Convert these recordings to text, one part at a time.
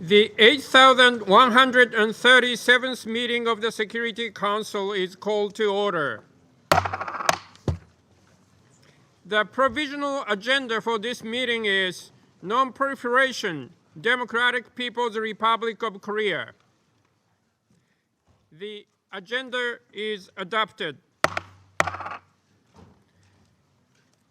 The 8,137th meeting of the Security Council is called to order. The provisional agenda for this meeting is Non-Proliferation, Democratic People's Republic of Korea. The agenda is adopted.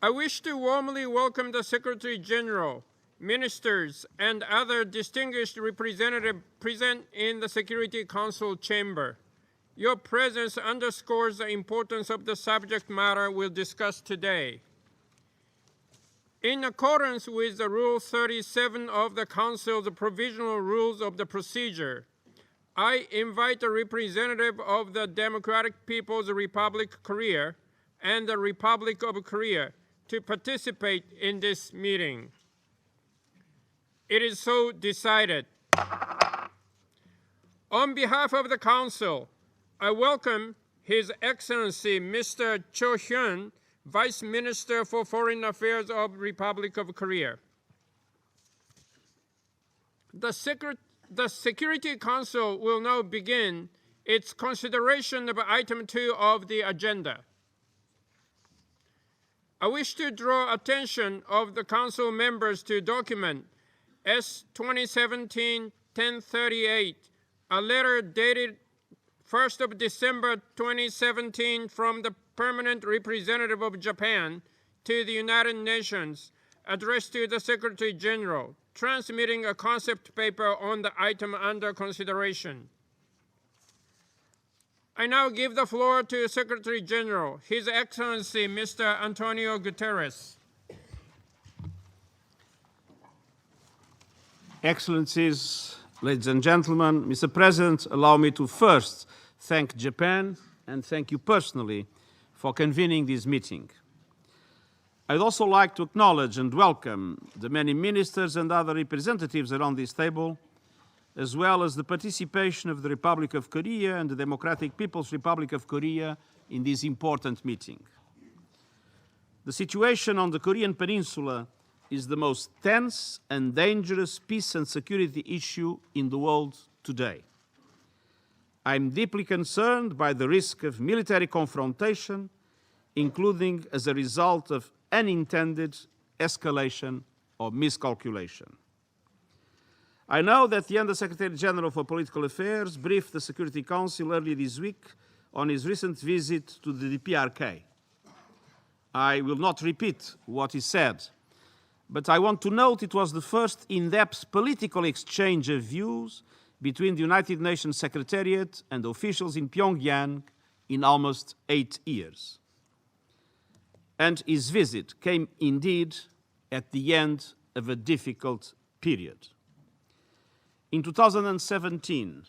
I wish to warmly welcome the Secretary General, ministers, and other distinguished representatives present in the Security Council chamber. Your presence underscores the importance of the subject matter we'll discuss today. In accordance with the Rule 37 of the Council's Provisional Rules of the Procedure, I invite a representative of the Democratic People's Republic Korea and the Republic of Korea to participate in this meeting. It is so decided. On behalf of the Council, I welcome His Excellency Mr. Cho Hyun, Vice Minister for Foreign Affairs of Republic of Korea. The Security Council will now begin its consideration of item 2 of the agenda. I wish to draw attention of the Council members to document S 2017-1038, a letter dated 1st of December 2017 from the Permanent Representative of Japan to the United Nations, addressed to the Secretary General, transmitting a concept paper on the item under consideration. I now give the floor to Secretary General, His Excellency Mr. António Guterres. Excellencies, ladies and gentlemen, Mr. President, allow me to first thank Japan and thank you personally for convening this meeting. I'd also like to acknowledge and welcome the many ministers and other representatives around this table, as well as the participation of the Republic of Korea and the Democratic People's Republic of Korea in this important meeting. The situation on the Korean Peninsula is the most tense and dangerous peace and security issue in the world today. I'm deeply concerned by the risk of military confrontation, including as a result of unintended escalation or miscalculation. I know that the Under-Secretary General for Political Affairs briefed the Security Council earlier this week on his recent visit to the DPRK. I will not repeat what he said, but I want to note it was the first in-depth political exchange of views between the United Nations Secretariat and officials in Pyongyang in almost 8 years. And his visit came indeed at the end of a difficult period. In 2017,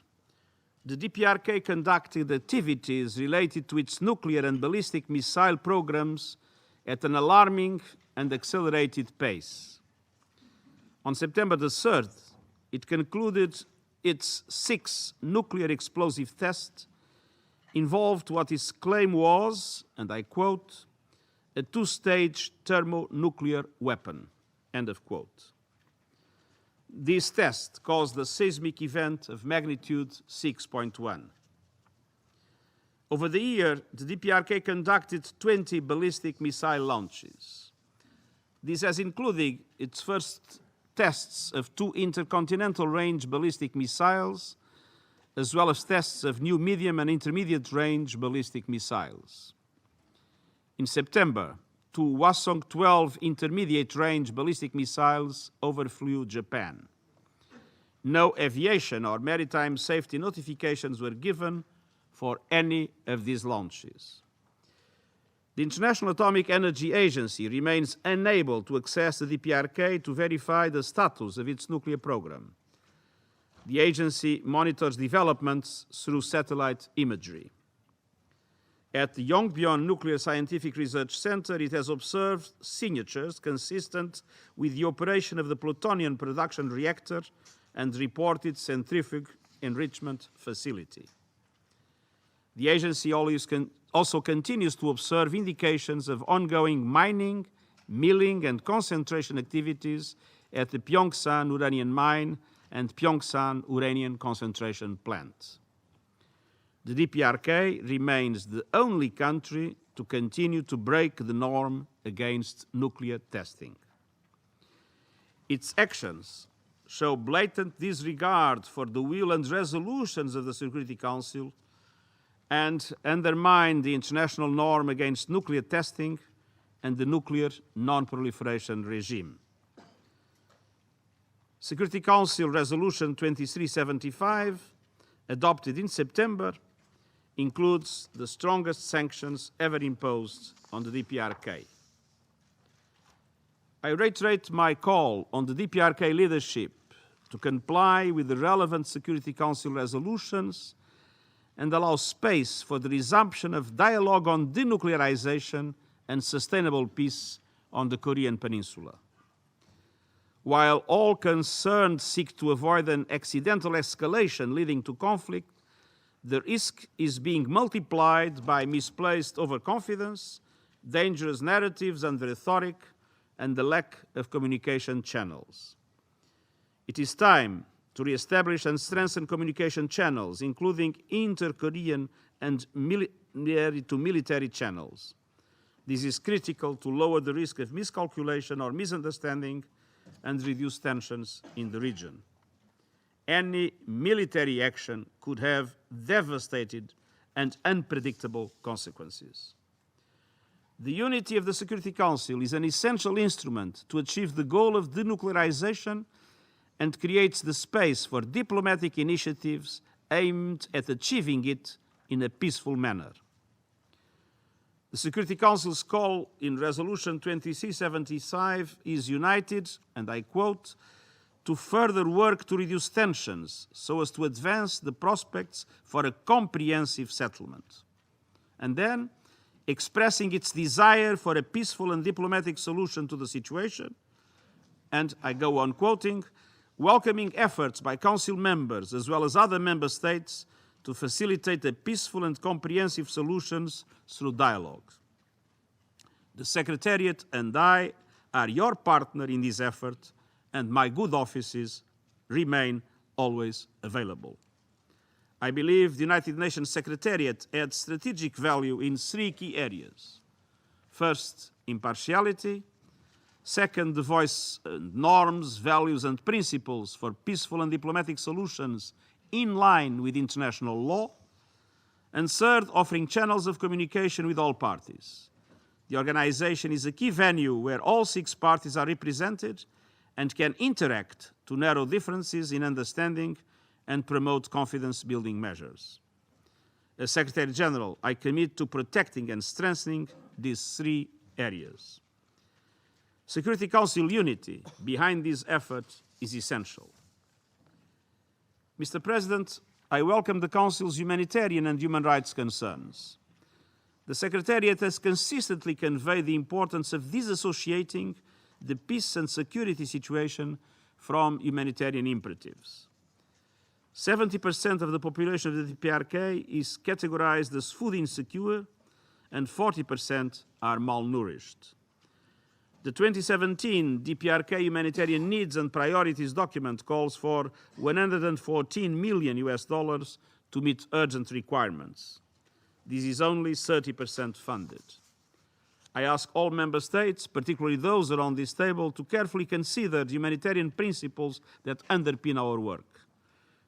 the DPRK conducted activities related to its nuclear and ballistic missile programs at an alarming and accelerated pace. On September the 3rd, it concluded its 6th nuclear explosive test, involved what its claim was, and I quote, a 2-stage thermonuclear weapon, end of quote. This test caused a seismic event of magnitude 6.1. Over the year, the DPRK conducted 20 ballistic missile launches. This has included its first tests of 2 intercontinental range ballistic missiles, as well as tests of new medium and intermediate range ballistic missiles. In September, 2 Hwasong-12 intermediate range ballistic missiles overflew Japan. No aviation or maritime safety notifications were given for any of these launches. The International Atomic Energy Agency remains unable to access the DPRK to verify the status of its nuclear program. The agency monitors developments through satellite imagery. At the Yongbyon Nuclear Scientific Research Center, it has observed signatures consistent with the operation of the plutonium production reactor and reported centrifuge enrichment facility. The agency also continues to observe indications of ongoing mining, milling, and concentration activities at the Pyeongsan uranium mine and Pyeongsan uranium concentration plant. The DPRK remains the only country to continue to break the norm against nuclear testing. Its actions show blatant disregard for the will and resolutions of the Security Council and undermine the international norm against nuclear testing and the nuclear non-proliferation regime. Security Council Resolution 2375, adopted in September, includes the strongest sanctions ever imposed on the DPRK. I reiterate my call on the DPRK leadership to comply with the relevant Security Council resolutions and allow space for the resumption of dialogue on denuclearization and sustainable peace on the Korean Peninsula. While all concerned seek to avoid an accidental escalation leading to conflict, the risk is being multiplied by misplaced overconfidence, dangerous narratives and rhetoric, and the lack of communication channels. It is time to re-establish and strengthen communication channels, including inter-Korean and military-to-military channels. This is critical to lower the risk of miscalculation or misunderstanding and reduce tensions in the region. Any military action could have devastating and unpredictable consequences. The unity of the Security Council is an essential instrument to achieve the goal of denuclearization and creates the space for diplomatic initiatives aimed at achieving it in a peaceful manner. The Security Council's call in Resolution 2375 is united, and I quote, to further work to reduce tensions so as to advance the prospects for a comprehensive settlement. And then, expressing its desire for a peaceful and diplomatic solution to the situation, and I go on quoting, welcoming efforts by Council members as well as other member states to facilitate a peaceful and comprehensive solutions through dialogue. The Secretariat and I are your partner in this effort, and my good offices remain always available. I believe the United Nations Secretariat adds strategic value in three key areas. First, impartiality. Second, the voice norms, values, and principles for peaceful and diplomatic solutions in line with international law. And third, offering channels of communication with all parties. The organization is a key venue where all 6 parties are represented and can interact to narrow differences in understanding and promote confidence-building measures. As Secretary General, I commit to protecting and strengthening these 3 areas. Security Council unity behind this effort is essential. Mr. President, I welcome the Council's humanitarian and human rights concerns. The Secretariat has consistently conveyed the importance of disassociating the peace and security situation from humanitarian imperatives. 70% of the population of the DPRK is categorized as food insecure, and 40% are malnourished. The 2017 DPRK Humanitarian Needs and Priorities document calls for $114 million to meet urgent requirements. This is only 30% funded. I ask all member states, particularly those around this table, to carefully consider the humanitarian principles that underpin our work.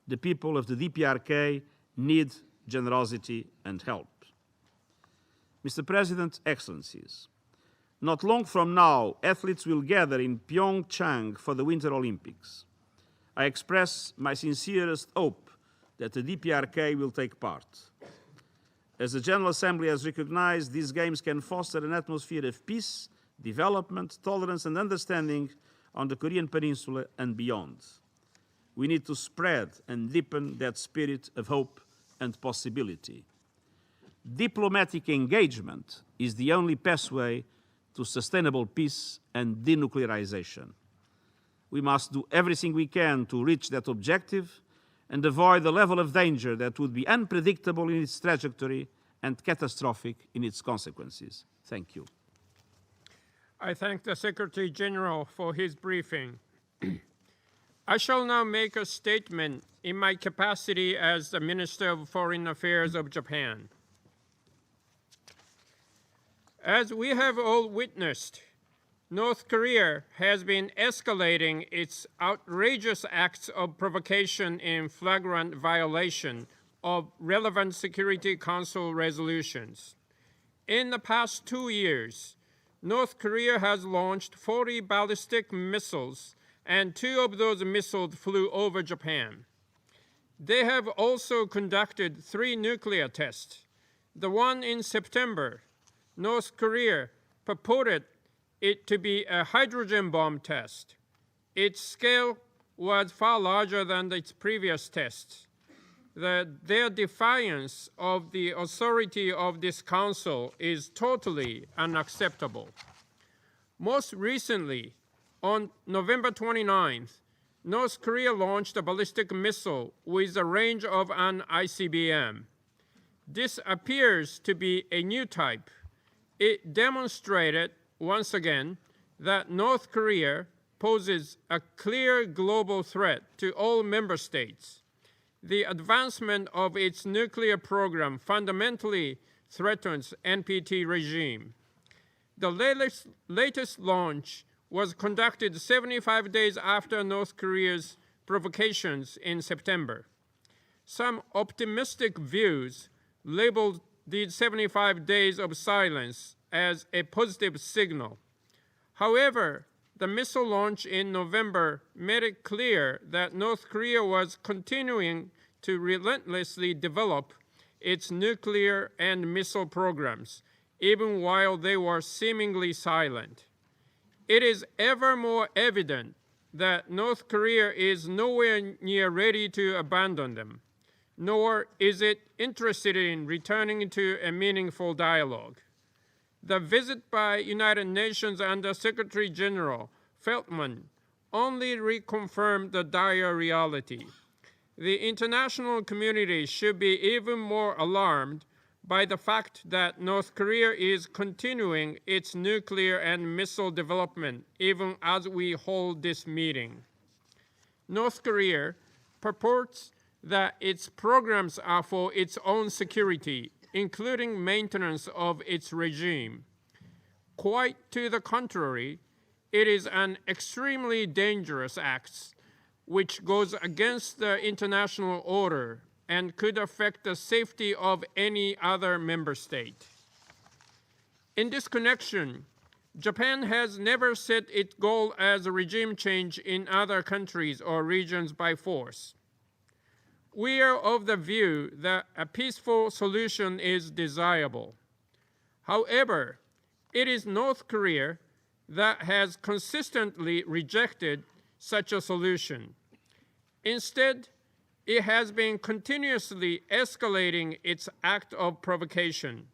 The people of the DPRK need generosity and help. Mr. President, Excellencies, not long from now, athletes will gather in Pyeongchang for the Winter Olympics. I express my sincerest hope that the DPRK will take part. As the General Assembly has recognized, these games can foster an atmosphere of peace, development, tolerance, and understanding on the Korean Peninsula and beyond. We need to spread and deepen that spirit of hope and possibility. Diplomatic engagement is the only pathway to sustainable peace and denuclearization. We must do everything we can to reach that objective and avoid the level of danger that would be unpredictable in its trajectory and catastrophic in its consequences. Thank you. I thank the Secretary General for his briefing. I shall now make a statement in my capacity as the Minister of Foreign Affairs of Japan. As we have all witnessed, North Korea has been escalating its outrageous acts of provocation in flagrant violation of relevant Security Council resolutions. In the past 2 years, North Korea has launched 40 ballistic missiles, and 2 of those missiles flew over Japan. They have also conducted 3 nuclear tests. The one in September, North Korea purported it to be a hydrogen bomb test. Its scale was far larger than its previous tests. Their defiance of the authority of this council is totally unacceptable. Most recently, on November 29th, North Korea launched a ballistic missile with a range of an ICBM. This appears to be a new type. It demonstrated, once again, that North Korea poses a clear global threat to all member states. The advancement of its nuclear program fundamentally threatens NPT regime. The latest launch was conducted 75 days after North Korea's provocations in September. Some optimistic views labeled these 75 days of silence as a positive signal. However, the missile launch in November made it clear that North Korea was continuing to relentlessly develop its nuclear and missile programs, even while they were seemingly silent. It is ever more evident that North Korea is nowhere near ready to abandon them, nor is it interested in returning to a meaningful dialogue. The visit by United Nations Under-Secretary General Feltman only reconfirmed the dire reality. The international community should be even more alarmed by the fact that North Korea is continuing its nuclear and missile development even as we hold this meeting. North Korea purports that its programs are for its own security, including maintenance of its regime. Quite to the contrary, it is an extremely dangerous act which goes against the international order and could affect the safety of any other member state. In this connection, Japan has never set its goal as a regime change in other countries or regions by force. We are of the view that a peaceful solution is desirable. However, it is North Korea that has consistently rejected such a solution. Instead, it has been continuously escalating its act of provocation.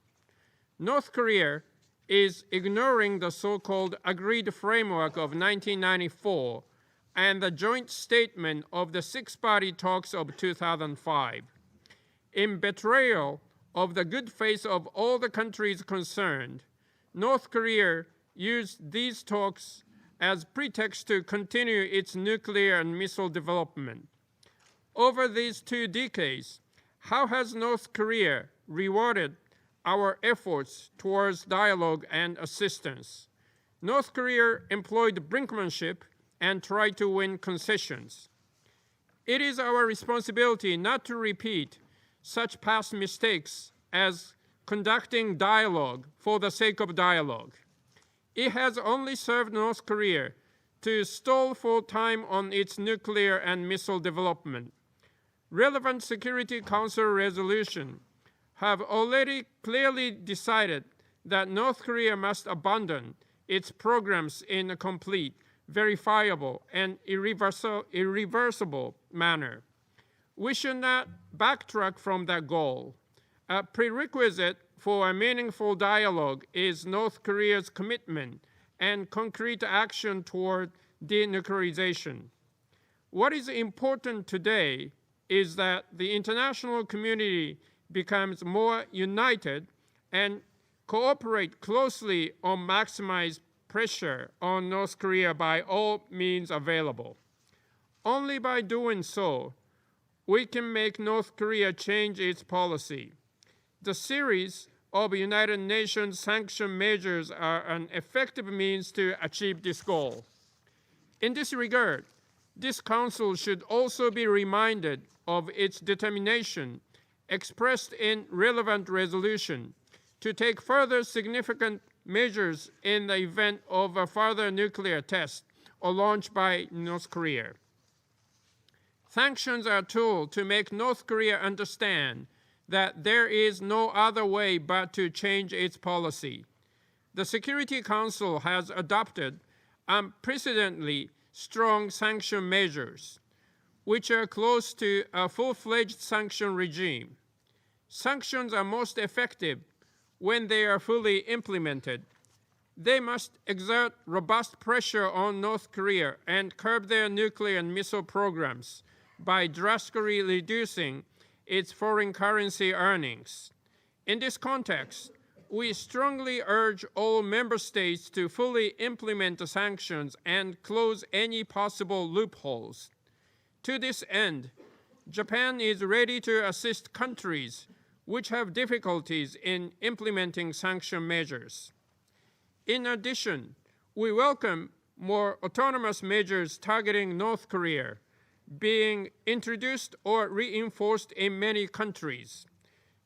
North Korea is ignoring the so-called agreed framework of 1994 and the joint statement of the six-party talks of 2005. In betrayal of the good faith of all the countries concerned, North Korea used these talks as pretext to continue its nuclear and missile development. Over these 2 decades, how has North Korea rewarded our efforts towards dialogue and assistance? North Korea employed brinkmanship and tried to win concessions. It is our responsibility not to repeat such past mistakes as conducting dialogue for the sake of dialogue. It has only served North Korea to stall for time on its nuclear and missile development. Relevant Security Council resolutions have already clearly decided that North Korea must abandon its programs in a complete, verifiable, and irreversible manner. We should not backtrack from that goal. A prerequisite for a meaningful dialogue is North Korea's commitment and concrete action toward denuclearization. What is important today is that the international community becomes more united and cooperate closely on maximize pressure on North Korea by all means available. Only by doing so, we can make North Korea change its policy. The series of United Nations sanction measures are an effective means to achieve this goal. In this regard, this Council should also be reminded of its determination expressed in relevant resolution to take further significant measures in the event of a further nuclear test or launch by North Korea. Sanctions are a tool to make North Korea understand that there is no other way but to change its policy. The Security Council has adopted unprecedentedly strong sanction measures, which are close to a full-fledged sanction regime. Sanctions are most effective when they are fully implemented. They must exert robust pressure on North Korea and curb their nuclear and missile programs by drastically reducing its foreign currency earnings. In this context, we strongly urge all member states to fully implement the sanctions and close any possible loopholes. To this end, Japan is ready to assist countries which have difficulties in implementing sanction measures. In addition, we welcome more autonomous measures targeting North Korea being introduced or reinforced in many countries.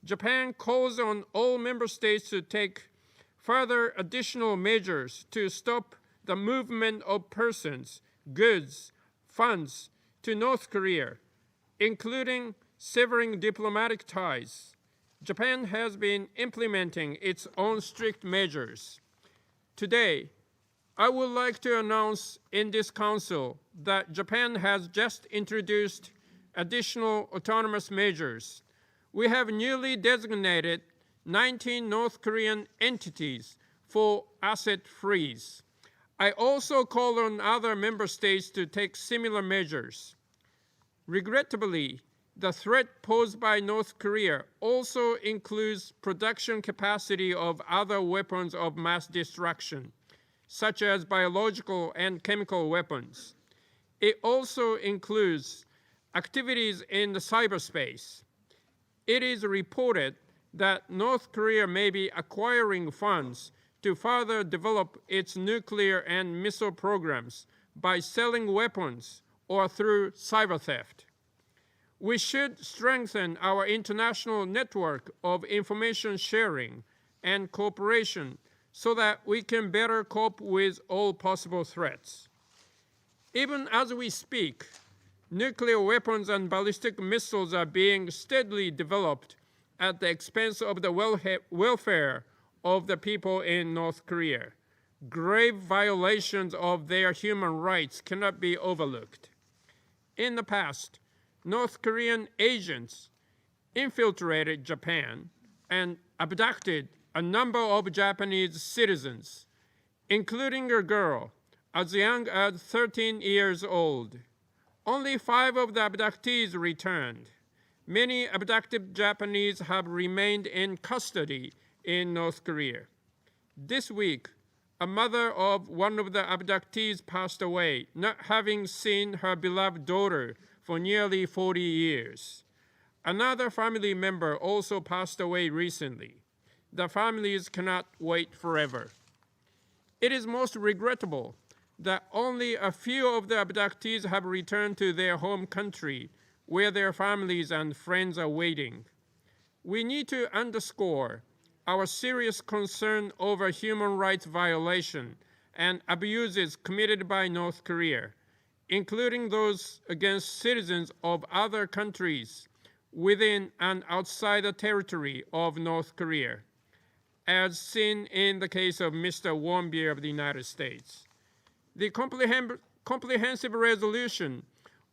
Japan calls on all member states to take further additional measures to stop the movement of persons, goods, funds to North Korea, including severing diplomatic ties. Japan has been implementing its own strict measures. Today, I would like to announce in this Council that Japan has just introduced additional autonomous measures. We have newly designated 19 North Korean entities for asset freeze. I also call on other member states to take similar measures. Regrettably, the threat posed by North Korea also includes production capacity of other weapons of mass destruction, such as biological and chemical weapons. It also includes activities in the cyberspace. It is reported that North Korea may be acquiring funds to further develop its nuclear and missile programs by selling weapons or through cyber theft. We should strengthen our international network of information sharing and cooperation so that we can better cope with all possible threats. Even as we speak, nuclear weapons and ballistic missiles are being steadily developed at the expense of the welfare of the people in North Korea. Grave violations of their human rights cannot be overlooked. In the past, North Korean agents infiltrated Japan and abducted a number of Japanese citizens, including a girl as young as 13 years old. Only 5 of the abductees returned. Many abducted Japanese have remained in custody in North Korea. This week, a mother of one of the abductees passed away, not having seen her beloved daughter for nearly 40 years. Another family member also passed away recently. The families cannot wait forever. It is most regrettable that only a few of the abductees have returned to their home country where their families and friends are waiting. We need to underscore our serious concern over human rights violation and abuses committed by North Korea, including those against citizens of other countries within and outside the territory of North Korea, as seen in the case of Mr. Warmbier of the United States. The comprehensive resolution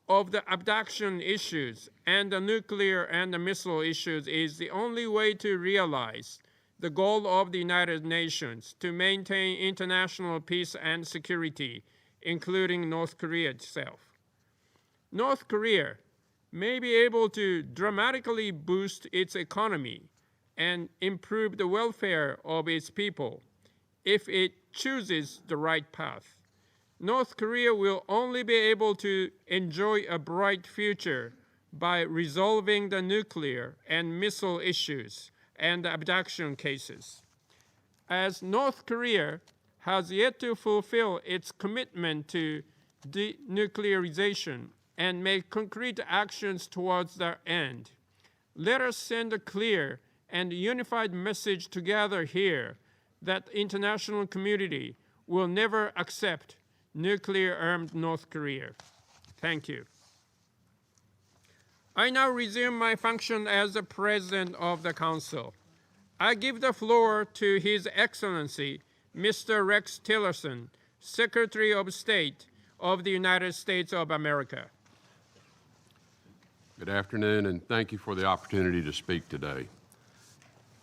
of the abduction issues and the nuclear and the missile issues is the only way to realize the goal of the United Nations to maintain international peace and security, including North Korea itself. North Korea may be able to dramatically boost its economy and improve the welfare of its people if it chooses the right path. North Korea will only be able to enjoy a bright future by resolving the nuclear and missile issues and abduction cases. As North Korea has yet to fulfill its commitment to denuclearization and make concrete actions towards that end, let us send a clear and unified message together here that the international community will never accept nuclear-armed North Korea. Thank you. I now resume my function as the President of the Council. I give the floor to His Excellency, Mr. Rex Tillerson, Secretary of State of the United States of America. Good afternoon, and thank you for the opportunity to speak today.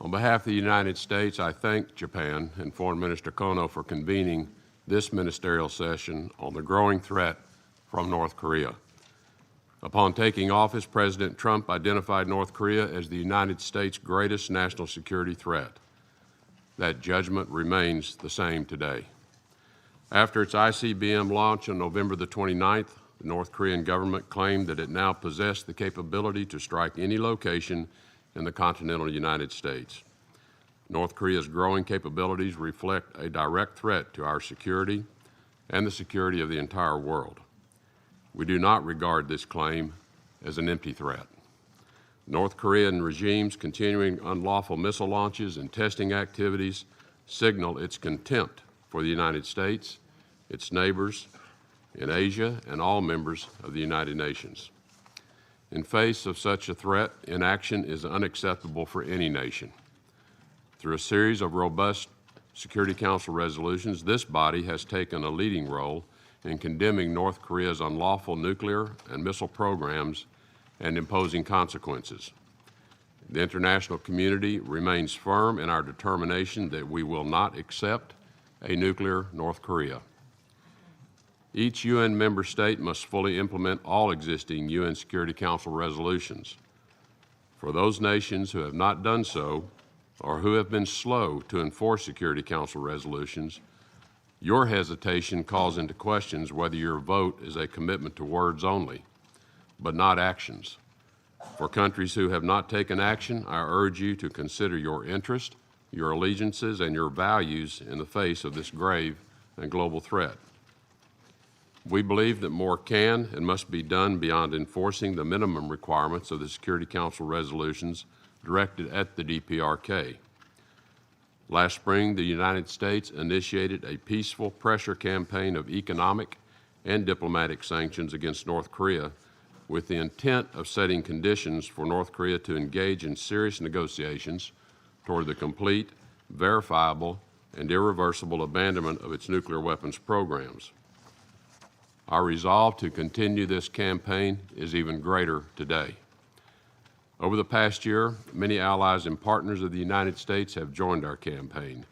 On behalf of the United States, I thank Japan and Foreign Minister Kono for convening this ministerial session on the growing threat from North Korea. Upon taking office, President Trump identified North Korea as the United States' greatest national security threat. That judgment remains the same today. After its ICBM launch on November the 29th, the North Korean government claimed that it now possessed the capability to strike any location in the continental United States. North Korea's growing capabilities reflect a direct threat to our security and the security of the entire world. We do not regard this claim as an empty threat. North Korean regime's continuing unlawful missile launches and testing activities signal its contempt for the United States, its neighbors in Asia, and all members of the United Nations. In face of such a threat, inaction is unacceptable for any nation. Through a series of robust Security Council resolutions, this body has taken a leading role in condemning North Korea's unlawful nuclear and missile programs and imposing consequences. The international community remains firm in our determination that we will not accept a nuclear North Korea. Each UN member state must fully implement all existing UN Security Council resolutions. For those nations who have not done so, or who have been slow to enforce Security Council resolutions, your hesitation calls into questions whether your vote is a commitment to words only, but not actions. For countries who have not taken action, I urge you to consider your interest, your allegiances, and your values in the face of this grave and global threat. We believe that more can and must be done beyond enforcing the minimum requirements of the Security Council resolutions directed at the DPRK. Last spring, the United States initiated a peaceful pressure campaign of economic and diplomatic sanctions against North Korea with the intent of setting conditions for North Korea to engage in serious negotiations toward the complete, verifiable, and irreversible abandonment of its nuclear weapons programs. Our resolve to continue this campaign is even greater today. Over the past year, many allies and partners of the United States have joined our campaign,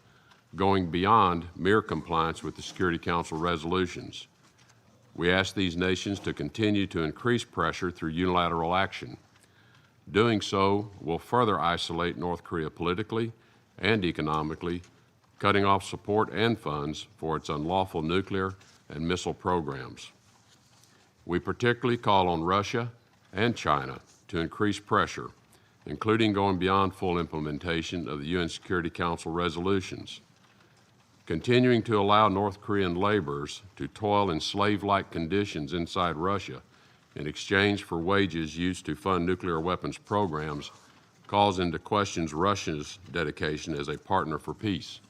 going beyond mere compliance with the Security Council resolutions. We ask these nations to continue to increase pressure through unilateral action. Doing so will further isolate North Korea politically and economically, cutting off support and funds for its unlawful nuclear and missile programs. We particularly call on Russia and China to increase pressure, including going beyond full implementation of the UN Security Council resolutions. Continuing to allow North Korean laborers to toil in slave-like conditions inside Russia in exchange for wages used to fund nuclear weapons programs calls into question Russia's dedication as a partner for peace.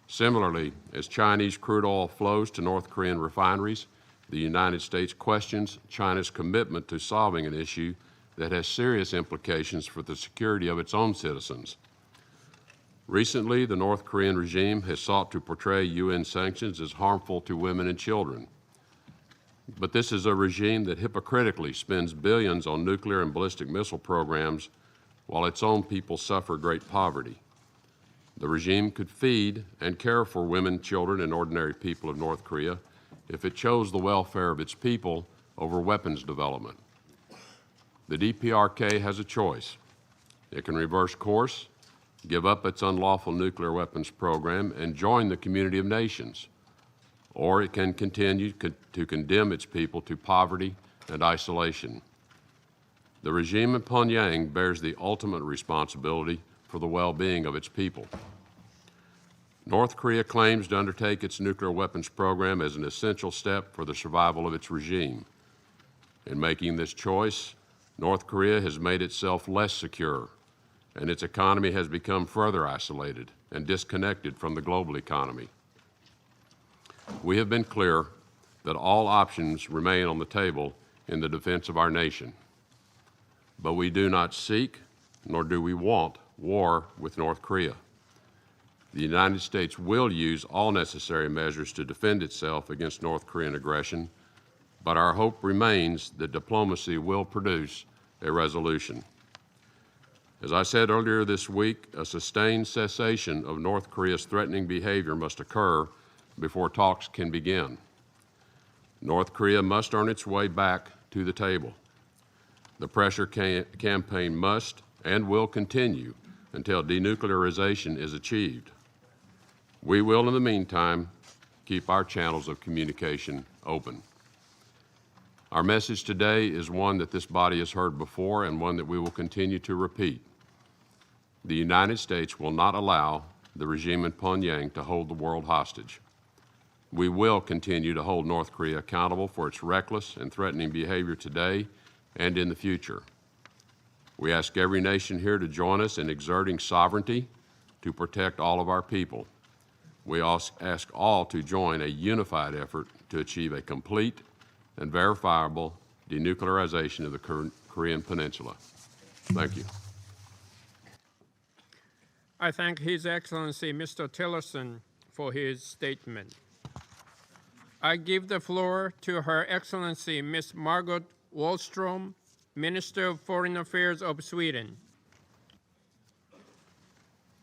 Similarly, as Chinese crude oil flows to North Korean refineries, the United States questions China's commitment to solving an issue that has serious implications for the security of its own citizens. Recently, the North Korean regime has sought to portray UN sanctions as harmful to women and children. But this is a regime that hypocritically spends billions on nuclear and ballistic missile programs while its own people suffer great poverty. The regime could feed and care for women, children, and ordinary people of North Korea if it chose the welfare of its people over weapons development. The DPRK has a choice. It can reverse course give up its unlawful nuclear weapons program, and join the community of nations, or it can continue to condemn its people to poverty and isolation. The regime in Pyongyang bears the ultimate responsibility for the well-being of its people. North Korea claims to undertake its nuclear weapons program as an essential step for the survival of its regime. In making this choice, North Korea has made itself less secure, and its economy has become further isolated and disconnected from the global economy. We have been clear that all options remain on the table in the defense of our nation. But we do not seek, nor do we want, war with North Korea. The United States will use all necessary measures to defend itself against North Korean aggression, but our hope remains that diplomacy will produce a resolution. As I said earlier this week, a sustained cessation of North Korea's threatening behavior must occur before talks can begin. North Korea must earn its way back to the table. The pressure campaign must and will continue until denuclearization is achieved. We will, in the meantime, keep our channels of communication open. Our message today is one that this body has heard before and one that we will continue to repeat. The United States will not allow the regime in Pyongyang to hold the world hostage. We will continue to hold North Korea accountable for its reckless and threatening behavior today and in the future. We ask every nation here to join us in exerting sovereignty to protect all of our people. We also ask all to join a unified effort to achieve a complete and verifiable denuclearization of the Korean Peninsula. Thank you. I thank His Excellency Mr. Tillerson for his statement. I give the floor to Her Excellency Ms. Margot Wallström, Minister of Foreign Affairs of Sweden.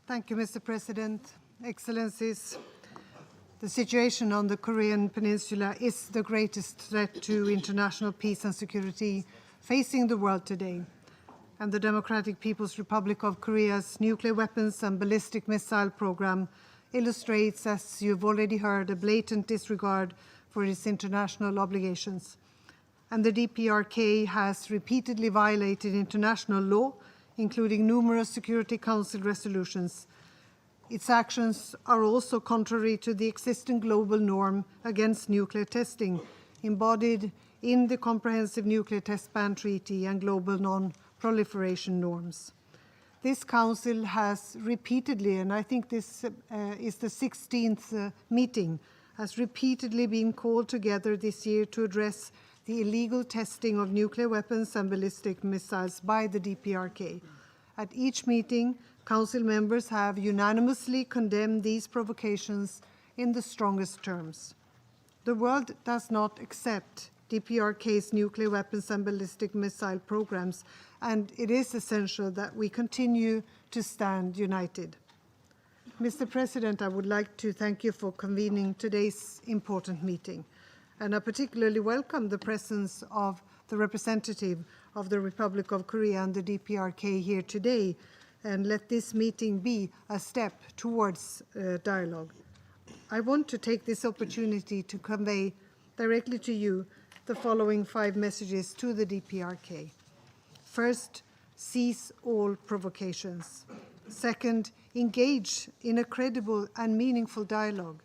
Thank you, Mr. President. Excellencies, the situation on the Korean Peninsula is the greatest threat to international peace and security facing the world today. And the Democratic People's Republic of Korea's nuclear weapons and ballistic missile program illustrates, as you've already heard, a blatant disregard for its international obligations. And the DPRK has repeatedly violated international law, including numerous Security Council resolutions. Its actions are also contrary to the existing global norm against nuclear testing, embodied in the Comprehensive Nuclear Test Ban Treaty and global non-proliferation norms. This Council has repeatedly, and I think this is the 16th meeting, has repeatedly been called together this year to address the illegal testing of nuclear weapons and ballistic missiles by the DPRK. At each meeting, Council members have unanimously condemned these provocations in the strongest terms. The world does not accept DPRK's nuclear weapons and ballistic missile programs, and it is essential that we continue to stand united. Mr. President, I would like to thank you for convening today's important meeting, and I particularly welcome the presence of the representative of the Republic of Korea and the DPRK here today, and let this meeting be a step towards dialogue. I want to take this opportunity to convey directly to you the following 5 messages to the DPRK. First, cease all provocations. Second, engage in a credible and meaningful dialogue.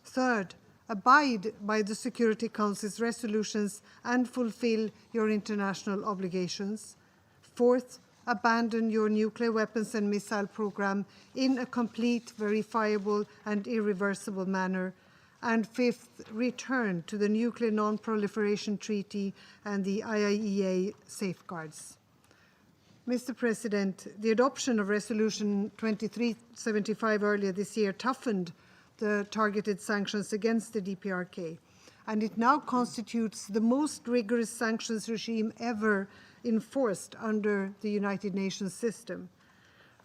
Third, abide by the Security Council's resolutions and fulfill your international obligations. Fourth, abandon your nuclear weapons and missile program in a complete, verifiable, and irreversible manner. And fifth, return to the Nuclear Non-Proliferation Treaty and the IAEA safeguards. Mr. President, the adoption of Resolution 2375 earlier this year toughened the targeted sanctions against the DPRK, and it now constitutes the most rigorous sanctions regime ever enforced under the United Nations system.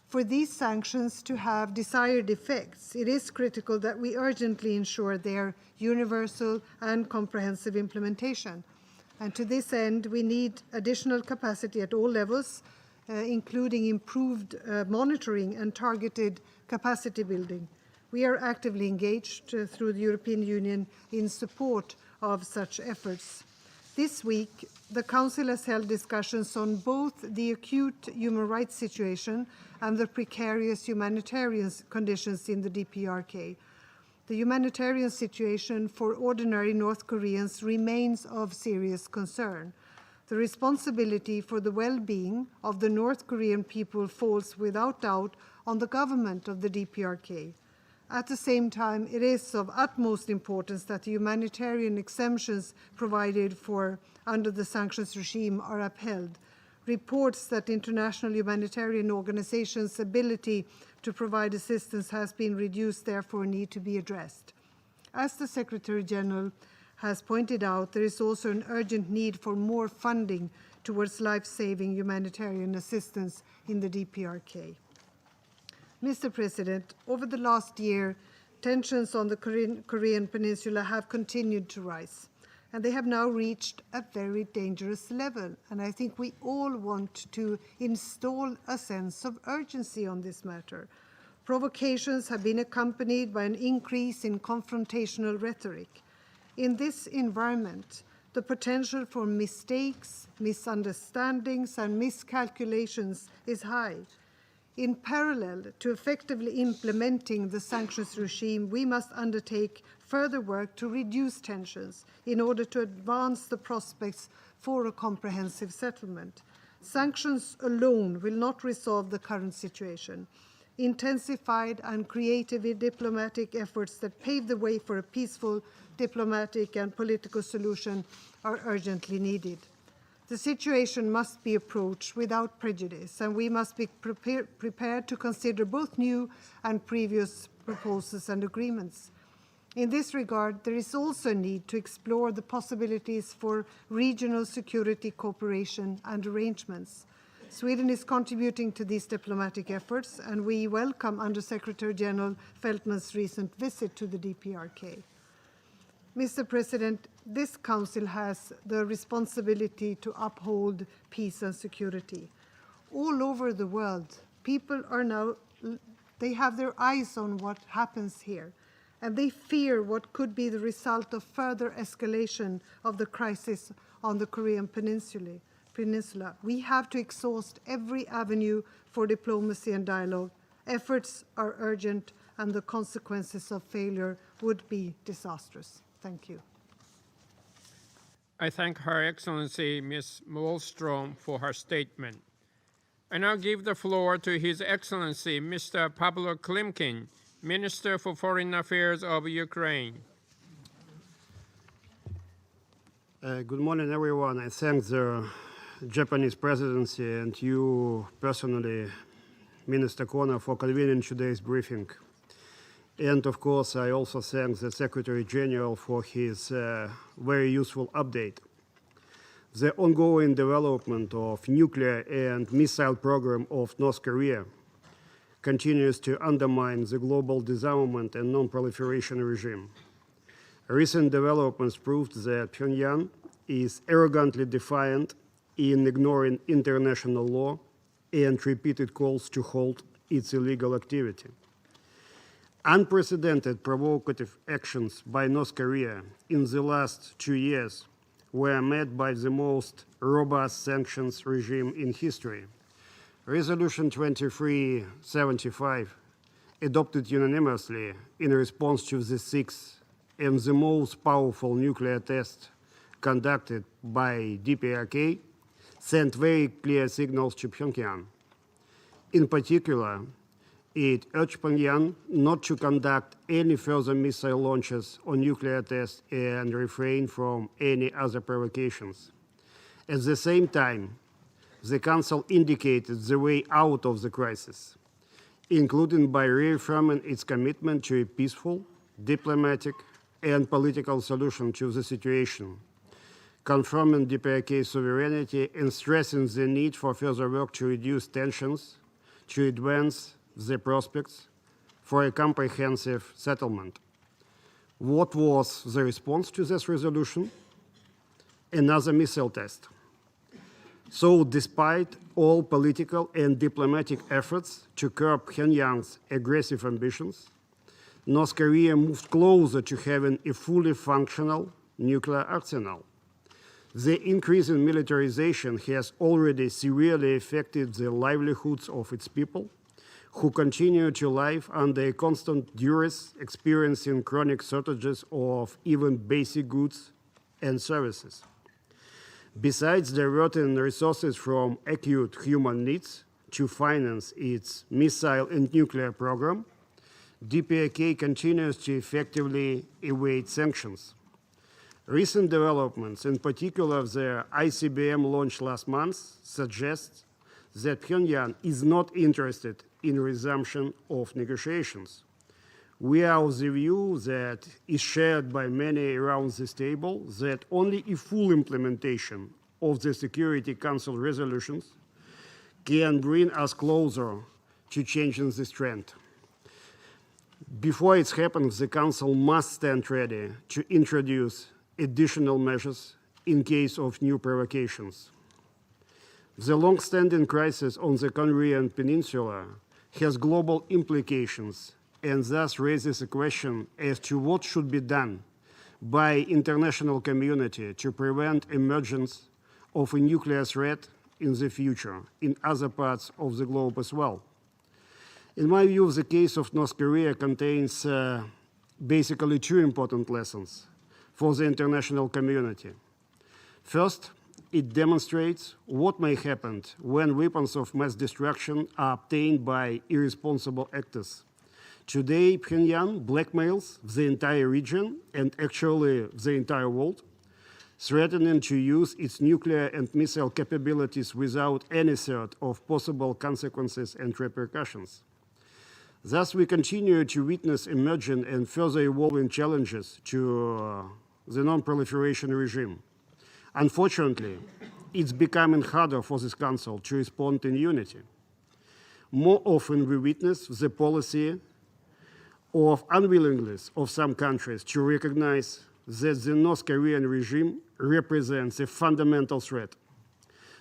For these sanctions to have desired effects, it is critical that we urgently ensure their universal and comprehensive implementation. And to this end, we need additional capacity at all levels, including improved monitoring and targeted capacity building. We are actively engaged through the European Union in support of such efforts. This week, the Council has held discussions on both the acute human rights situation and the precarious humanitarian conditions in the DPRK. The humanitarian situation for ordinary North Koreans remains of serious concern. The responsibility for the well-being of the North Korean people falls without doubt on the government of the DPRK. At the same time, it is of utmost importance that the humanitarian exemptions provided for under the sanctions regime are upheld. Reports that international humanitarian organizations' ability to provide assistance has been reduced, therefore, need to be addressed. As the Secretary General has pointed out, there is also an urgent need for more funding towards life-saving humanitarian assistance in the DPRK. Mr. President, over the last year, tensions on the Korean Peninsula have continued to rise, and they have now reached a very dangerous level. And I think we all want to install a sense of urgency on this matter. Provocations have been accompanied by an increase in confrontational rhetoric. In this environment, the potential for mistakes, misunderstandings, and miscalculations is high. In parallel to effectively implementing the sanctions regime, we must undertake further work to reduce tensions in order to advance the prospects for a comprehensive settlement. Sanctions alone will not resolve the current situation. Intensified and creative diplomatic efforts that pave the way for a peaceful diplomatic and political solution are urgently needed. The situation must be approached without prejudice, and we must be prepared to consider both new and previous proposals and agreements. In this regard, there is also a need to explore the possibilities for regional security cooperation and arrangements. Sweden is contributing to these diplomatic efforts, and we welcome Under-Secretary General Feltman's recent visit to the DPRK. Mr. President, this Council has the responsibility to uphold peace and security. All over the world, people are now, they have their eyes on what happens here, and they fear what could be the result of further escalation of the crisis on the Korean Peninsula. We have to exhaust every avenue for diplomacy and dialogue. Efforts are urgent, and the consequences of failure would be disastrous. Thank you. I thank Her Excellency Ms. Wallström for her statement. I now give the floor to His Excellency Mr. Pavlo Klimkin, Minister for Foreign Affairs of Ukraine. Good morning, everyone. I thank the Japanese presidency and you personally, Minister Kono, for convening today's briefing. And of course, I also thank the Secretary General for his very useful update. The ongoing development of nuclear and missile program of North Korea continues to undermine the global disarmament and non-proliferation regime. Recent developments proved that Pyongyang is arrogantly defiant in ignoring international law and repeated calls to halt its illegal activity. Unprecedented provocative actions by North Korea in the last 2 years were met by the most robust sanctions regime in history. Resolution 2375, adopted unanimously in response to the sixth and the most powerful nuclear test conducted by DPRK, sent very clear signals to Pyongyang. In particular, it urged Pyongyang not to conduct any further missile launches or nuclear tests and refrain from any other provocations. At the same time, the Council indicated the way out of the crisis, including by reaffirming its commitment to a peaceful, diplomatic, and political solution to the situation, confirming DPRK sovereignty and stressing the need for further work to reduce tensions, to advance the prospects for a comprehensive settlement. What was the response to this resolution? Another missile test. So despite all political and diplomatic efforts to curb Pyongyang's aggressive ambitions, North Korea moved closer to having a fully functional nuclear arsenal. The increase in militarization has already severely affected the livelihoods of its people, who continue to live under a constant duress, experiencing chronic shortages of even basic goods and services. Besides diverting resources from acute human needs to finance its missile and nuclear program, DPRK continues to effectively evade sanctions. Recent developments, in particular the ICBM launch last month, suggest that Pyongyang is not interested in resumption of negotiations. We are of the view that is shared by many around this table that only a full implementation of the Security Council resolutions can bring us closer to changing this trend. Before it happens, the Council must stand ready to introduce additional measures in case of new provocations. The long-standing crisis on the Korean Peninsula has global implications and thus raises a question as to what should be done by international community to prevent emergence of a nuclear threat in the future in other parts of the globe as well. In my view, the case of North Korea contains basically two important lessons for the international community. First, it demonstrates what may happen when weapons of mass destruction are obtained by irresponsible actors. Today, Pyongyang blackmails the entire region and actually the entire world, threatening to use its nuclear and missile capabilities without any threat of possible consequences and repercussions. Thus, we continue to witness emerging and further evolving challenges to the non-proliferation regime. Unfortunately, it's becoming harder for this Council to respond in unity. More often, we witness the policy of unwillingness of some countries to recognize that the North Korean regime represents a fundamental threat.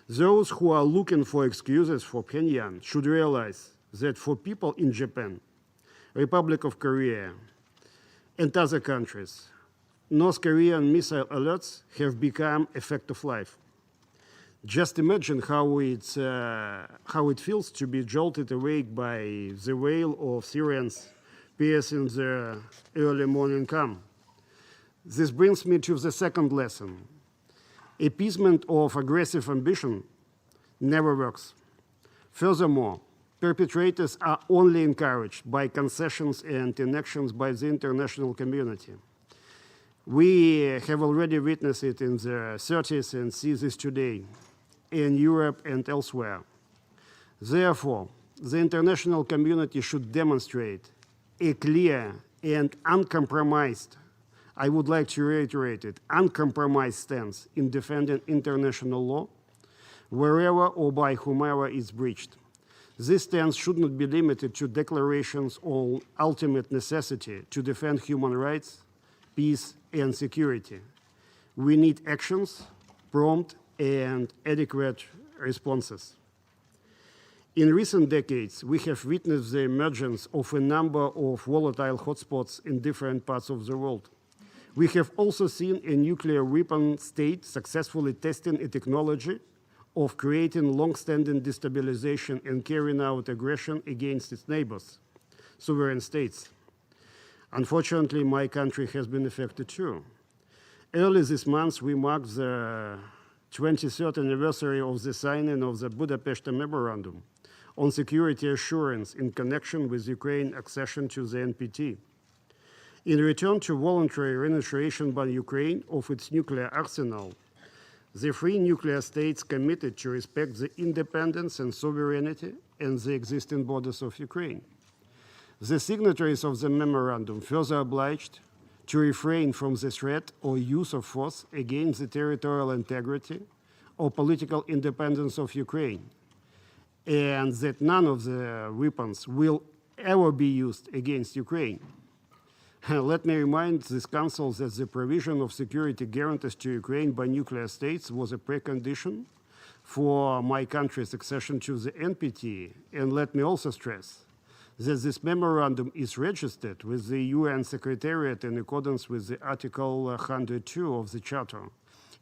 Those who are looking for excuses for Pyongyang should realize that for people in Japan, Republic of Korea, and other countries, North Korean missile alerts have become a fact of life. Just imagine how it feels to be jolted awake by the wail of sirens piercing the early morning calm. This brings me to the second lesson. Appeasement of aggressive ambition never works. Furthermore, perpetrators are only encouraged by concessions and inactions by the international community. We have already witnessed it in the 30s and see this today in Europe and elsewhere. Therefore, the international community should demonstrate a clear and uncompromised, I would like to reiterate it, uncompromised stance in defending international law wherever or by whomever is breached. This stance should not be limited to declarations on ultimate necessity to defend human rights, peace, and security. We need actions, prompt and adequate responses. In recent decades, we have witnessed the emergence of a number of volatile hotspots in different parts of the world. We have also seen a nuclear weapon state successfully testing a technology of creating long-standing destabilization and carrying out aggression against its neighbors, sovereign states. Unfortunately, my country has been affected too. Early this month, we marked the 23rd anniversary of the signing of the Budapest Memorandum on security assurance in connection with Ukraine's accession to the NPT. In return to voluntary renunciation by Ukraine of its nuclear arsenal, the three nuclear states committed to respect the independence and sovereignty and the existing borders of Ukraine. The signatories of the memorandum further obliged to refrain from the threat or use of force against the territorial integrity or political independence of Ukraine, and that none of the weapons will ever be used against Ukraine. Let me remind this Council that the provision of security guarantees to Ukraine by nuclear states was a precondition for my country's accession to the NPT, and let me also stress that this memorandum is registered with the UN Secretariat in accordance with the Article 102 of the Charter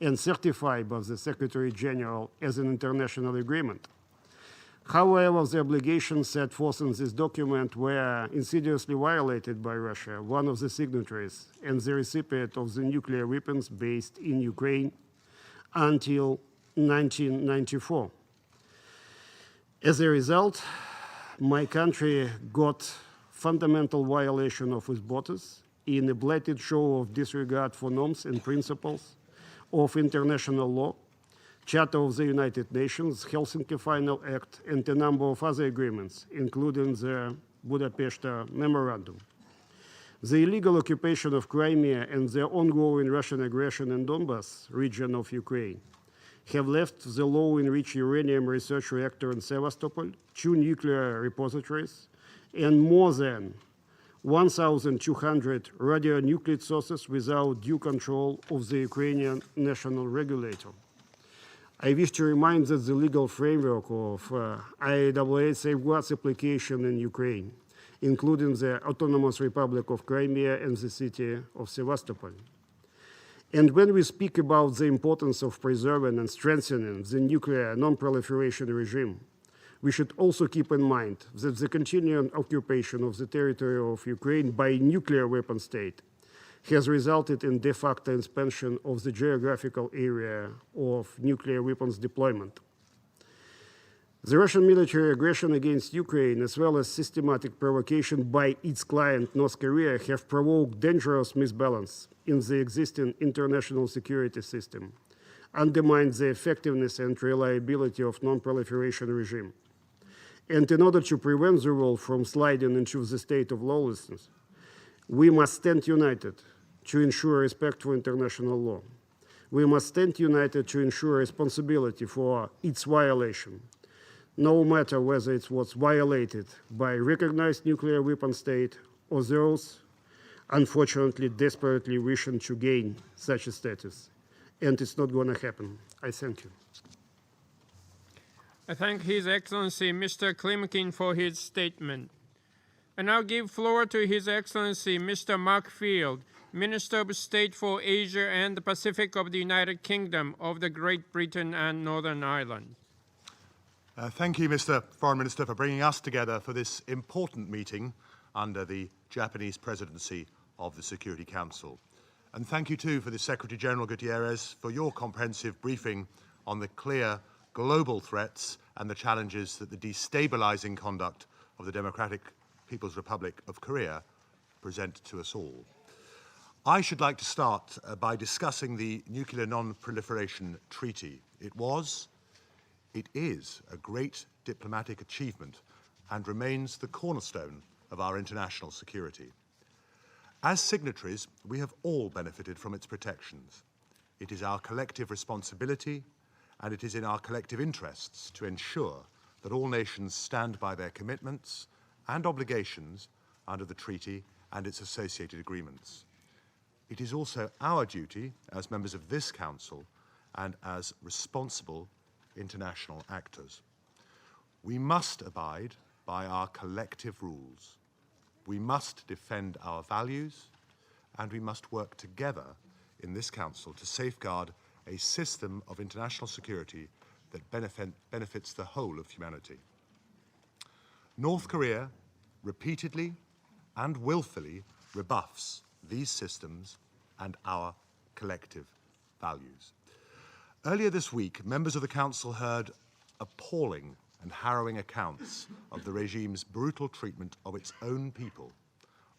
and certified by the Secretary General as an international agreement. However, the obligations set forth in this document were insidiously violated by Russia, one of the signatories and the recipient of the nuclear weapons based in Ukraine until 1994. As a result, my country got fundamental violation of its borders in a blatant show of disregard for norms and principles of international law, Charter of the United Nations, Helsinki Final Act, and a number of other agreements, including the Budapest Memorandum. The illegal occupation of Crimea and the ongoing Russian aggression in Donbas region of Ukraine have left the low-enriched uranium research reactor in Sevastopol, 2 nuclear repositories, and more than 1,200 radionuclide sources without due control of the Ukrainian national regulator. I wish to remind that the legal framework of IAEA safeguards application in Ukraine, including the Autonomous Republic of Crimea and the city of Sevastopol. And when we speak about the importance of preserving and strengthening the nuclear non-proliferation regime, we should also keep in mind that the continuing occupation of the territory of Ukraine by a nuclear weapon state has resulted in de facto expansion of the geographical area of nuclear weapons deployment. The Russian military aggression against Ukraine, as well as systematic provocation by its client North Korea, have provoked dangerous misbalance in the existing international security system, undermined the effectiveness and reliability of non-proliferation regime. And in order to prevent the world from sliding into the state of lawlessness, we must stand united to ensure respect for international law. We must stand united to ensure responsibility for its violation, no matter whether it was violated by a recognized nuclear weapon state or those, unfortunately, desperately wishing to gain such a status. And it's not going to happen. I thank you. I thank His Excellency Mr. Klimkin for his statement. I now give floor to His Excellency Mr. Mark Field, Minister of State for Asia and the Pacific of the United Kingdom of the Great Britain and Northern Ireland. Thank you, Mr. Foreign Minister, for bringing us together for this important meeting under the Japanese presidency of the Security Council. And thank you, too, for the Secretary General Guterres for your comprehensive briefing on the clear global threats and the challenges that the destabilizing conduct of the Democratic People's Republic of Korea present to us all. I should like to start by discussing the Nuclear Non-Proliferation Treaty. It is a great diplomatic achievement and remains the cornerstone of our international security. As signatories, we have all benefited from its protections. It is our collective responsibility and it is in our collective interests to ensure that all nations stand by their commitments and obligations under the treaty and its associated agreements. It is also our duty as members of this Council and as responsible international actors. We must abide by our collective rules. We must defend our values, and we must work together in this Council to safeguard a system of international security that benefits the whole of humanity. North Korea repeatedly and willfully rebuffs these systems and our collective values. Earlier this week, members of the Council heard appalling and harrowing accounts of the regime's brutal treatment of its own people,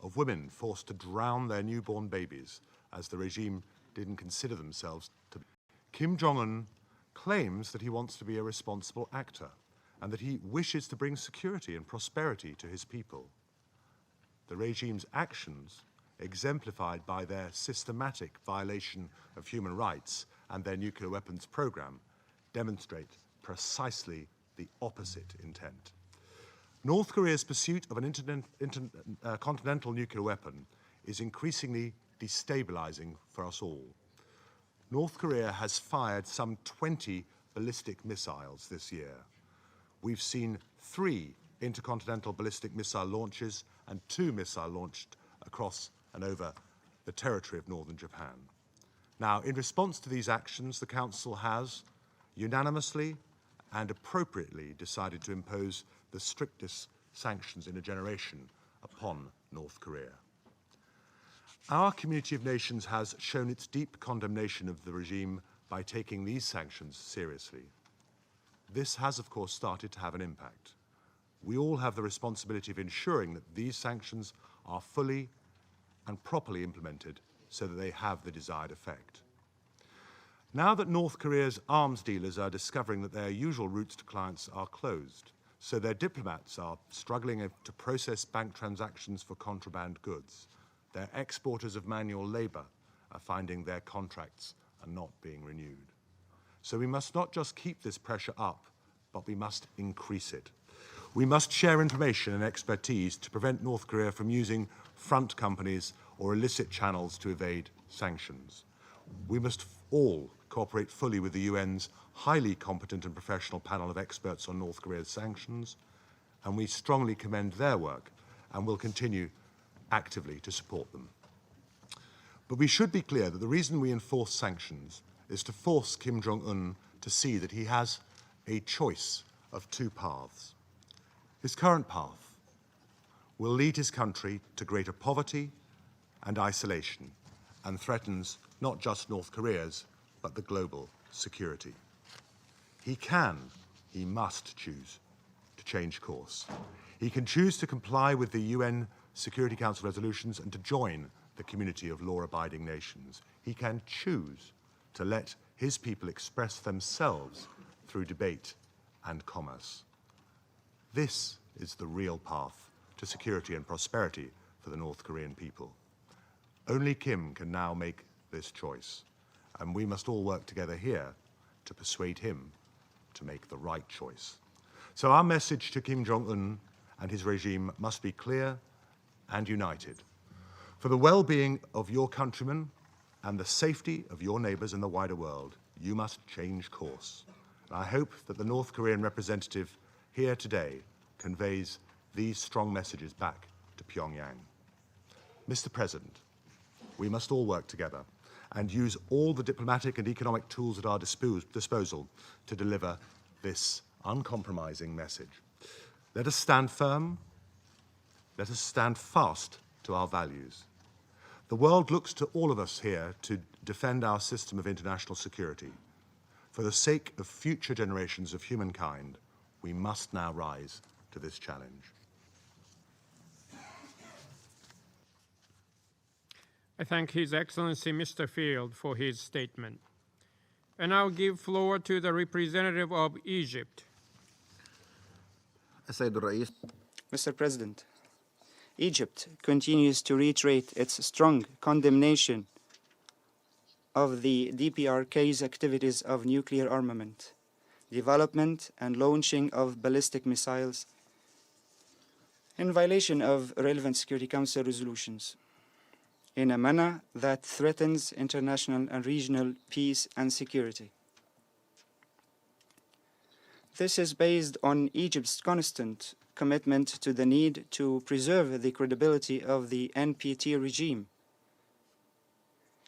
of women forced to drown their newborn babies as the regime didn't consider themselves to be. Kim Jong-un claims that he wants to be a responsible actor and that he wishes to bring security and prosperity to his people. The regime's actions, exemplified by their systematic violation of human rights and their nuclear weapons program, demonstrate precisely the opposite intent. North Korea's pursuit of an continental nuclear weapon is increasingly destabilizing for us all. North Korea has fired some 20 ballistic missiles this year. We've seen 3 intercontinental ballistic missile launches and 2 missiles launched across and over the territory of northern Japan. Now, in response to these actions, the Council has unanimously and appropriately decided to impose the strictest sanctions in a generation upon North Korea. Our community of nations has shown its deep condemnation of the regime by taking these sanctions seriously. This has, of course, started to have an impact. We all have the responsibility of ensuring that these sanctions are fully and properly implemented so that they have the desired effect. Now that North Korea's arms dealers are discovering that their usual routes to clients are closed, so their diplomats are struggling to process bank transactions for contraband goods, their exporters of manual labor are finding their contracts are not being renewed. So we must not just keep this pressure up, but we must increase it. We must share information and expertise to prevent North Korea from using front companies or illicit channels to evade sanctions. We must all cooperate fully with the UN's highly competent and professional panel of experts on North Korea's sanctions, and we strongly commend their work and will continue actively to support them. But we should be clear that the reason we enforce sanctions is to force Kim Jong-un to see that he has a choice of 2 paths. His current path will lead his country to greater poverty and isolation and threatens not just North Korea's, but the global security. He must choose to change course. He can choose to comply with the UN Security Council resolutions and to join the community of law-abiding nations. He can choose to let his people express themselves through debate and commerce. This is the real path to security and prosperity for the North Korean people. Only Kim can now make this choice, and we must all work together here to persuade him to make the right choice. So our message to Kim Jong-un and his regime must be clear and united. For the well-being of your countrymen and the safety of your neighbors in the wider world, you must change course. And I hope that the North Korean representative here today conveys these strong messages back to Pyongyang. Mr. President, we must all work together and use all the diplomatic and economic tools at our disposal to deliver this uncompromising message. Let us stand firm. Let us stand fast to our values. The world looks to all of us here to defend our system of international security. For the sake of future generations of humankind, we must now rise to this challenge. I thank His Excellency Mr. Field for his statement. And I'll give floor to the representative of Egypt. السيد الرئيس. Mr. President, Egypt continues to reiterate its strong condemnation of the DPRK's activities of nuclear armament, development and launching of ballistic missiles in violation of relevant Security Council resolutions in a manner that threatens international and regional peace and security. This is based on Egypt's constant commitment to the need to preserve the credibility of the NPT regime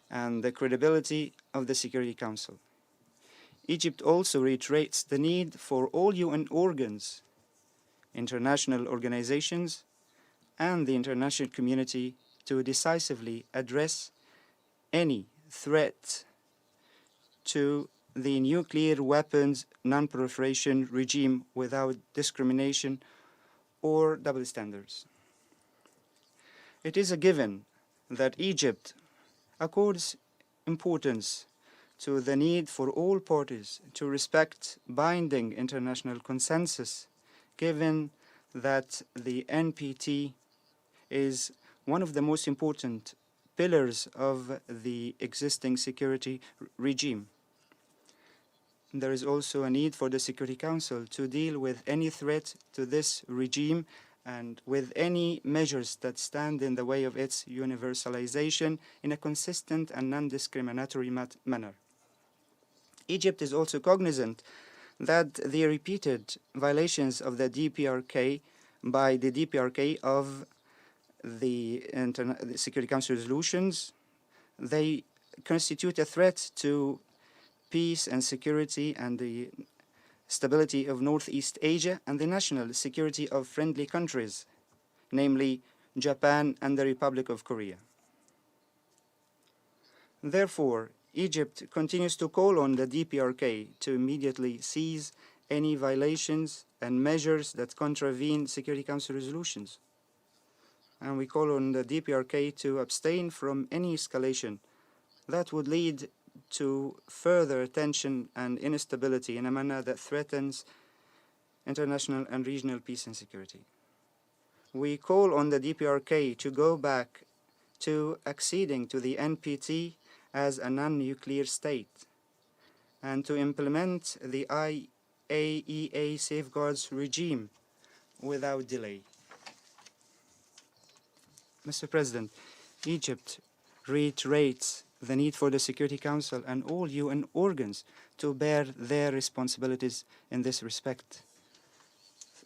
and the credibility of the Security Council. Egypt also reiterates the need for all UN organs, international organizations, and the international community to decisively address any threat to the nuclear weapons non-proliferation regime without discrimination or double standards. It is a given that Egypt accords importance to the need for all parties to respect binding international consensus, given that the NPT is one of the most important pillars of the existing security regime. There is also a need for the Security Council to deal with any threat to this regime and with any measures that stand in the way of its universalization in a consistent and non-discriminatory manner. Egypt is also cognizant that the repeated violations of the DPRK by the DPRK of the Security Council resolutions, they constitute a threat to peace and security and the stability of Northeast Asia and the national security of friendly countries, namely Japan and the Republic of Korea. Therefore, Egypt continues to call on the DPRK to immediately cease any violations and measures that contravene Security Council resolutions. And we call on the DPRK to abstain from any escalation that would lead to further tension and instability in a manner that threatens international and regional peace and security. We call on the DPRK to go back to acceding to the NPT as a non-nuclear state and to implement the IAEA safeguards regime without delay. Mr. President, Egypt reiterates the need for the Security Council and all UN organs to bear their responsibilities in this respect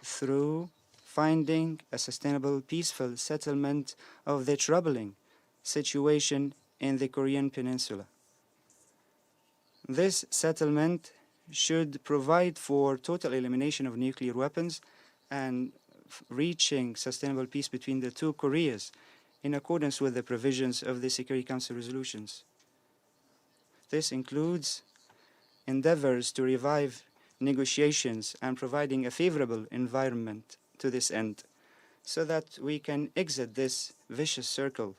through finding a sustainable, peaceful settlement of the troubling situation in the Korean Peninsula. This settlement should provide for total elimination of nuclear weapons and reaching sustainable peace between the two Koreas in accordance with the provisions of the Security Council resolutions. This includes endeavors to revive negotiations and providing a favorable environment to this end so that we can exit this vicious circle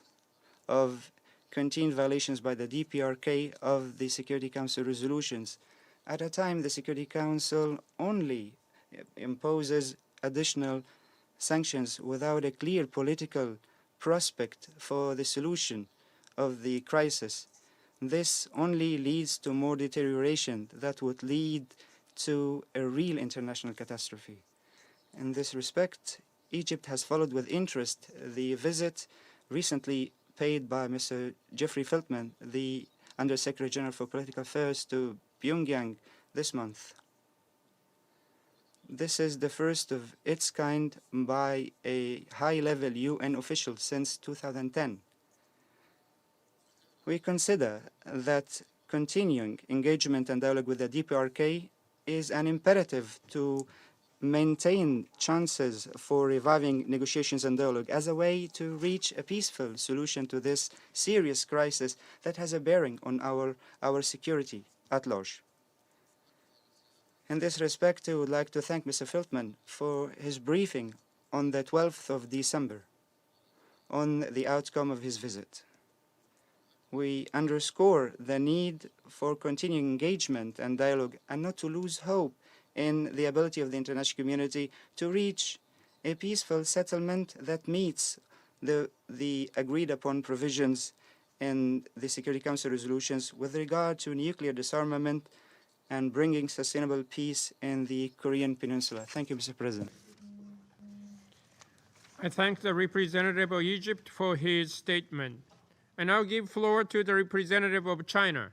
of continued violations by the DPRK of the Security Council resolutions. At a time, the Security Council only imposes additional sanctions without a clear political prospect for the solution of the crisis. This only leads to more deterioration that would lead to a real international catastrophe. In this respect, Egypt has followed with interest the visit recently paid by Mr. Jeffrey Feltman, the Undersecretary General for Political Affairs, to Pyongyang this month. This is the first of its kind by a high-level UN official since 2010. We consider that continuing engagement and dialogue with the DPRK is an imperative to maintain chances for reviving negotiations and dialogue as a way to reach a peaceful solution to this serious crisis that has a bearing on our security at large. In this respect, I would like to thank Mr. Feltman for his briefing on the 12th of December on the outcome of his visit. We underscore the need for continuing engagement and dialogue and not to lose hope in the ability of the international community to reach a peaceful settlement that meets the agreed upon provisions in the Security Council resolutions with regard to nuclear disarmament and bringing sustainable peace in the Korean Peninsula. Thank you, Mr. President. I thank the representative of Egypt for his statement. I now give floor to the representative of China.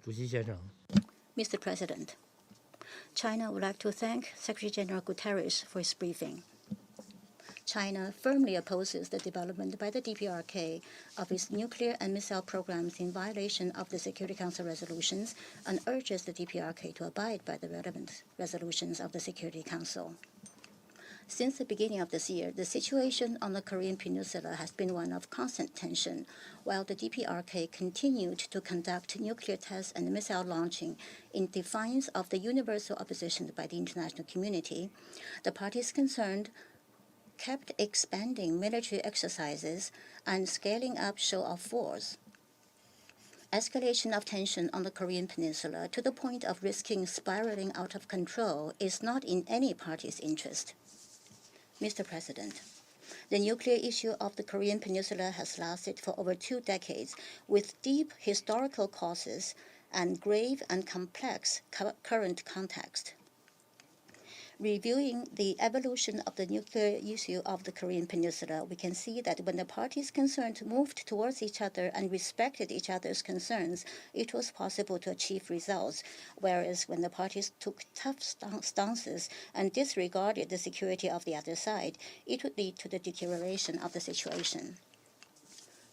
主席先生。 Mr. President, China would like to thank Secretary General Guterres for his briefing. China firmly opposes the development by the DPRK of its nuclear and missile programs in violation of the Security Council resolutions and urges the DPRK to abide by the relevant resolutions of the Security Council. Since the beginning of this year, the situation on the Korean Peninsula has been one of constant tension, while the DPRK continued to conduct nuclear tests and missile launching in defiance of the universal opposition by the international community. The parties concerned kept expanding military exercises and scaling up show-off force. Escalation of tension on the Korean Peninsula to the point of risking spiraling out of control is not in any party's interest. Mr. President, the nuclear issue of the Korean Peninsula has lasted for over 2 decades with deep historical causes and grave and complex current context. Reviewing the evolution of the nuclear issue of the Korean Peninsula, we can see that when the parties concerned moved towards each other and respected each other's concerns, it was possible to achieve results, whereas when the parties took tough stances and disregarded the security of the other side, it would lead to the deterioration of the situation.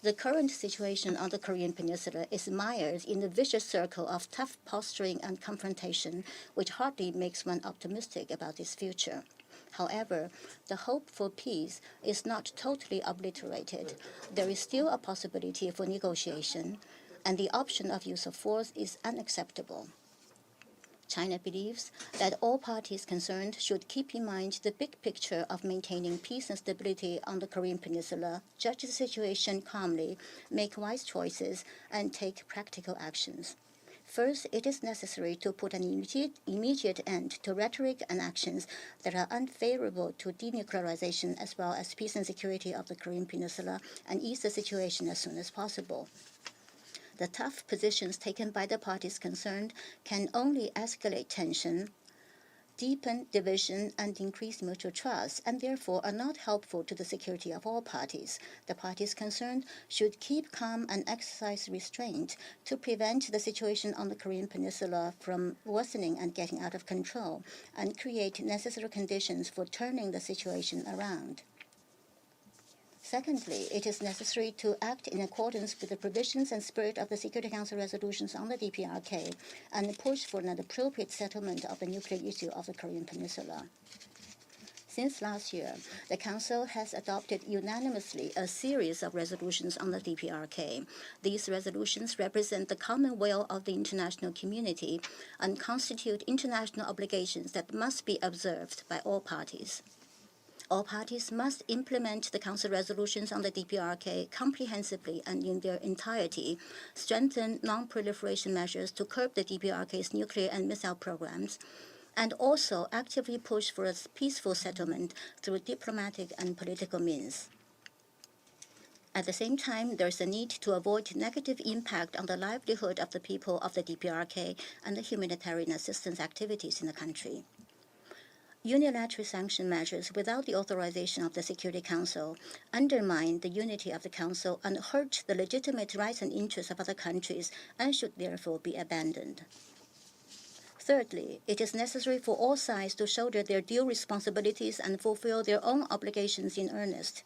The current situation on the Korean Peninsula is mired in a vicious circle of tough posturing and confrontation, which hardly makes one optimistic about its future. However, the hope for peace is not totally obliterated. There is still a possibility for negotiation, and the option of use of force is unacceptable. China believes that all parties concerned should keep in mind the big picture of maintaining peace and stability on the Korean Peninsula, judge the situation calmly, make wise choices, and take practical actions. First, it is necessary to put an immediate end to rhetoric and actions that are unfavorable to denuclearization as well as peace and security of the Korean Peninsula and ease the situation as soon as possible. The tough positions taken by the parties concerned can only escalate tension, deepen division, and increase mutual trust, and therefore are not helpful to the security of all parties. The parties concerned should keep calm and exercise restraint to prevent the situation on the Korean Peninsula from worsening and getting out of control, and create necessary conditions for turning the situation around. Secondly, it is necessary to act in accordance with the provisions and spirit of the Security Council resolutions on the DPRK and push for an appropriate settlement of the nuclear issue of the Korean Peninsula. Since last year, the Council has adopted unanimously a series of resolutions on the DPRK. These resolutions represent the common will of the international community and constitute international obligations that must be observed by all parties. All parties must implement the Council resolutions on the DPRK comprehensively and in their entirety, strengthen non-proliferation measures to curb the DPRK's nuclear and missile programs, and also actively push for a peaceful settlement through diplomatic and political means. At the same time, there is a need to avoid negative impact on the livelihood of the people of the DPRK and the humanitarian assistance activities in the country. Unilateral sanction measures without the authorization of the Security Council undermine the unity of the Council and hurt the legitimate rights and interests of other countries and should therefore be abandoned. Thirdly, it is necessary for all sides to shoulder their due responsibilities and fulfill their own obligations in earnest.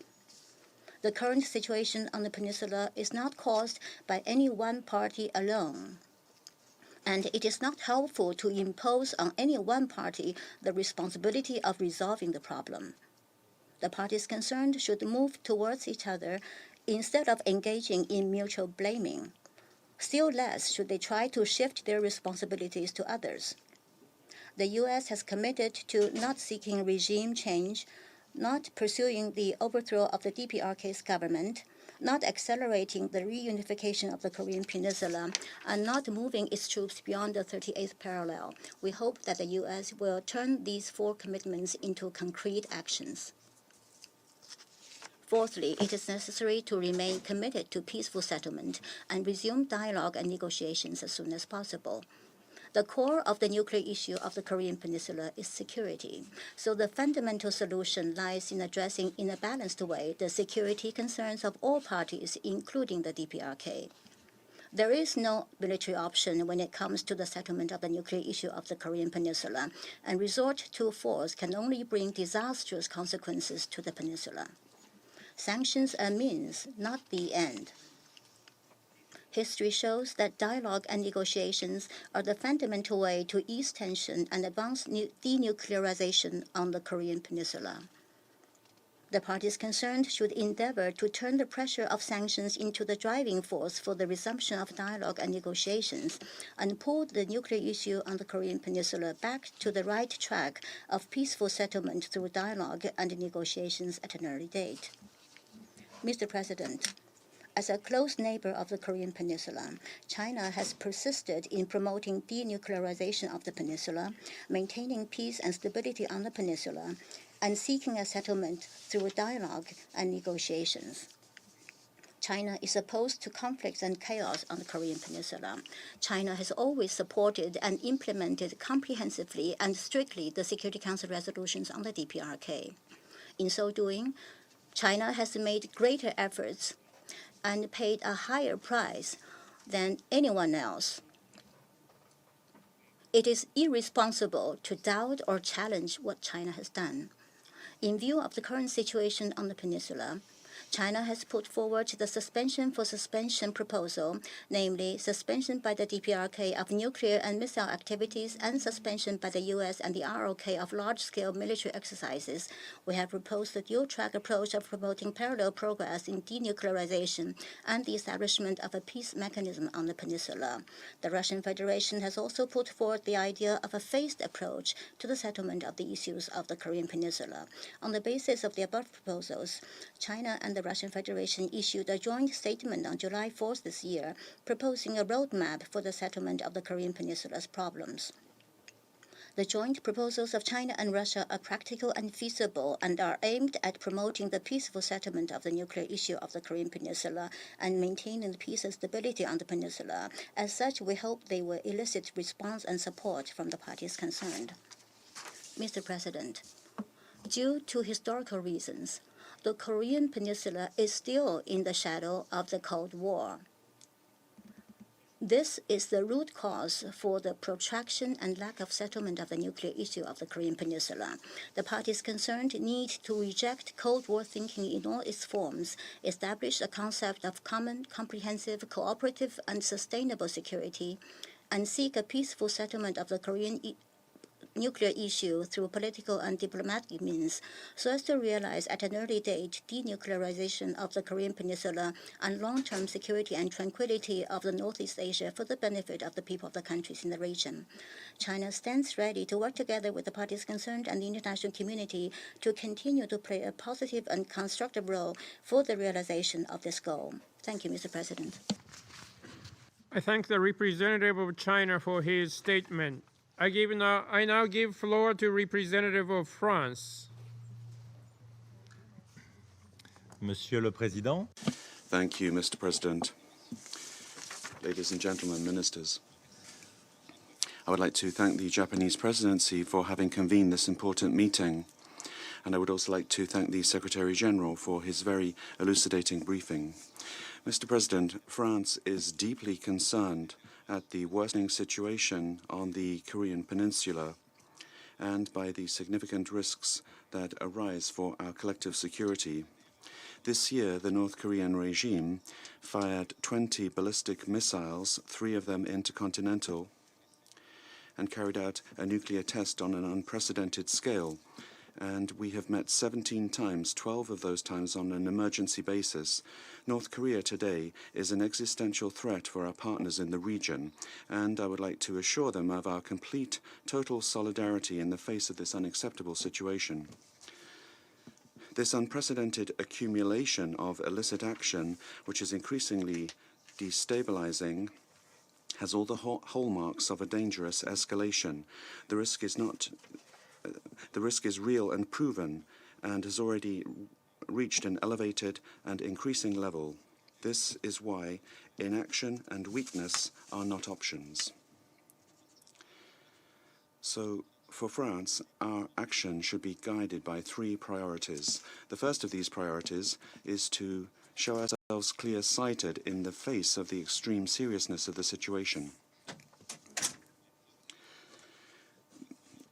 The current situation on the peninsula is not caused by any one party alone, and it is not helpful to impose on any one party the responsibility of resolving the problem. The parties concerned should move towards each other instead of engaging in mutual blaming. Still less should they try to shift their responsibilities to others. The U.S. has committed to not seeking regime change, not pursuing the overthrow of the DPRK's government, not accelerating the reunification of the Korean Peninsula, and not moving its troops beyond the 38th parallel. We hope that the U.S. will turn these four commitments into concrete actions. Fourthly, it is necessary to remain committed to peaceful settlement and resume dialogue and negotiations as soon as possible. The core of the nuclear issue of the Korean Peninsula is security, so the fundamental solution lies in addressing in a balanced way the security concerns of all parties, including the DPRK. There is no military option when it comes to the settlement of the nuclear issue of the Korean Peninsula, and resort to force can only bring disastrous consequences to the peninsula. Sanctions are a means, not the end. History shows that dialogue and negotiations are the fundamental way to ease tension and advance denuclearization on the Korean Peninsula. The parties concerned should endeavor to turn the pressure of sanctions into the driving force for the resumption of dialogue and negotiations, and pull the nuclear issue on the Korean Peninsula back to the right track of peaceful settlement through dialogue and negotiations at an early date. Mr. President, as a close neighbor of the Korean Peninsula, China has persisted in promoting denuclearization of the peninsula, maintaining peace and stability on the peninsula, and seeking a settlement through dialogue and negotiations. China is opposed to conflicts and chaos on the Korean Peninsula. China has always supported and implemented comprehensively and strictly the Security Council resolutions on the DPRK. In so doing, China has made greater efforts and paid a higher price than anyone else. It is irresponsible to doubt or challenge what China has done. In view of the current situation on the peninsula, China has put forward the suspension for suspension proposal, namely suspension by the DPRK of nuclear and missile activities and suspension by the U.S. and the ROK of large-scale military exercises. We have proposed the dual-track approach of promoting parallel progress in denuclearization and the establishment of a peace mechanism on the peninsula. The Russian Federation has also put forward the idea of a phased approach to the settlement of the issues of the Korean Peninsula. On the basis of the above proposals, China and the Russian Federation issued a joint statement on July 4th this year, proposing a roadmap for the settlement of the Korean Peninsula's problems. The joint proposals of China and Russia are practical and feasible and are aimed at promoting the peaceful settlement of the nuclear issue of the Korean Peninsula and maintaining the peace and stability on the peninsula. As such, we hope they will elicit response and support from the parties concerned. Mr. President, due to historical reasons, the Korean Peninsula is still in the shadow of the Cold War. This is the root cause for the protraction and lack of settlement of the nuclear issue of the Korean Peninsula. The parties concerned need to reject Cold War thinking in all its forms, establish a concept of common, comprehensive, cooperative, and sustainable security, and seek a peaceful settlement of the Korean nuclear issue through political and diplomatic means, so as to realize at an early date denuclearization of the Korean Peninsula and long-term security and tranquility of the Northeast Asia for the benefit of the people of the countries in the region. China stands ready to work together with the parties concerned and the international community to continue to play a positive and constructive role for the realization of this goal. Thank you, Mr. President. I thank the representative of China for his statement. I now give floor to representative of France. Monsieur le Président. Thank you, Mr. President. Ladies and gentlemen, ministers. I would like to thank the Japanese presidency for having convened this important meeting. And I would also like to thank the Secretary General for his very elucidating briefing. Mr. President, France is deeply concerned at the worsening situation on the Korean Peninsula and by the significant risks that arise for our collective security. This year, the North Korean regime fired 20 ballistic missiles, 3 of them intercontinental, and carried out a nuclear test on an unprecedented scale. And we have met 17 times, 12 of those times on an emergency basis. North Korea today is an existential threat for our partners in the region, and I would like to assure them of our complete, total solidarity in the face of this unacceptable situation. This unprecedented accumulation of illicit action, which is increasingly destabilizing, has all the hallmarks of a dangerous escalation. The risk is real and proven and has already reached an elevated and increasing level. This is why inaction and weakness are not options. So, for France, our action should be guided by 3 priorities. The first of these priorities is to show ourselves clear-sighted in the face of the extreme seriousness of the situation.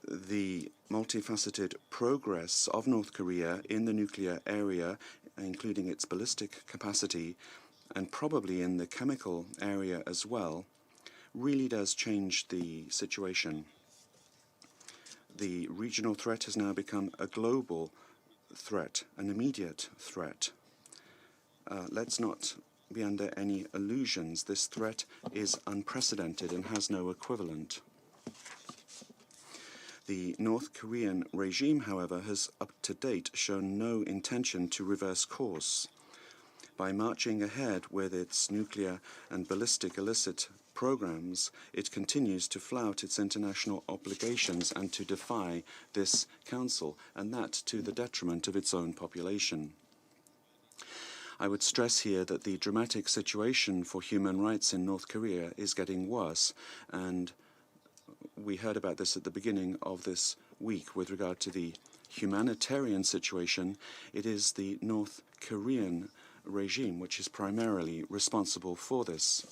The multifaceted progress of North Korea in the nuclear area, including its ballistic capacity, and probably in the chemical area as well, really does change the situation. The regional threat has now become a global threat, an immediate threat. Let's not be under any illusions. This threat is unprecedented and has no equivalent. The North Korean regime, however, has up to date shown no intention to reverse course. By marching ahead with its nuclear and ballistic illicit programs, it continues to flout its international obligations and to defy this council, and that to the detriment of its own population. I would stress here that the dramatic situation for human rights in North Korea is getting worse, and we heard about this at the beginning of this week with regard to the humanitarian situation. It is the North Korean regime which is primarily responsible for this.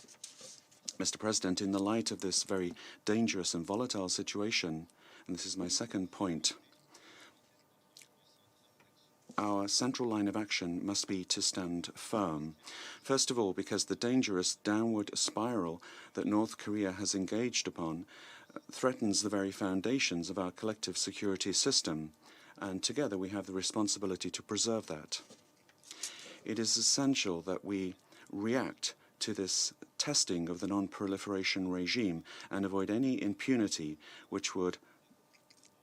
Mr. President, in the light of this very dangerous and volatile situation, and this is my second point, our central line of action must be to stand firm. First of all, because the dangerous downward spiral that North Korea has engaged upon threatens the very foundations of our collective security system, and together we have the responsibility to preserve that. It is essential that we react to this testing of the non-proliferation regime and avoid any impunity which would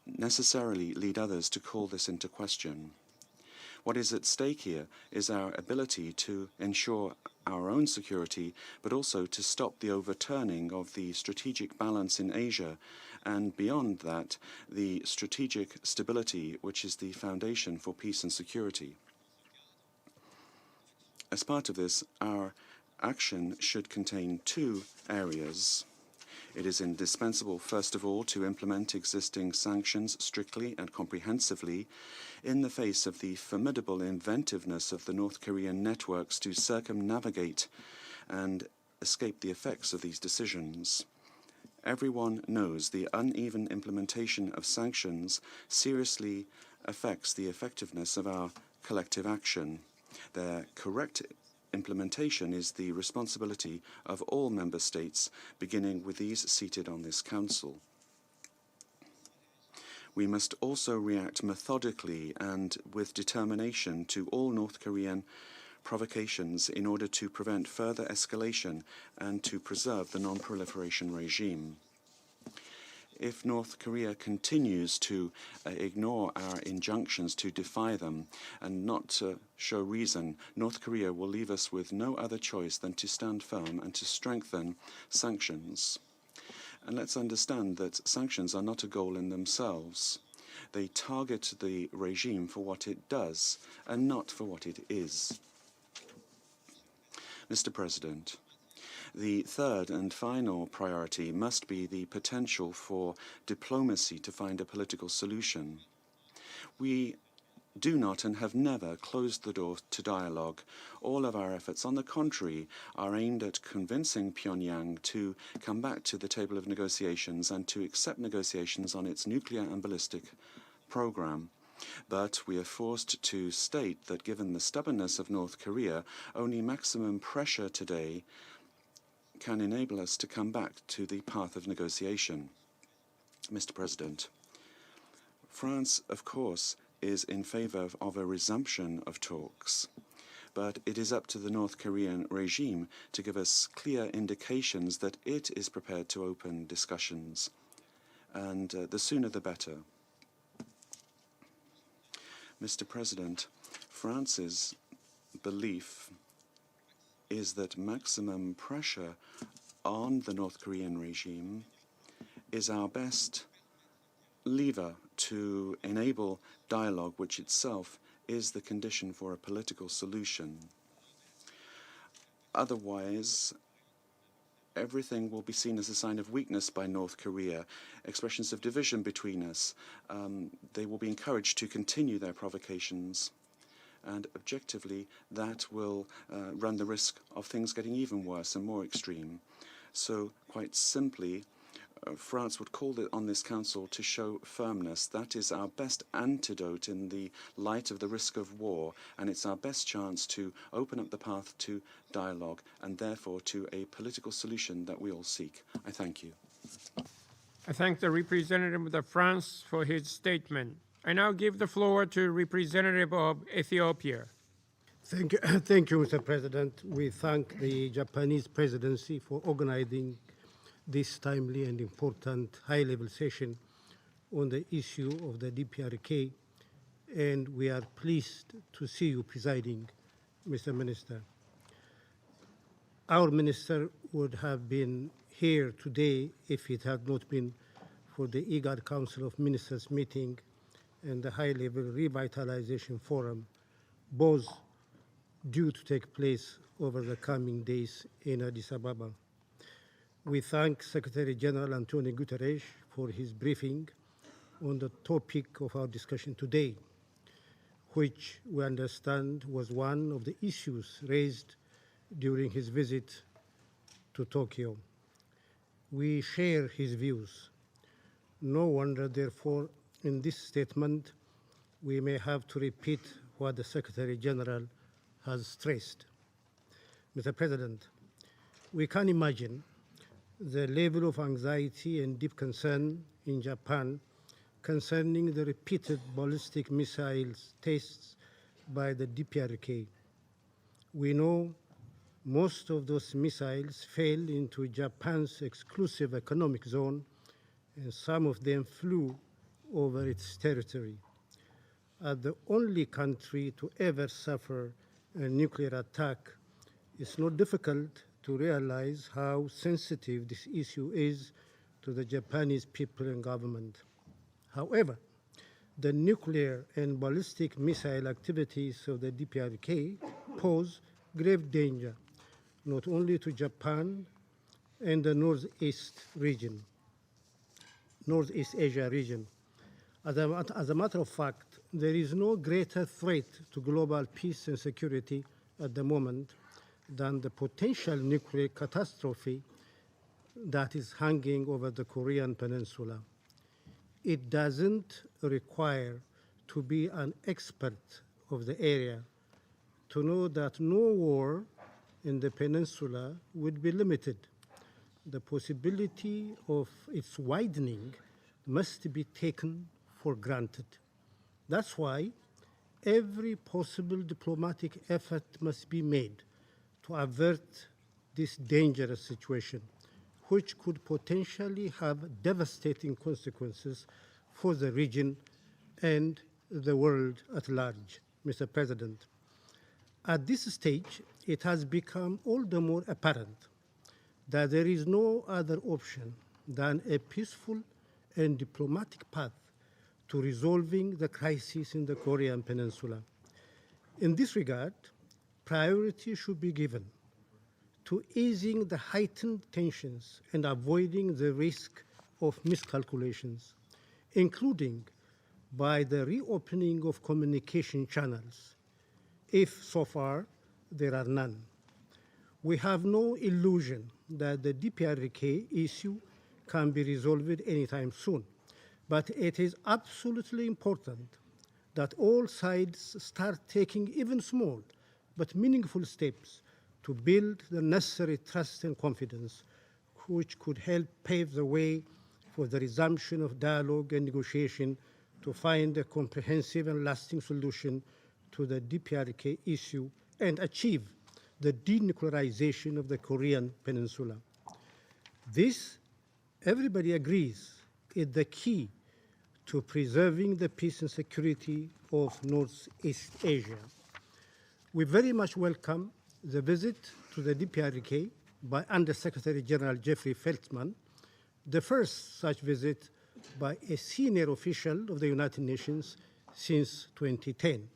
necessarily lead others to call this into question. What is at stake here is our ability to ensure our own security, but also to stop the overturning of the strategic balance in Asia, and beyond that, the strategic stability which is the foundation for peace and security. As part of this, our action should contain two areas. It is indispensable, first of all, to implement existing sanctions strictly and comprehensively in the face of the formidable inventiveness of the North Korean networks to circumnavigate and escape the effects of these decisions. Everyone knows the uneven implementation of sanctions seriously affects the effectiveness of our collective action. Their correct implementation is the responsibility of all member states, beginning with these seated on this council. We must also react methodically and with determination to all North Korean provocations in order to prevent further escalation and to preserve the non-proliferation regime. If North Korea continues to ignore our injunctions to defy them and not to show reason, North Korea will leave us with no other choice than to stand firm and to strengthen sanctions. And let's understand that sanctions are not a goal in themselves. They target the regime for what it does and not for what it is. Mr. President, the third and final priority must be the potential for diplomacy to find a political solution. We do not and have never closed the door to dialogue. All of our efforts, on the contrary, are aimed at convincing Pyongyang to come back to the table of negotiations and to accept negotiations on its nuclear and ballistic program. But we are forced to state that given the stubbornness of North Korea, only maximum pressure today can enable us to come back to the path of negotiation. Mr. President, France, of course, is in favor of a resumption of talks, but it is up to the North Korean regime to give us clear indications that it is prepared to open discussions, and the sooner the better. Mr. President, France's belief is that maximum pressure on the North Korean regime is our best lever to enable dialogue, which itself is the condition for a political solution. Otherwise, everything will be seen as a sign of weakness by North Korea, expressions of division between us. They will be encouraged to continue their provocations. And objectively, that will run the risk of things getting even worse and more extreme. So, quite simply, France would call on this Council to show firmness. That is our best antidote in the light of the risk of war, and it's our best chance to open up the path to dialogue and therefore to a political solution that we all seek. I thank you. I thank the representative of France for his statement. I now give the floor to representative of Ethiopia. Thank you, Mr. President. We thank the Japanese presidency for organizing this timely and important high-level session on the issue of the DPRK, and we are pleased to see you presiding, Mr. Minister. Our minister would have been here today if it had not been for the IGAD Council of Ministers meeting and the high-level revitalization forum, both due to take place over the coming days in Addis Ababa. We thank Secretary General António Guterres for his briefing on the topic of our discussion today, which we understand was one of the issues raised during his visit to Tokyo. We share his views. No wonder, therefore, in this statement, we may have to repeat what the Secretary General has stressed. Mr. President, we can imagine the level of anxiety and deep concern in Japan concerning the repeated ballistic missiles tests by the DPRK. We know most of those missiles fell into Japan's exclusive economic zone, and some of them flew over its territory. As the only country to ever suffer a nuclear attack, it's not difficult to realize how sensitive this issue is to the Japanese people and government. However, the nuclear and ballistic missile activities of the DPRK pose grave danger not only to Japan and the Northeast Asia region. As a matter of fact, there is no greater threat to global peace and security at the moment than the potential nuclear catastrophe that is hanging over the Korean Peninsula. It doesn't require to be an expert of the area to know that no war in the peninsula would be limited. The possibility of its widening must be taken for granted. That's why every possible diplomatic effort must be made to avert this dangerous situation, which could potentially have devastating consequences for the region and the world at large. Mr. President, at this stage, it has become all the more apparent that there is no other option than a peaceful and diplomatic path to resolving the crisis in the Korean Peninsula. In this regard, priority should be given to easing the heightened tensions and avoiding the risk of miscalculations, including by the reopening of communication channels, if so far there are none. We have no illusion that the DPRK issue can be resolved anytime soon, but it is absolutely important that all sides start taking even small but meaningful steps to build the necessary trust and confidence, which could help pave the way for the resumption of dialogue and negotiation to find a comprehensive and lasting solution to the DPRK issue and achieve the denuclearization of the Korean Peninsula. This, everybody agrees, is the key to preserving the peace and security of Northeast Asia. We very much welcome the visit to the DPRK by Under-Secretary General Jeffrey Feltman, the first such visit by a senior official of the United Nations since 2010.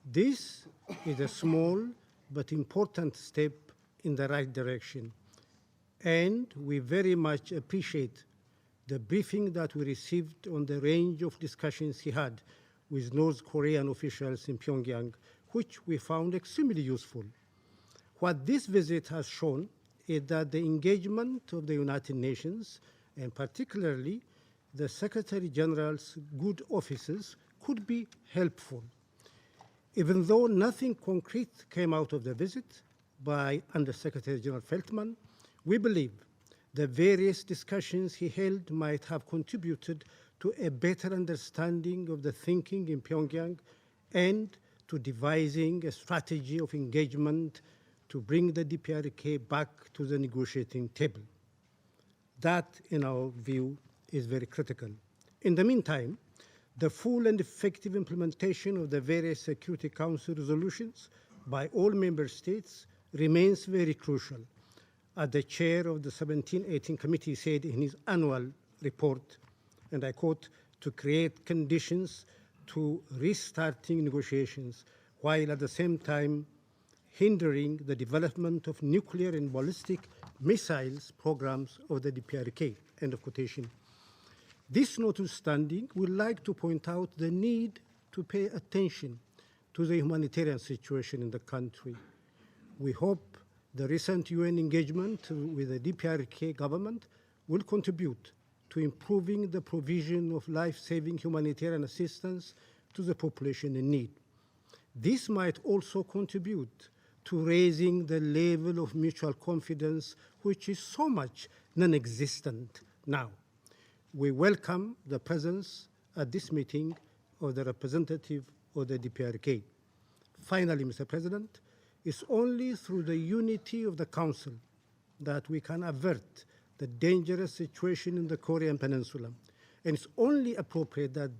This is a small but important step in the right direction, and we very much appreciate the briefing that we received on the range of discussions he had with North Korean officials in Pyongyang, which we found extremely useful. What this visit has shown is that the engagement of the United Nations, and particularly the Secretary General's good offices, could be helpful. Even though nothing concrete came out of the visit by Under-Secretary General Feltman, we believe the various discussions he held might have contributed to a better understanding of the thinking in Pyongyang and to devising a strategy of engagement to bring the DPRK back to the negotiating table. That, in our view, is very critical. In the meantime, the full and effective implementation of the various Security Council resolutions by all member states remains very crucial. As the chair of the 1718 committee said in his annual report, and I quote, to create conditions to restarting negotiations while at the same time hindering the development of nuclear and ballistic missiles programs of the DPRK, end of quotation. This notwithstanding, we'd like to point out the need to pay attention to the humanitarian situation in the country. We hope the recent UN engagement with the DPRK government will contribute to improving the provision of life-saving humanitarian assistance to the population in need. This might also contribute to raising the level of mutual confidence, which is so much non-existent now. We welcome the presence at this meeting of the representative of the DPRK. Finally, Mr. President, it's only through the unity of the Council that we can avert the dangerous situation in the Korean Peninsula. And it's only appropriate that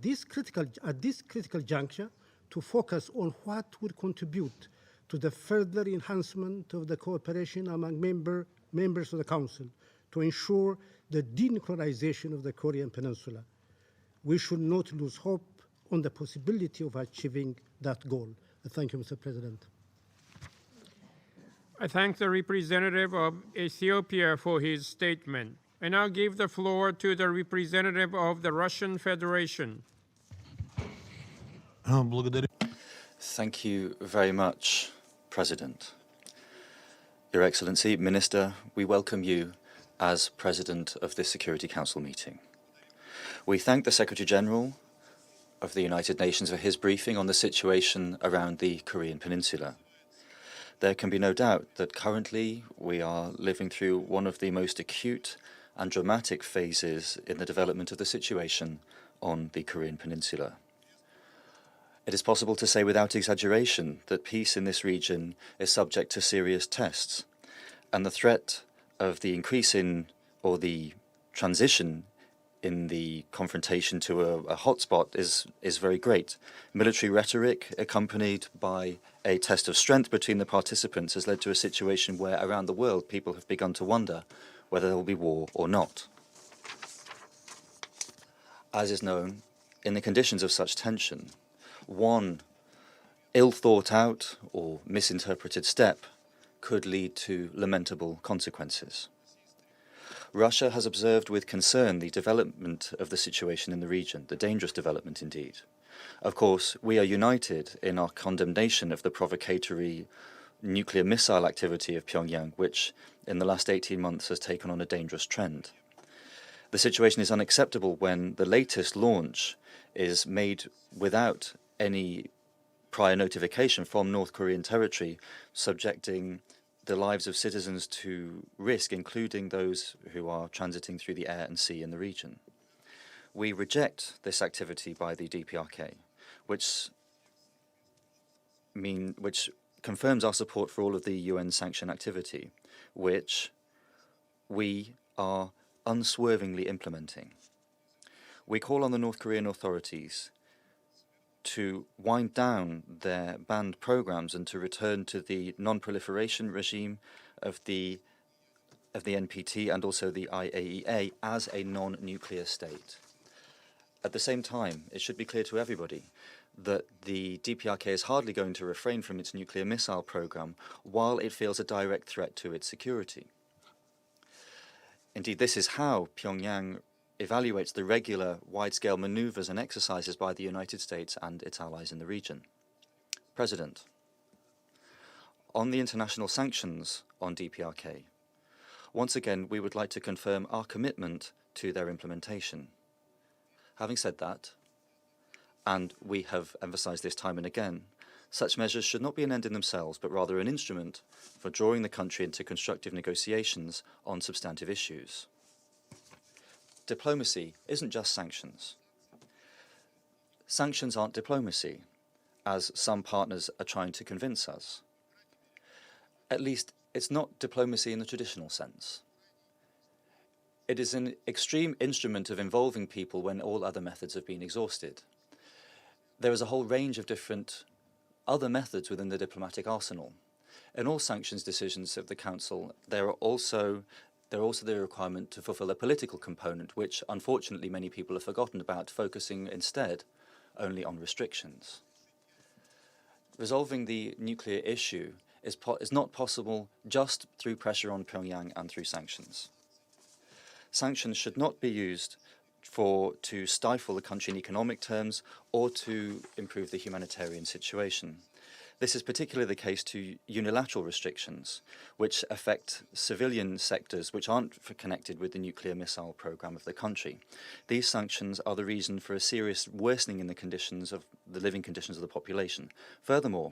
at this critical juncture to focus on what would contribute to the further enhancement of the cooperation among members of the Council to ensure the denuclearization of the Korean Peninsula. We should not lose hope on the possibility of achieving that goal. Thank you, Mr. President. I thank the representative of Ethiopia for his statement. I now give the floor to the representative of the Russian Federation. Thank you very much, President. Your Excellency, Minister, we welcome you as President of this Security Council meeting. We thank the Secretary General of the United Nations for his briefing on the situation around the Korean Peninsula. There can be no doubt that currently we are living through one of the most acute and dramatic phases in the development of the situation on the Korean Peninsula. It is possible to say without exaggeration that peace in this region is subject to serious tests, and the threat of the increase in, or the transition in the confrontation to a hotspot is very great. Military rhetoric accompanied by a test of strength between the participants has led to a situation where around the world people have begun to wonder whether there will be war or not. As is known, in the conditions of such tension, one ill-thought-out or misinterpreted step could lead to lamentable consequences. Russia has observed with concern the development of the situation in the region, the dangerous development indeed. Of course, we are united in our condemnation of the provocatory nuclear missile activity of Pyongyang, which in the last 18 months has taken on a dangerous trend. The situation is unacceptable when the latest launch is made without any prior notification from North Korean territory, subjecting the lives of citizens to risk, including those who are transiting through the air and sea in the region. We reject this activity by the DPRK, which confirms our support for all of the UN sanction activity, which we are unswervingly implementing. We call on the North Korean authorities to wind down their banned programs and to return to the non-proliferation regime of the NPT and also the IAEA as a non-nuclear state. At the same time, it should be clear to everybody that the DPRK is hardly going to refrain from its nuclear missile program while it feels a direct threat to its security. Indeed, this is how Pyongyang evaluates the regular wide-scale maneuvers and exercises by the United States and its allies in the region. President, on the international sanctions on DPRK, once again we would like to confirm our commitment to their implementation. Having said that, and we have emphasized this time and again, such measures should not be an end in themselves, but rather an instrument for drawing the country into constructive negotiations on substantive issues. Diplomacy isn't just sanctions. Sanctions aren't diplomacy, as some partners are trying to convince us. At least, it's not diplomacy in the traditional sense. It is an extreme instrument of involving people when all other methods have been exhausted. There is a whole range of different other methods within the diplomatic arsenal. In all sanctions decisions of the Council, there are also the requirement to fulfill a political component, which unfortunately many people have forgotten about, focusing instead only on restrictions. Resolving the nuclear issue is not possible just through pressure on Pyongyang and through sanctions. Sanctions should not be used to stifle the country in economic terms or to improve the humanitarian situation. This is particularly the case to unilateral restrictions, which affect civilian sectors which aren't connected with the nuclear missile program of the country. These sanctions are the reason for a serious worsening in the living conditions of the population. Furthermore,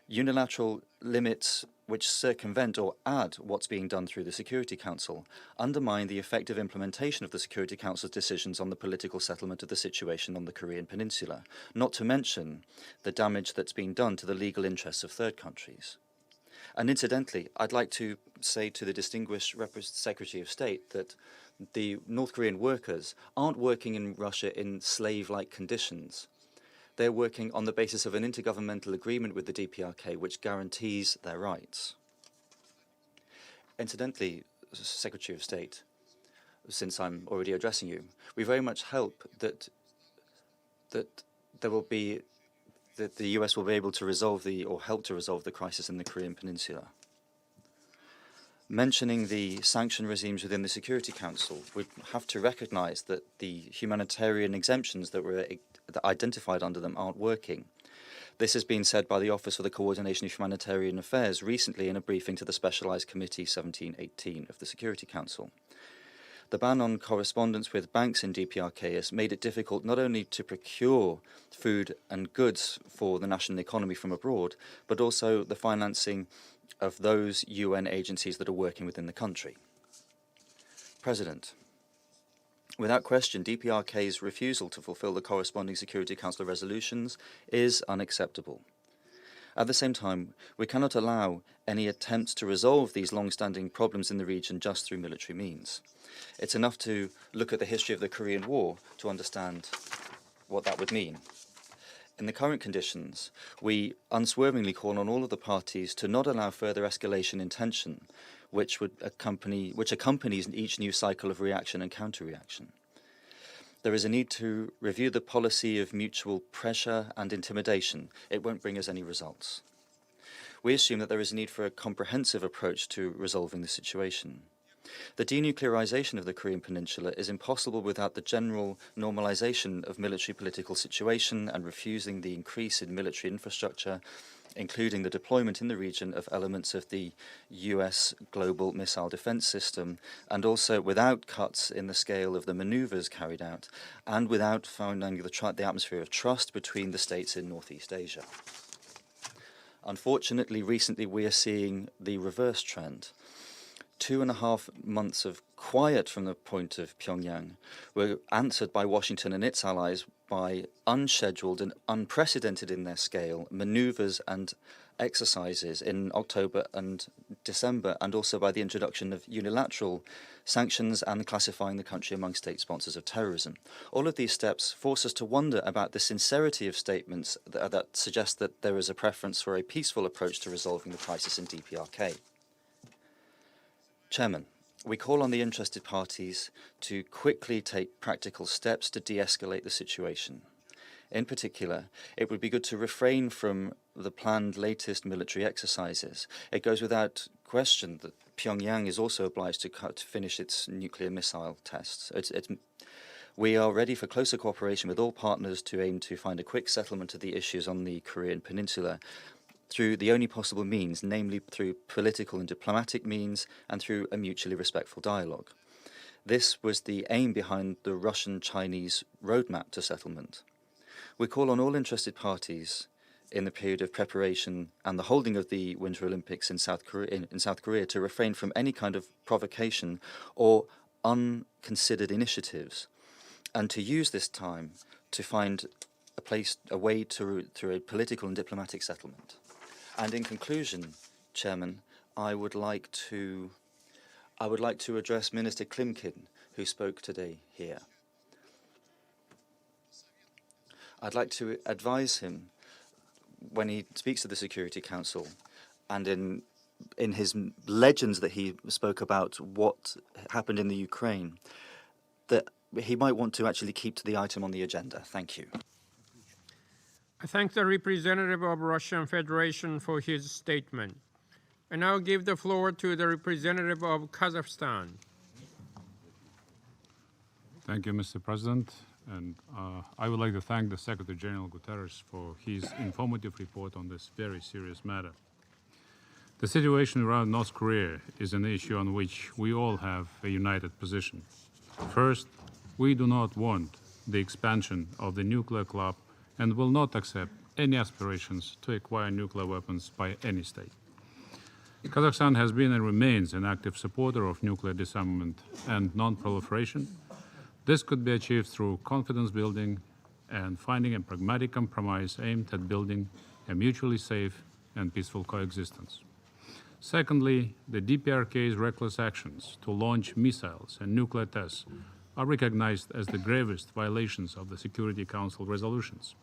unilateral limits which circumvent or add what's being done through the Security Council undermine the effective implementation of the Security Council's decisions on the political settlement of the situation on the Korean Peninsula, not to mention the damage that's been done to the legal interests of third countries. And incidentally, I'd like to say to the distinguished Secretary of State that the North Korean workers aren't working in Russia in slave-like conditions. They're working on the basis of an intergovernmental agreement with the DPRK which guarantees their rights. Incidentally, Secretary of State, since I'm already addressing you, we very much hope that the US will be able to help to resolve the crisis in the Korean Peninsula. Mentioning the sanction regimes within the Security Council, we have to recognize that the humanitarian exemptions that were identified under them aren't working. This has been said by the Office for the Coordination of Humanitarian Affairs recently in a briefing to the Specialized Committee 1718 of the Security Council. The ban on correspondence with banks in DPRK has made it difficult not only to procure food and goods for the national economy from abroad, but also the financing of those UN agencies that are working within the country. President, without question, DPRK's refusal to fulfill the corresponding Security Council resolutions is unacceptable. At the same time, we cannot allow any attempts to resolve these long-standing problems in the region just through military means. It's enough to look at the history of the Korean War to understand what that would mean. In the current conditions, we unswervingly call on all of the parties to not allow further escalation in tension, which accompanies each new cycle of reaction and counter-reaction. There is a need to review the policy of mutual pressure and intimidation. It won't bring us any results. We assume that there is a need for a comprehensive approach to resolving the situation. The denuclearization of the Korean Peninsula is impossible without the general normalization of military political situation and refusing the increase in military infrastructure, including the deployment in the region of elements of the US global missile defense system, and also without cuts in the scale of the maneuvers carried out, and without founding the atmosphere of trust between the states in Northeast Asia. Unfortunately, recently we are seeing the reverse trend. 2.5 months of quiet from the point of Pyongyang were answered by Washington and its allies by unscheduled and unprecedented in their scale maneuvers and exercises in October and December, and also by the introduction of unilateral sanctions and classifying the country among state sponsors of terrorism. All of these steps force us to wonder about the sincerity of statements that suggest that there is a preference for a peaceful approach to resolving the crisis in DPRK. Chairman, we call on the interested parties to quickly take practical steps to de-escalate the situation. In particular, it would be good to refrain from the planned latest military exercises. It goes without question that Pyongyang is also obliged to finish its nuclear missile tests. We are ready for closer cooperation with all partners to aim to find a quick settlement of the issues on the Korean Peninsula through the only possible means, namely through political and diplomatic means and through a mutually respectful dialogue. This was the aim behind the Russian-Chinese roadmap to settlement. We call on all interested parties in the period of preparation and the holding of the Winter Olympics in South Korea to refrain from any kind of provocation or unconsidered initiatives, and to use this time to find a way through a political and diplomatic settlement. And in conclusion, Chairman, I would like to address Minister Klimkin, who spoke today here. I'd like to advise him when he speaks to the Security Council, and in his legends that he spoke about what happened in the Ukraine, that he might want to actually keep to the item on the agenda. Thank you. I thank the representative of Russian Federation for his statement. I now give the floor to the representative of Kazakhstan. Thank you, Mr. President. And I would like to thank the Secretary General Guterres for his informative report on this very serious matter. The situation around North Korea is an issue on which we all have a united position. First, we do not want the expansion of the nuclear club and will not accept any aspirations to acquire nuclear weapons by any state. Kazakhstan has been and remains an active supporter of nuclear disarmament and non-proliferation. This could be achieved through confidence building and finding a pragmatic compromise aimed at building a mutually safe and peaceful coexistence. Secondly, the DPRK's reckless actions to launch missiles and nuclear tests are recognized as the gravest violations of the Security Council resolutions.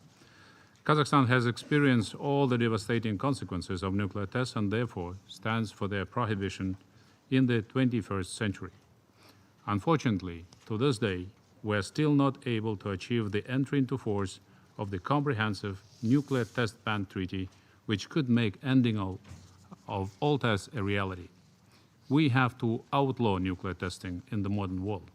Kazakhstan has experienced all the devastating consequences of nuclear tests and therefore stands for their prohibition in the 21st century. Unfortunately, to this day, we are still not able to achieve the entry into force of the comprehensive nuclear test ban treaty, which could make ending of all tests a reality. We have to outlaw nuclear testing in the modern world.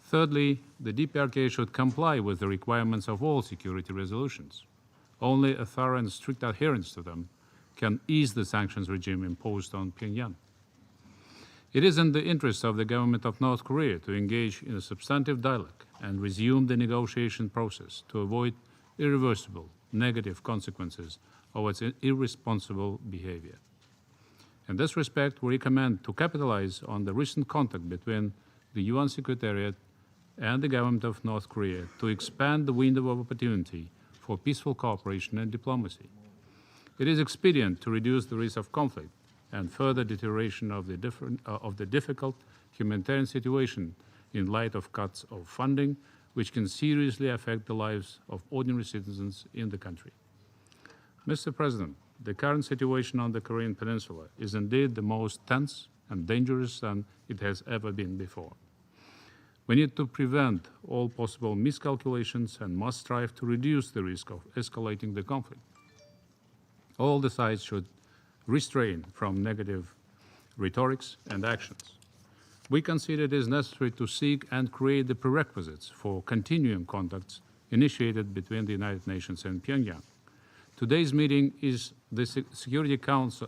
Thirdly, the DPRK should comply with the requirements of all security resolutions. Only a thorough and strict adherence to them can ease the sanctions regime imposed on Pyongyang. It is in the interest of the government of North Korea to engage in a substantive dialogue and resume the negotiation process to avoid irreversible negative consequences of its irresponsible behavior. In this respect, we recommend to capitalize on the recent contact between the UN Secretariat and the government of North Korea to expand the window of opportunity for peaceful cooperation and diplomacy. It is expedient to reduce the risk of conflict and further deterioration of the difficult humanitarian situation in light of cuts of funding, which can seriously affect the lives of ordinary citizens in the country. Mr. President, the current situation on the Korean Peninsula is indeed the most tense and dangerous than it has ever been before. We need to prevent all possible miscalculations and must strive to reduce the risk of escalating the conflict. All the sides should restrain from negative rhetorics and actions. We consider it is necessary to seek and create the prerequisites for continuing contacts initiated between the United Nations and Pyongyang. Today's meeting is the Security Council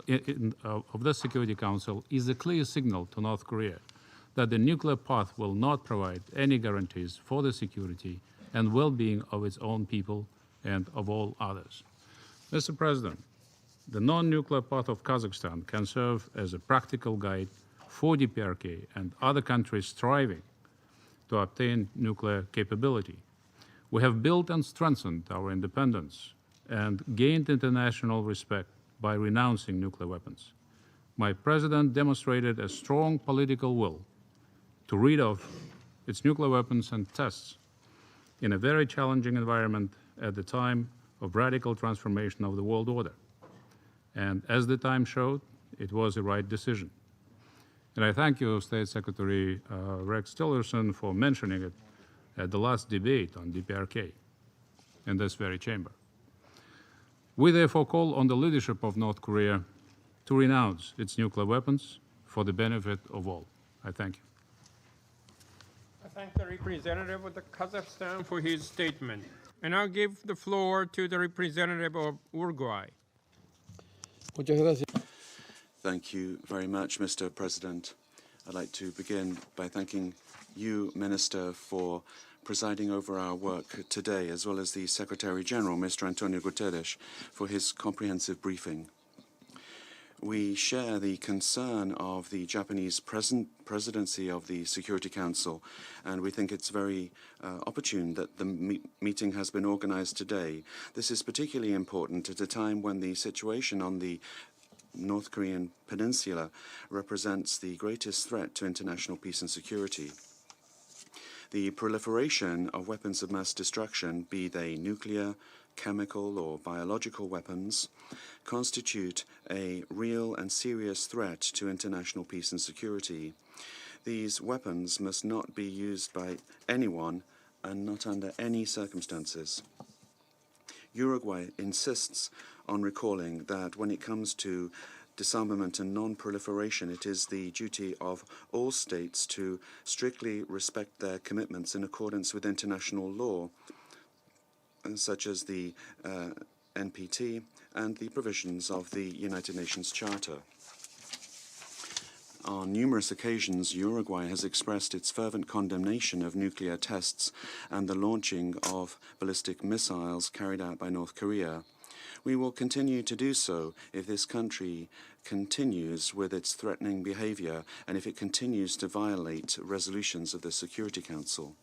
of the Security Council is a clear signal to North Korea that the nuclear path will not provide any guarantees for the security and well-being of its own people and of all others. Mr. President, the non-nuclear path of Kazakhstan can serve as a practical guide for DPRK and other countries striving to obtain nuclear capability. We have built and strengthened our independence and gained international respect by renouncing nuclear weapons. My president demonstrated a strong political will to rid off its nuclear weapons and tests in a very challenging environment at the time of radical transformation of the world order. And as the time showed, it was the right decision. And I thank you, State Secretary Rex Tillerson, for mentioning it at the last debate on DPRK in this very chamber. We therefore call on the leadership of North Korea to renounce its nuclear weapons for the benefit of all. I thank you. I thank the representative of Kazakhstan for his statement. I now give the floor to the representative of Uruguay. Thank you very much, Mr. President. I'd like to begin by thanking you, Minister, for presiding over our work today, as well as the Secretary General, Mr. António Guterres, for his comprehensive briefing. We share the concern of the Japanese presidency of the Security Council, and we think it's very opportune that the meeting has been organized today. This is particularly important at a time when the situation on the North Korean Peninsula represents the greatest threat to international peace and security. The proliferation of weapons of mass destruction, be they nuclear, chemical or biological weapons, constitute a real and serious threat to international peace and security. These weapons must not be used by anyone and not under any circumstances. Uruguay insists on recalling that when it comes to disarmament and non-proliferation, it is the duty of all states to strictly respect their commitments in accordance with international law, such as the NPT and the provisions of the United Nations Charter. On numerous occasions, Uruguay has expressed its fervent condemnation of nuclear tests and the launching of ballistic missiles carried out by North Korea. We will continue to do so if this country continues with its threatening behavior and if it continues to violate resolutions of the Security Council.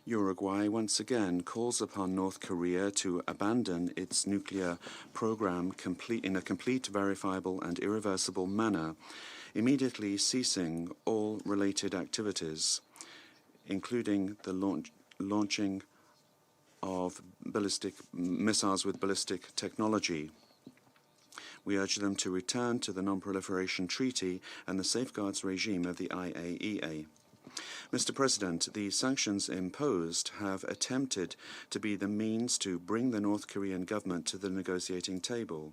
Uruguay once again calls upon North Korea to abandon its nuclear program in a complete, verifiable and irreversible manner, immediately ceasing all related activities, including the launching of ballistic missiles with ballistic technology. We urge them to return to the Non-Proliferation Treaty and the safeguards regime of the IAEA. Mr. President, the sanctions imposed have attempted to be the means to bring the North Korean government to the negotiating table.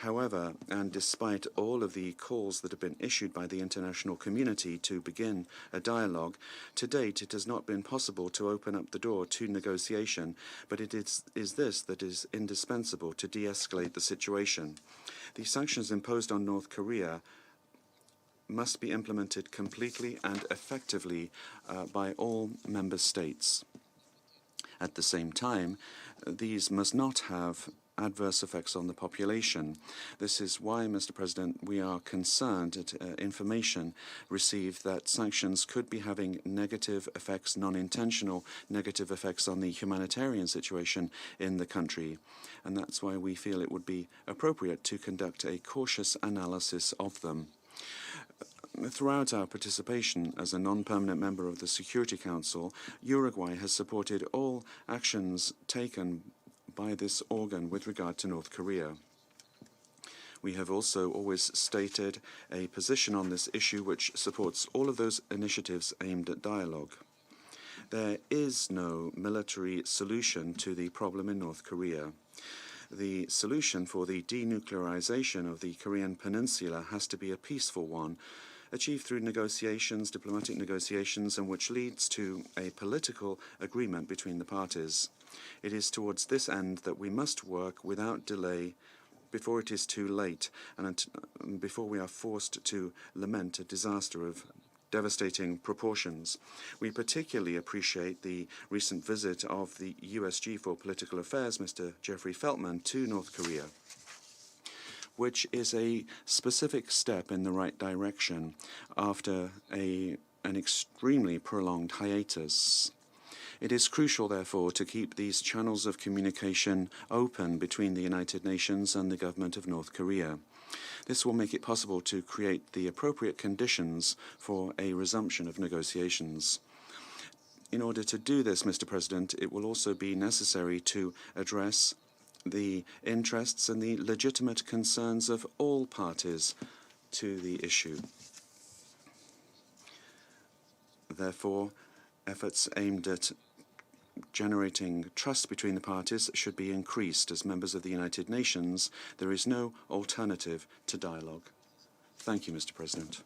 However, and despite all of the calls that have been issued by the international community to begin a dialogue, to date it has not been possible to open up the door to negotiation, but it is this that is indispensable to de-escalate the situation. The sanctions imposed on North Korea must be implemented completely and effectively by all member states. At the same time, these must not have adverse effects on the population. This is why, Mr. President, we are concerned at information received that sanctions could be having negative effects, non-intentional negative effects on the humanitarian situation in the country. And that's why we feel it would be appropriate to conduct a cautious analysis of them. Throughout our participation as a non-permanent member of the Security Council, Uruguay has supported all actions taken by this organ with regard to North Korea. We have also always stated a position on this issue which supports all of those initiatives aimed at dialogue. There is no military solution to the problem in North Korea. The solution for the denuclearization of the Korean Peninsula has to be a peaceful one, achieved through negotiations, diplomatic negotiations, and which leads to a political agreement between the parties. It is towards this end that we must work without delay before it is too late and before we are forced to lament a disaster of devastating proportions. We particularly appreciate the recent visit of the USG for Political Affairs, Mr. Jeffrey Feltman, to North Korea, which is a specific step in the right direction after an extremely prolonged hiatus. It is crucial, therefore, to keep these channels of communication open between the United Nations and the government of North Korea. This will make it possible to create the appropriate conditions for a resumption of negotiations. In order to do this, Mr. President, it will also be necessary to address the interests and the legitimate concerns of all parties to the issue. Therefore, efforts aimed at generating trust between the parties should be increased. As members of the United Nations, there is no alternative to dialogue. Thank you, Mr. President.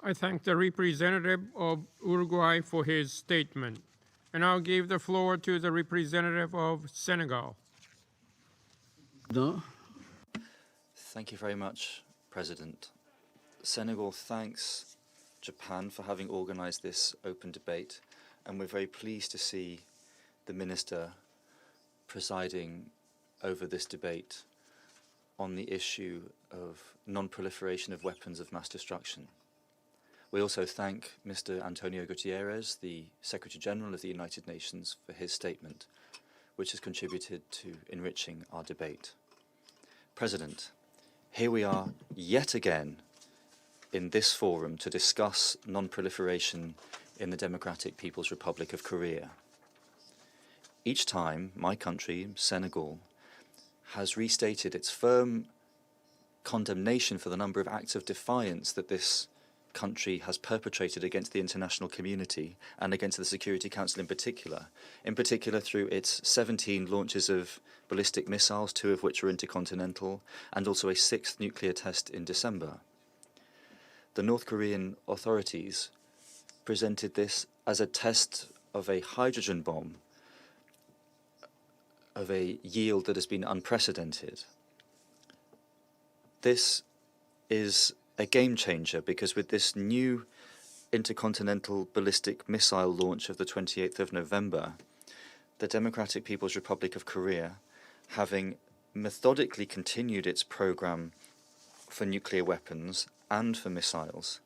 I thank the representative of Uruguay for his statement. And I'll give the floor to the representative of Senegal. Thank you very much, President. Senegal thanks Japan for having organized this open debate, and we're very pleased to see the Minister presiding over this debate on the issue of non-proliferation of weapons of mass destruction. We also thank Mr. António Guterres, the Secretary General of the United Nations, for his statement, which has contributed to enriching our debate. President, here we are yet again in this forum to discuss non-proliferation in the Democratic People's Republic of Korea. Each time, my country, Senegal, has restated its firm condemnation for the number of acts of defiance that this country has perpetrated against the international community and against the Security Council in particular through its 17 launches of ballistic missiles, 2 of which were intercontinental, and also a 6th nuclear test in December. The North Korean authorities presented this as a test of a hydrogen bomb of a yield that has been unprecedented. This is a game changer because with this new intercontinental ballistic missile launch of the 28th of November, the Democratic People's Republic of Korea, having methodically continued its program for nuclear weapons and for missiles,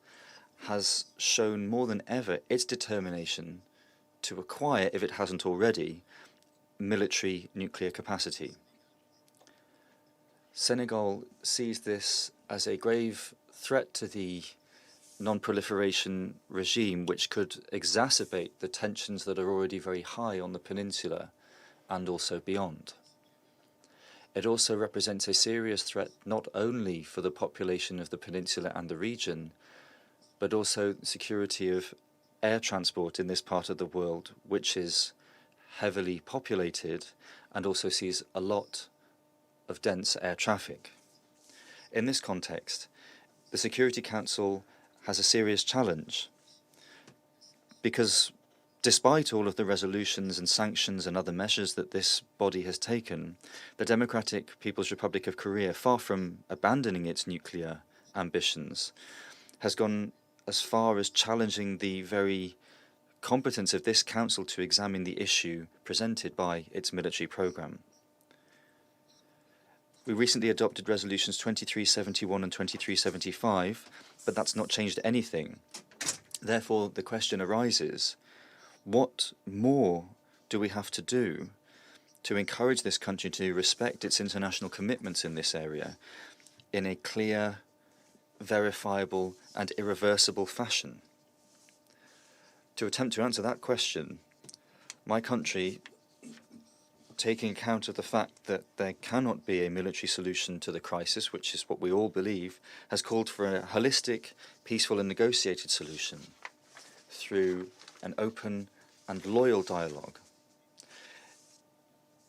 has shown more than ever its determination to acquire, if it hasn't already, military nuclear capacity. Senegal sees this as a grave threat to the non-proliferation regime, which could exacerbate the tensions that are already very high on the peninsula and also beyond. It also represents a serious threat not only for the population of the peninsula and the region, but also security of air transport in this part of the world, which is heavily populated and also sees a lot of dense air traffic. In this context, the Security Council has a serious challenge because despite all of the resolutions and sanctions and other measures that this body has taken, the Democratic People's Republic of Korea, far from abandoning its nuclear ambitions, has gone as far as challenging the very competence of this council to examine the issue presented by its military program. We recently adopted resolutions 2371 and 2375, but that's not changed anything. Therefore, the question arises, what more do we have to do to encourage this country to respect its international commitments in this area in a clear, verifiable, and irreversible fashion? To attempt to answer that question, my country, taking account of the fact that there cannot be a military solution to the crisis, which is what we all believe, has called for a holistic, peaceful and negotiated solution through an open and loyal dialogue.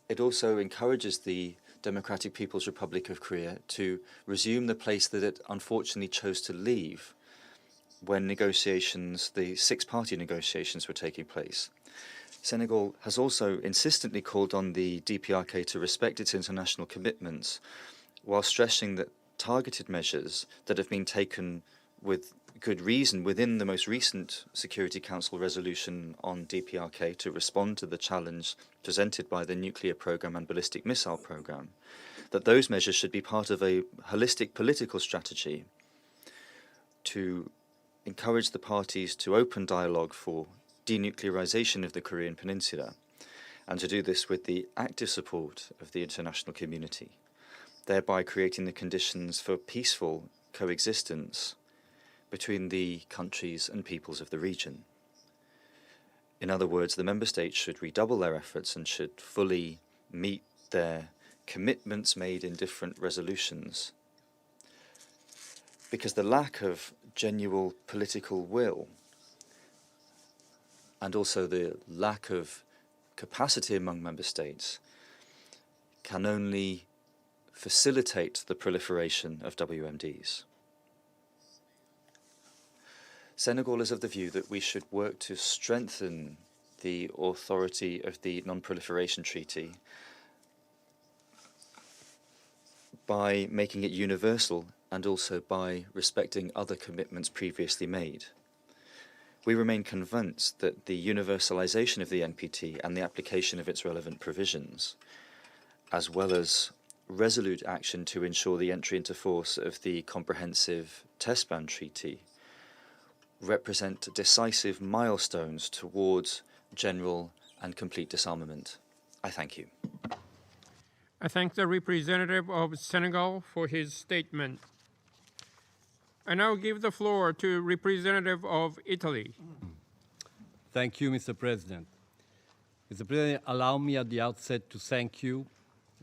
It also encourages the Democratic People's Republic of Korea to resume the place that it unfortunately chose to leave when negotiations, the six-party negotiations, were taking place. Senegal has also insistently called on the DPRK to respect its international commitments, while stressing that targeted measures that have been taken with good reason within the most recent Security Council resolution on DPRK to respond to the challenge presented by the nuclear program and ballistic missile program, that those measures should be part of a holistic political strategy to encourage the parties to open dialogue for denuclearization of the Korean Peninsula, and to do this with the active support of the international community, thereby creating the conditions for peaceful coexistence between the countries and peoples of the region. In other words, the member states should redouble their efforts and should fully meet their commitments made in different resolutions, because the lack of genuine political will and also the lack of capacity among member states can only facilitate the proliferation of WMDs. Senegal is of the view that we should work to strengthen the authority of the Non-Proliferation Treaty by making it universal and also by respecting other commitments previously made. We remain convinced that the universalization of the NPT and the application of its relevant provisions, as well as resolute action to ensure the entry into force of the Comprehensive Test Ban Treaty, represent decisive milestones towards general and complete disarmament. I thank you. I thank the representative of Senegal for his statement. I now give the floor to representative of Italy. Thank you, Mr. President. Mr. President, allow me at the outset to thank you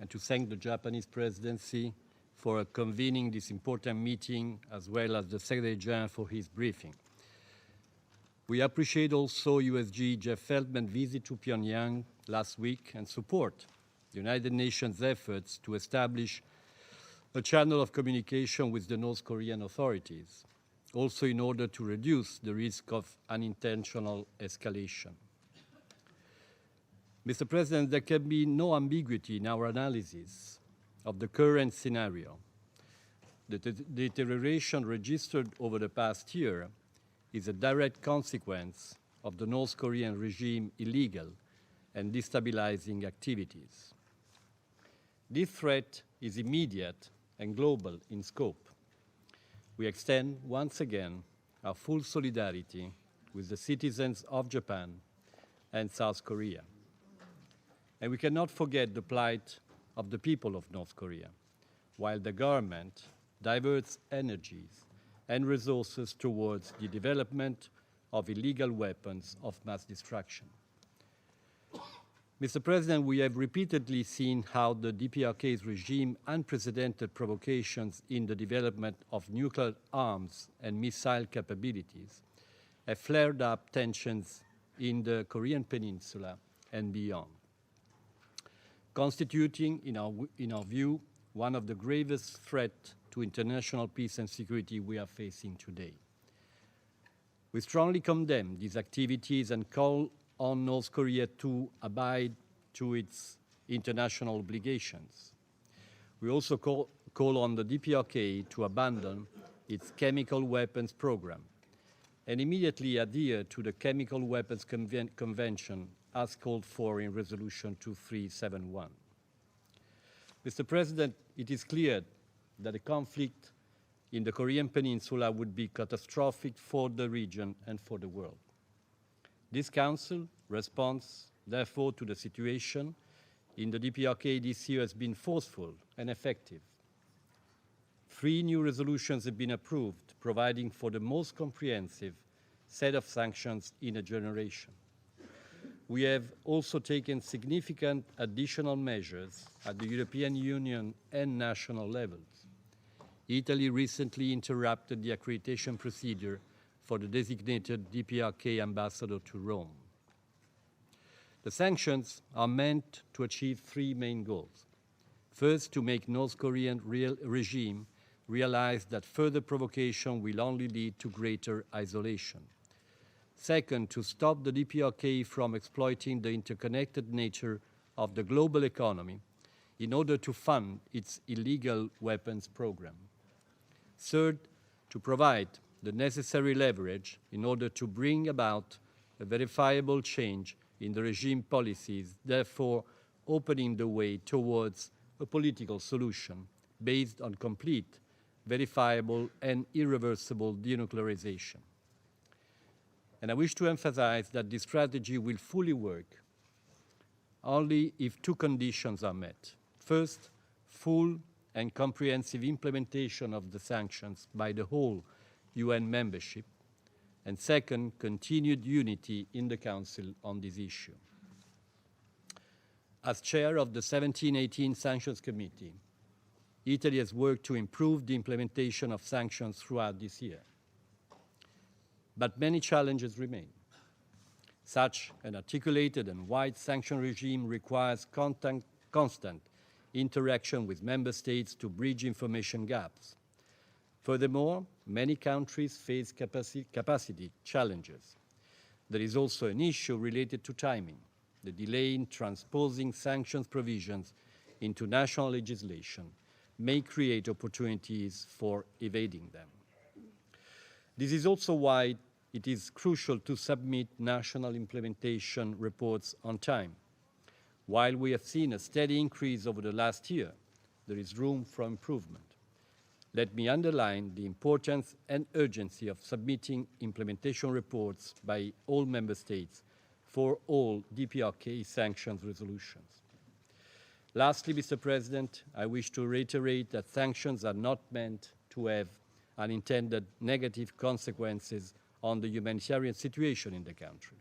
and to thank the Japanese presidency for convening this important meeting, as well as the Secretary General for his briefing. We appreciate also USG Jeff Feldman's visit to Pyongyang last week and support the United Nations' efforts to establish a channel of communication with the North Korean authorities, also in order to reduce the risk of unintentional escalation. Mr. President, there can be no ambiguity in our analysis of the current scenario. The deterioration registered over the past year is a direct consequence of the North Korean regime's illegal and destabilizing activities. This threat is immediate and global in scope. We extend once again our full solidarity with the citizens of Japan and South Korea. And we cannot forget the plight of the people of North Korea, while the government diverts energies and resources towards the development of illegal weapons of mass destruction. Mr. President, we have repeatedly seen how the DPRK's regime unprecedented provocations in the development of nuclear arms and missile capabilities have flared up tensions in the Korean Peninsula and beyond, constituting, in our view, one of the gravest threats to international peace and security we are facing today. We strongly condemn these activities and call on North Korea to abide to its international obligations. We also call on the DPRK to abandon its chemical weapons program and immediately adhere to the Chemical Weapons Convention as called for in Resolution 2371. Mr. President, it is clear that a conflict in the Korean Peninsula would be catastrophic for the region and for the world. This Council response, therefore, to the situation in the DPRK this year has been forceful and effective. 3 new resolutions have been approved, providing for the most comprehensive set of sanctions in a generation. We have also taken significant additional measures at the European Union and national levels. Italy recently interrupted the accreditation procedure for the designated DPRK ambassador to Rome. The sanctions are meant to achieve 3 main goals. First, to make North Korean regime realize that further provocation will only lead to greater isolation. Second, to stop the DPRK from exploiting the interconnected nature of the global economy in order to fund its illegal weapons program. Third, to provide the necessary leverage in order to bring about a verifiable change in the regime policies, therefore opening the way towards a political solution based on complete, verifiable, and irreversible denuclearization. And I wish to emphasize that this strategy will fully work only if 2 conditions are met. First, full and comprehensive implementation of the sanctions by the whole UN membership, and second, continued unity in the Council on this issue. As chair of the 1718 Sanctions Committee, Italy has worked to improve the implementation of sanctions throughout this year. But many challenges remain. Such an articulated and wide sanction regime requires constant interaction with member states to bridge information gaps. Furthermore, many countries face capacity challenges. There is also an issue related to timing. The delay in transposing sanctions provisions into national legislation may create opportunities for evading them. This is also why it is crucial to submit national implementation reports on time. While we have seen a steady increase over the last year, there is room for improvement. Let me underline the importance and urgency of submitting implementation reports by all member states for all DPRK sanctions resolutions. Lastly, Mr. President, I wish to reiterate that sanctions are not meant to have unintended negative consequences on the humanitarian situation in the country,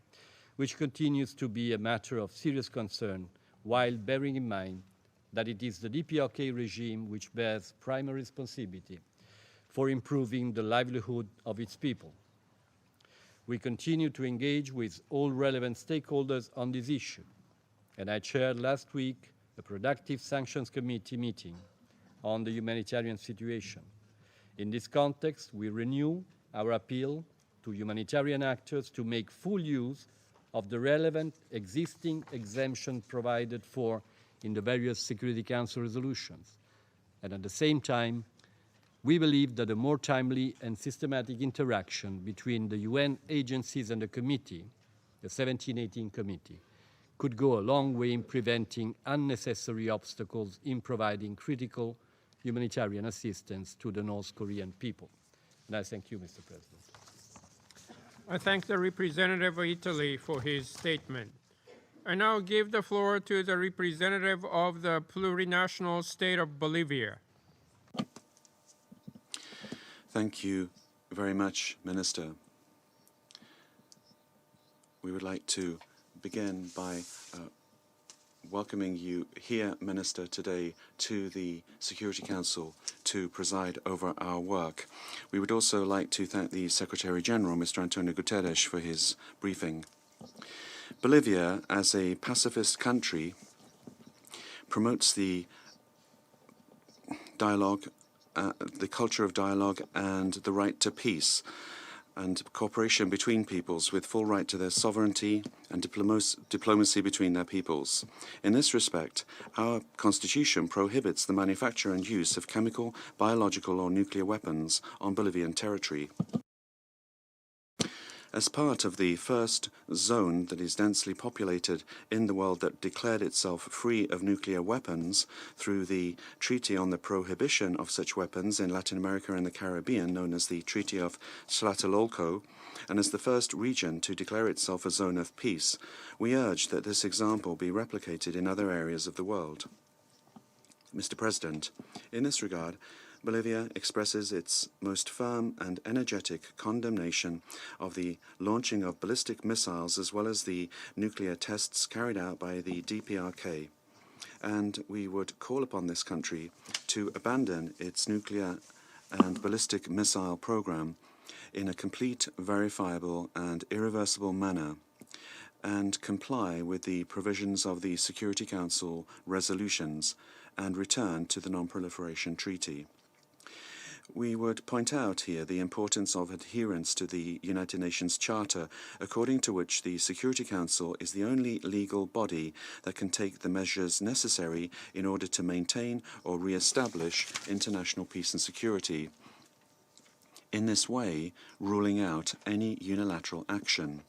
which continues to be a matter of serious concern while bearing in mind that it is the DPRK regime which bears primary responsibility for improving the livelihood of its people. We continue to engage with all relevant stakeholders on this issue, and I chaired last week a productive Sanctions Committee meeting on the humanitarian situation. In this context, we renew our appeal to humanitarian actors to make full use of the relevant existing exemption provided for in the various Security Council resolutions. And at the same time, we believe that a more timely and systematic interaction between the UN agencies and the committee, the 1718 committee, could go a long way in preventing unnecessary obstacles in providing critical humanitarian assistance to the North Korean people. And I thank you, Mr. President. I thank the representative of Italy for his statement. I now give the floor to the representative of the plurinational state of Bolivia. Thank you very much, Minister. We would like to begin by welcoming you here, Minister, today to the Security Council to preside over our work. We would also like to thank the Secretary General, Mr. António Guterres, for his briefing. Bolivia, as a pacifist country, promotes the dialogue, the culture of dialogue and the right to peace and cooperation between peoples with full right to their sovereignty and diplomacy between their peoples. In this respect, our constitution prohibits the manufacture and use of chemical, biological or nuclear weapons on Bolivian territory. As part of the first zone that is densely populated in the world that declared itself free of nuclear weapons through the Treaty on the Prohibition of such weapons in Latin America and the Caribbean, known as the Treaty of Tlatelolco, and as the first region to declare itself a zone of peace, we urge that this example be replicated in other areas of the world. Mr. President, in this regard, Bolivia expresses its most firm and energetic condemnation of the launching of ballistic missiles as well as the nuclear tests carried out by the DPRK. And we would call upon this country to abandon its nuclear and ballistic missile program in a complete, verifiable and irreversible manner and comply with the provisions of the Security Council resolutions and return to the Non-Proliferation Treaty. We would point out here the importance of adherence to the United Nations Charter, according to which the Security Council is the only legal body that can take the measures necessary in order to maintain or re-establish international peace and security. In this way, ruling out any unilateral action.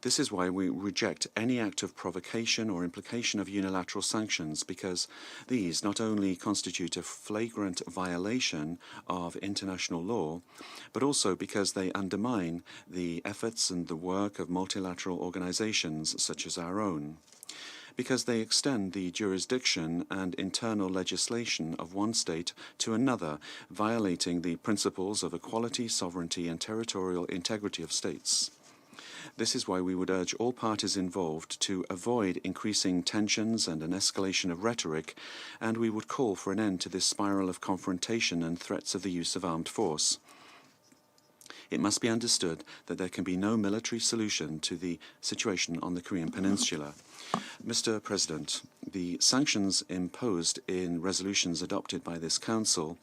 This is why we reject any act of provocation or implication of unilateral sanctions, because these not only constitute a flagrant violation of international law, but also because they undermine the efforts and the work of multilateral organizations such as our own, because they extend the jurisdiction and internal legislation of one state to another, violating the principles of equality, sovereignty, and territorial integrity of states. This is why we would urge all parties involved to avoid increasing tensions and an escalation of rhetoric, and we would call for an end to this spiral of confrontation and threats of the use of armed force. It must be understood that there can be no military solution to the situation on the Korean Peninsula. Mr. President, the sanctions imposed in resolutions adopted by this Council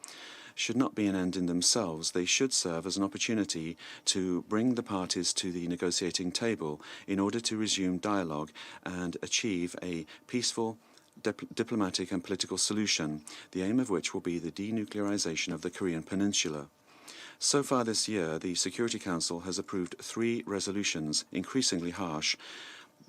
should not be an end in themselves. They should serve as an opportunity to bring the parties to the negotiating table in order to resume dialogue and achieve a peaceful, diplomatic and political solution, the aim of which will be the denuclearization of the Korean Peninsula. So far this year, the Security Council has approved 3 resolutions, increasingly harsh,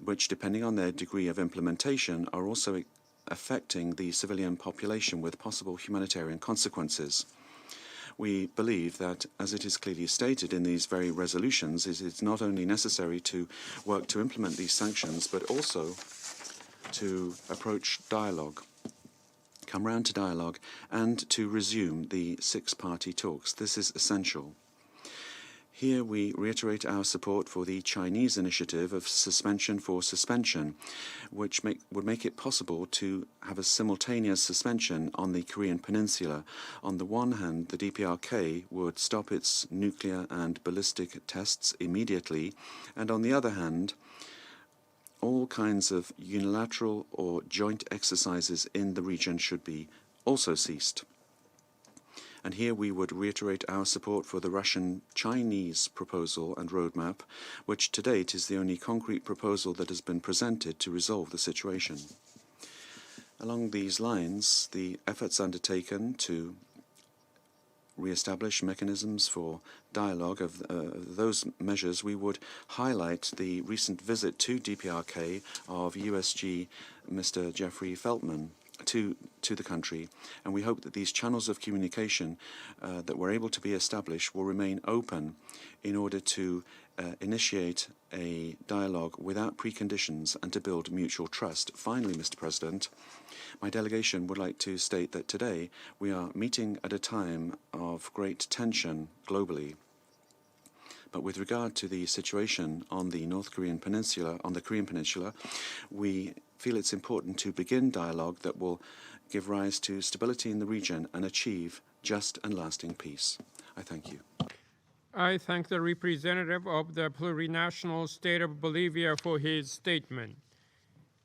which, depending on their degree of implementation, are also affecting the civilian population with possible humanitarian consequences. We believe that, as it is clearly stated in these very resolutions, it is not only necessary to work to implement these sanctions, but also to approach dialogue, come round to dialogue, and to resume the 6-party talks. This is essential. Here we reiterate our support for the Chinese initiative of suspension for suspension, which would make it possible to have a simultaneous suspension on the Korean Peninsula. On the one hand, the DPRK would stop its nuclear and ballistic tests immediately, and on the other hand, all kinds of unilateral or joint exercises in the region should be also ceased. And here we would reiterate our support for the Russian-Chinese proposal and roadmap, which to date is the only concrete proposal that has been presented to resolve the situation. Along these lines, the efforts undertaken to re-establish mechanisms for dialogue of those measures, we would highlight the recent visit to DPRK of USG Mr. Jeffrey Feltman to the country, and we hope that these channels of communication that were able to be established will remain open in order to initiate a dialogue without preconditions and to build mutual trust. Finally, Mr. President, my delegation would like to state that today we are meeting at a time of great tension globally. But with regard to the situation on the Korean Peninsula, we feel it's important to begin dialogue that will give rise to stability in the region and achieve just and lasting peace. I thank you. I thank the representative of the plurinational state of Bolivia for his statement.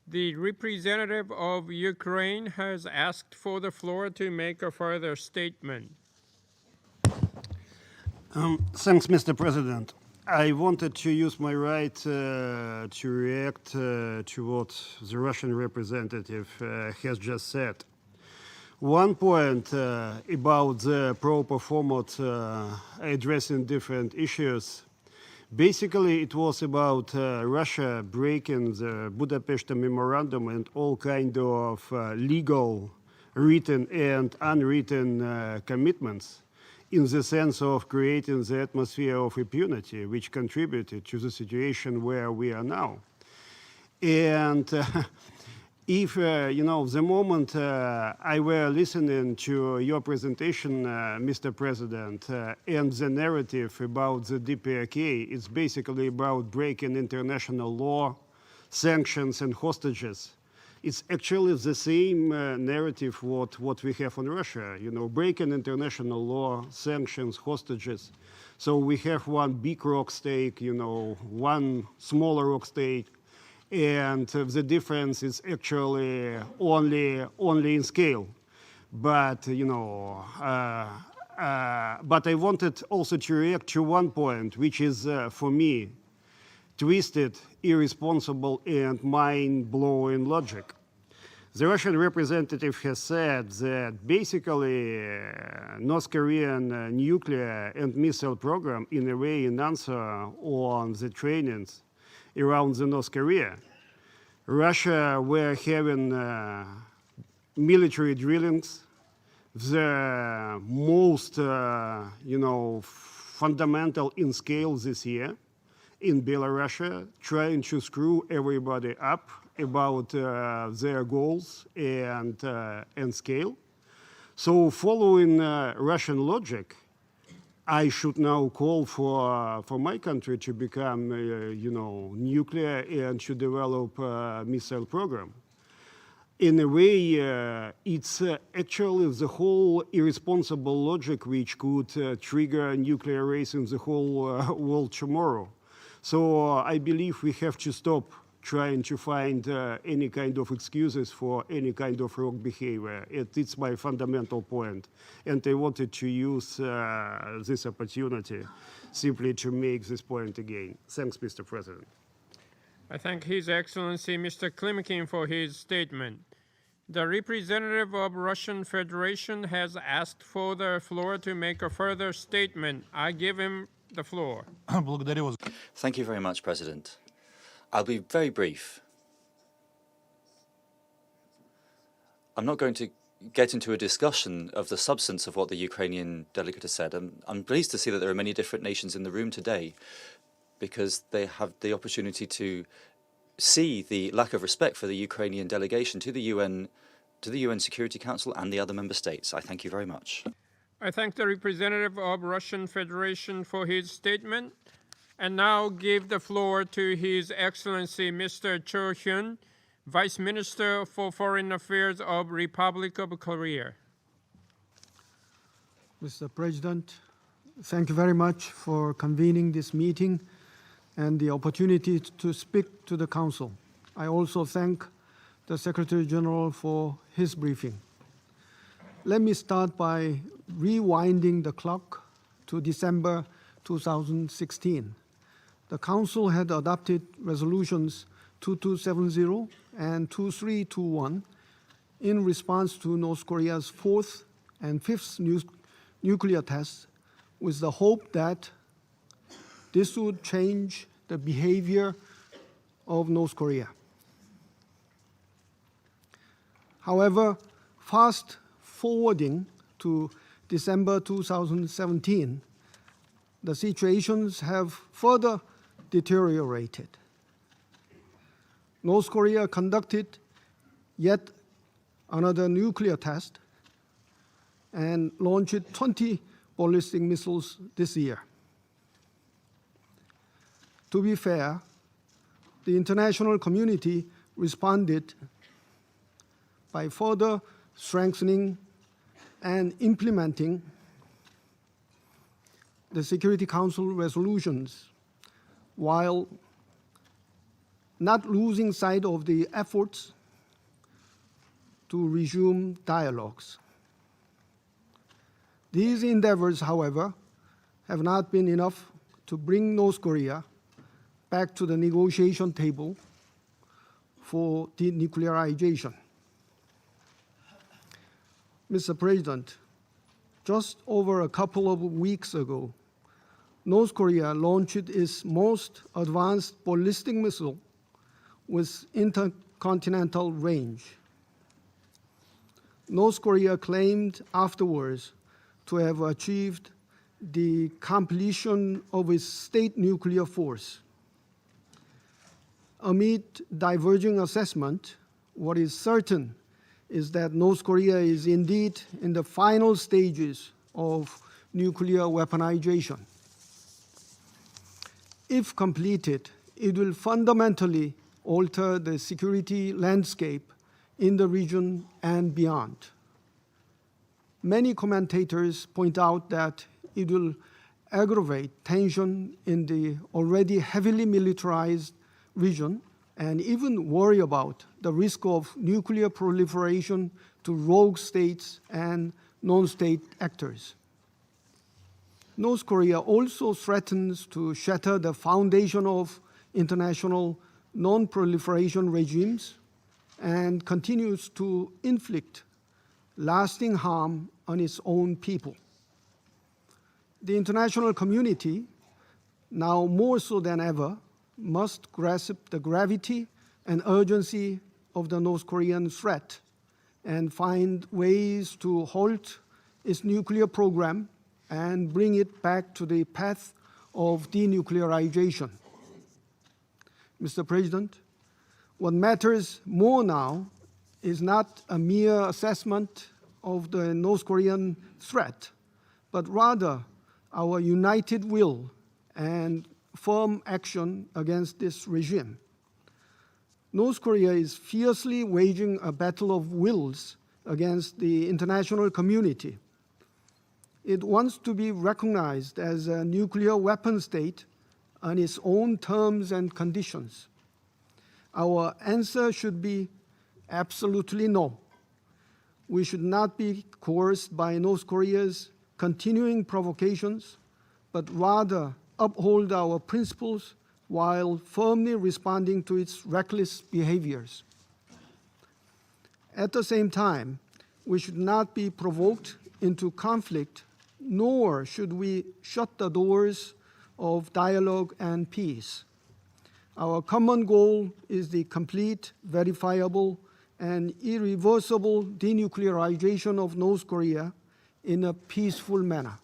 The representative of Ukraine has asked for the floor to make a further statement. Thanks, Mr. President. I wanted to use my right to react to what the Russian representative has just said. One point about the proper format addressing different issues. Basically, it was about Russia breaking the Budapest Memorandum and all kind of legal, written and unwritten commitments, in the sense of creating the atmosphere of impunity, which contributed to the situation where we are now. And if, the moment I were listening to your presentation, Mr. President, and the narrative about the DPRK, it's basically about breaking international law, sanctions, and hostages. It's actually the same narrative what we have on Russia, breaking international law, sanctions, hostages. So we have one big rock state, one smaller rock state, and the difference is actually only in scale. But but I wanted also to react to one point, which is for me twisted, irresponsible, and mind-blowing logic. The Russian representative has said that basically North Korean nuclear and missile program, in a way, in answer on the trainings around the North Korea, Russia were having military drillings, the most, fundamental in scale this year in Belarus, trying to screw everybody up about their goals and scale. So following Russian logic, I should now call for my country to become, nuclear and to develop a missile program. In a way, it's actually the whole irresponsible logic which could trigger a nuclear race in the whole world tomorrow. So I believe we have to stop trying to find any kind of excuses for any kind of wrong behavior. It's my fundamental point. And I wanted to use this opportunity simply to make this point again. Thanks, Mr. President. I thank His Excellency Mr. Klimkin for his statement. The representative of Russian Federation has asked for the floor to make a further statement. I give him the floor. Thank you very much, President. I'll be very brief. I'm not going to get into a discussion of the substance of what the Ukrainian delegate has said. I'm pleased to see that there are many different nations in the room today, because they have the opportunity to see the lack of respect for the Ukrainian delegation to the UN Security Council and the other member states. I thank you very much. I thank the representative of Russian Federation for his statement, and now give the floor to His Excellency Mr. Cho Hyun, Vice Minister for Foreign Affairs of Republic of Korea. Mr. President, thank you very much for convening this meeting and the opportunity to speak to the Council. I also thank the Secretary General for his briefing. Let me start by rewinding the clock to December 2016. The Council had adopted resolutions 2270 and 2321 in response to North Korea's fourth and fifth nuclear tests, with the hope that this would change the behavior of North Korea. However, fast forwarding to December 2017, the situations have further deteriorated. North Korea conducted yet another nuclear test and launched 20 ballistic missiles this year. To be fair, the international community responded by further strengthening and implementing the Security Council resolutions, while not losing sight of the efforts to resume dialogues. These endeavors, however, have not been enough to bring North Korea back to the negotiation table for denuclearization. Mr. President, just over a couple of weeks ago, North Korea launched its most advanced ballistic missile with intercontinental range. North Korea claimed afterwards to have achieved the completion of its state nuclear force. Amid diverging assessment, what is certain is that North Korea is indeed in the final stages of nuclear weaponization. If completed, it will fundamentally alter the security landscape in the region and beyond. Many commentators point out that it will aggravate tension in the already heavily militarized region and even worry about the risk of nuclear proliferation to rogue states and non-state actors. North Korea also threatens to shatter the foundation of international non-proliferation regimes and continues to inflict lasting harm on its own people. The international community, now more so than ever, must grasp the gravity and urgency of the North Korean threat and find ways to halt its nuclear program and bring it back to the path of denuclearization. Mr. President, what matters more now is not a mere assessment of the North Korean threat, but rather our united will and firm action against this regime. North Korea is fiercely waging a battle of wills against the international community. It wants to be recognized as a nuclear weapon state on its own terms and conditions. Our answer should be absolutely no. We should not be coerced by North Korea's continuing provocations, but rather uphold our principles while firmly responding to its reckless behaviors. At the same time, we should not be provoked into conflict, nor should we shut the doors of dialogue and peace. Our common goal is the complete, verifiable, and irreversible denuclearization of North Korea in a peaceful manner.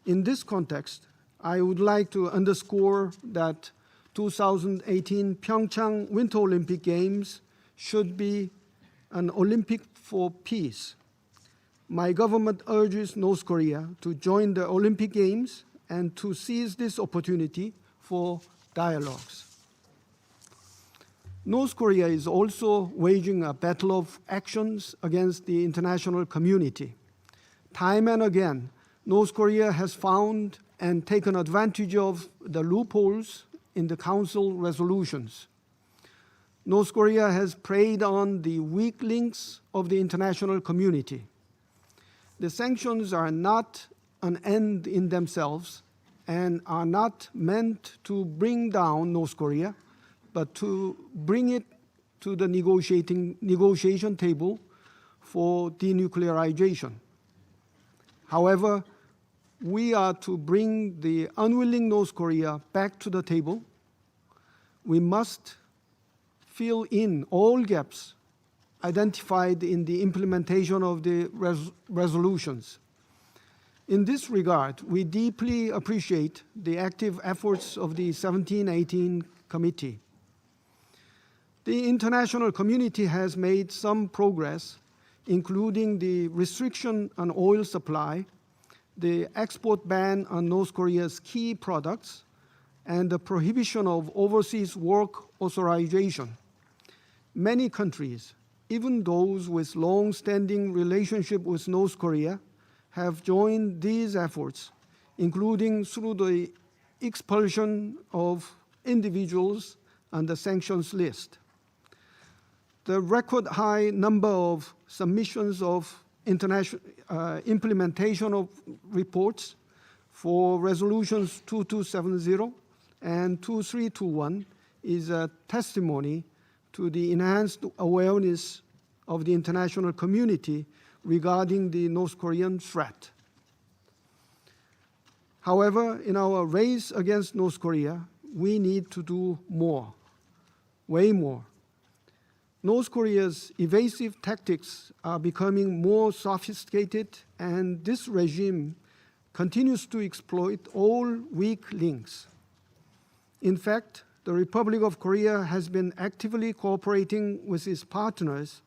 In this context, I would like to underscore that 2018 Pyeongchang Winter Olympic Games should be an Olympic for peace. my government urges North Korea to join the Olympic Games and to seize this opportunity for dialogues. North Korea is also waging a battle of actions against the international community. Time and again, North Korea has found and taken advantage of the loopholes in the Council resolutions. North Korea has preyed on the weak links of the international community. The sanctions are not an end in themselves and are not meant to bring down North Korea, but to bring it to the negotiation table for denuclearization. However, we are to bring the unwilling North Korea back to the table. We must fill in all gaps identified in the implementation of the resolutions. In this regard, we deeply appreciate the active efforts of the 1718 Committee. The international community has made some progress, including the restriction on oil supply, the export ban on North Korea's key products, and the prohibition of overseas work authorization. Many countries, even those with long-standing relationship with North Korea, have joined these efforts, including through the expulsion of individuals on the sanctions list. The record high number of submissions of implementation of reports for resolutions 2270 and 2321 is a testimony to the enhanced awareness of the international community regarding the North Korean threat. However, in our race against North Korea, we need to do more, way more. North Korea's evasive tactics are becoming more sophisticated, and this regime continues to exploit all weak links. In fact, the Republic of Korea has been actively cooperating with its partners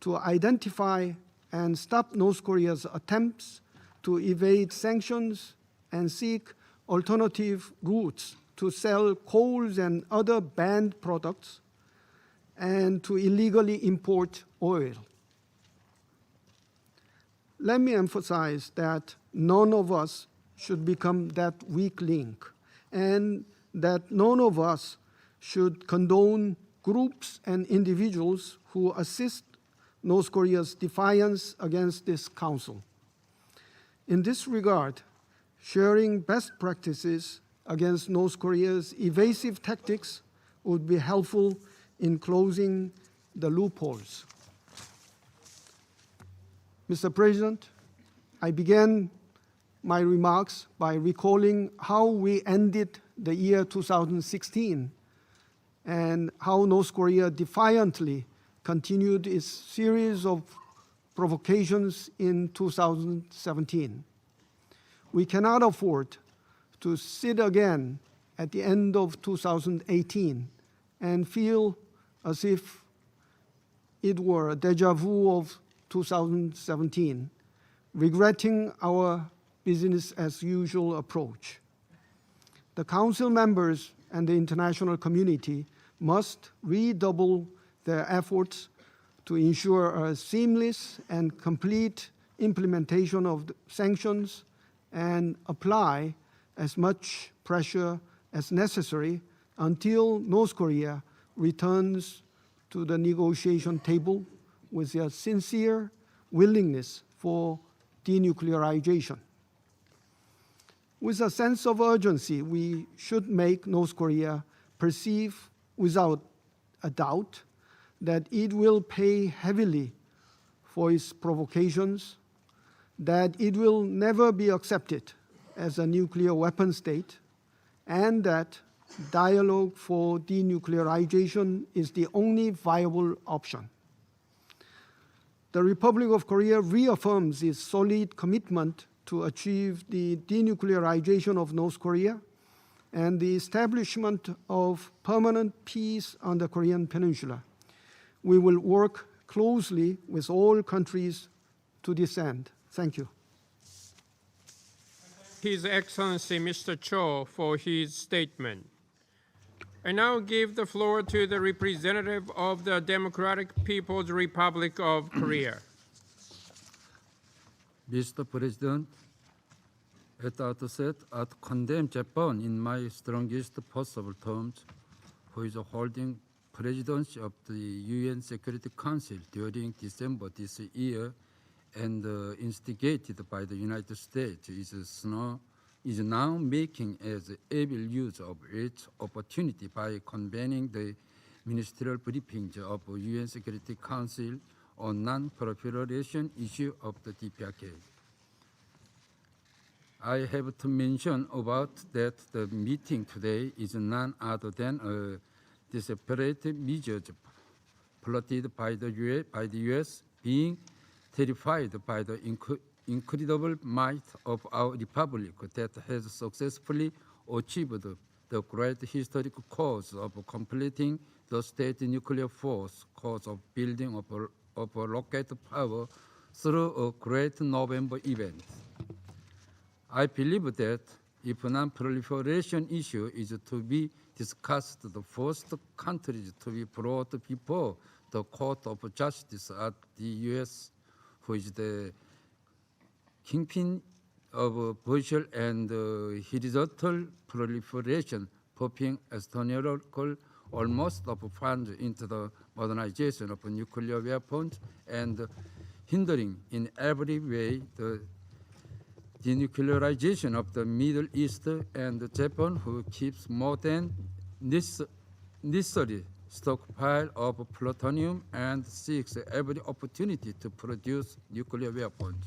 to identify and stop North Korea's attempts to evade sanctions and seek alternative routes to sell coals and other banned products and to illegally import oil. Let me emphasize that none of us should become that weak link, and that none of us should condone groups and individuals who assist North Korea's defiance against this Council. In this regard, sharing best practices against North Korea's evasive tactics would be helpful in closing the loopholes. Mr. President, I began my remarks by recalling how we ended the year 2016 and how North Korea defiantly continued its series of provocations in 2017. We cannot afford to sit again at the end of 2018 and feel as if it were a deja vu of 2017, regretting our business as usual approach. The Council members and the international community must redouble their efforts to ensure a seamless and complete implementation of the sanctions and apply as much pressure as necessary until North Korea returns to the negotiation table with a sincere willingness for denuclearization. With a sense of urgency, we should make North Korea perceive without a doubt that it will pay heavily for its provocations, that it will never be accepted as a nuclear weapon state, and that dialogue for denuclearization is the only viable option. The Republic of Korea reaffirms its solid commitment to achieve the denuclearization of North Korea and the establishment of permanent peace on the Korean Peninsula. We will work closely with all countries to this end. Thank you. His Excellency Mr. Cho for his statement. I now give the floor to the representative of the Democratic People's Republic of Korea. Mr. President, at the outset, I condemn Japan in my strongest possible terms for its holding presidency of the UN Security Council during December this year and instigated by the United States is now making as able use of its opportunity by convening the ministerial briefings of UN Security Council on non-proliferation issue of the DPRK. I have to mention about that the meeting today is none other than a desperate measure plotted by the US, being terrified by the incredible might of our republic that has successfully achieved the great historic cause of completing the state nuclear force, cause of building of a rocket power through a great November event. I believe that if non-proliferation issue is to be discussed, the first countries to be brought before the Court of Justice at the US, who is the kingpin of virtual and horizontal proliferation, pumping astronomical almost of funds into the modernization of nuclear weapons and hindering in every way the denuclearization of the Middle East, and Japan, who keeps more than necessary stockpile of plutonium and seeks every opportunity to produce nuclear weapons.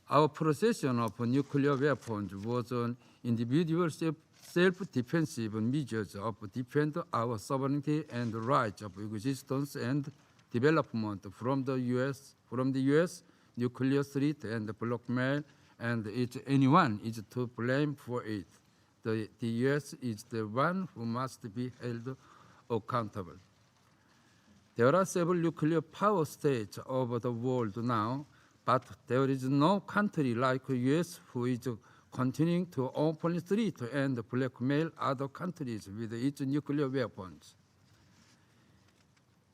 Our possession of nuclear weapons was an individual self-defensive measures of defend our sovereignty and rights of existence and development from the U.S. nuclear threat and blackmail, and anyone is to blame for it. The U.S. is the one who must be held accountable. There are several nuclear power states over the world now, but there is no country like the U.S. who is continuing to openly threat and blackmail other countries with its nuclear weapons.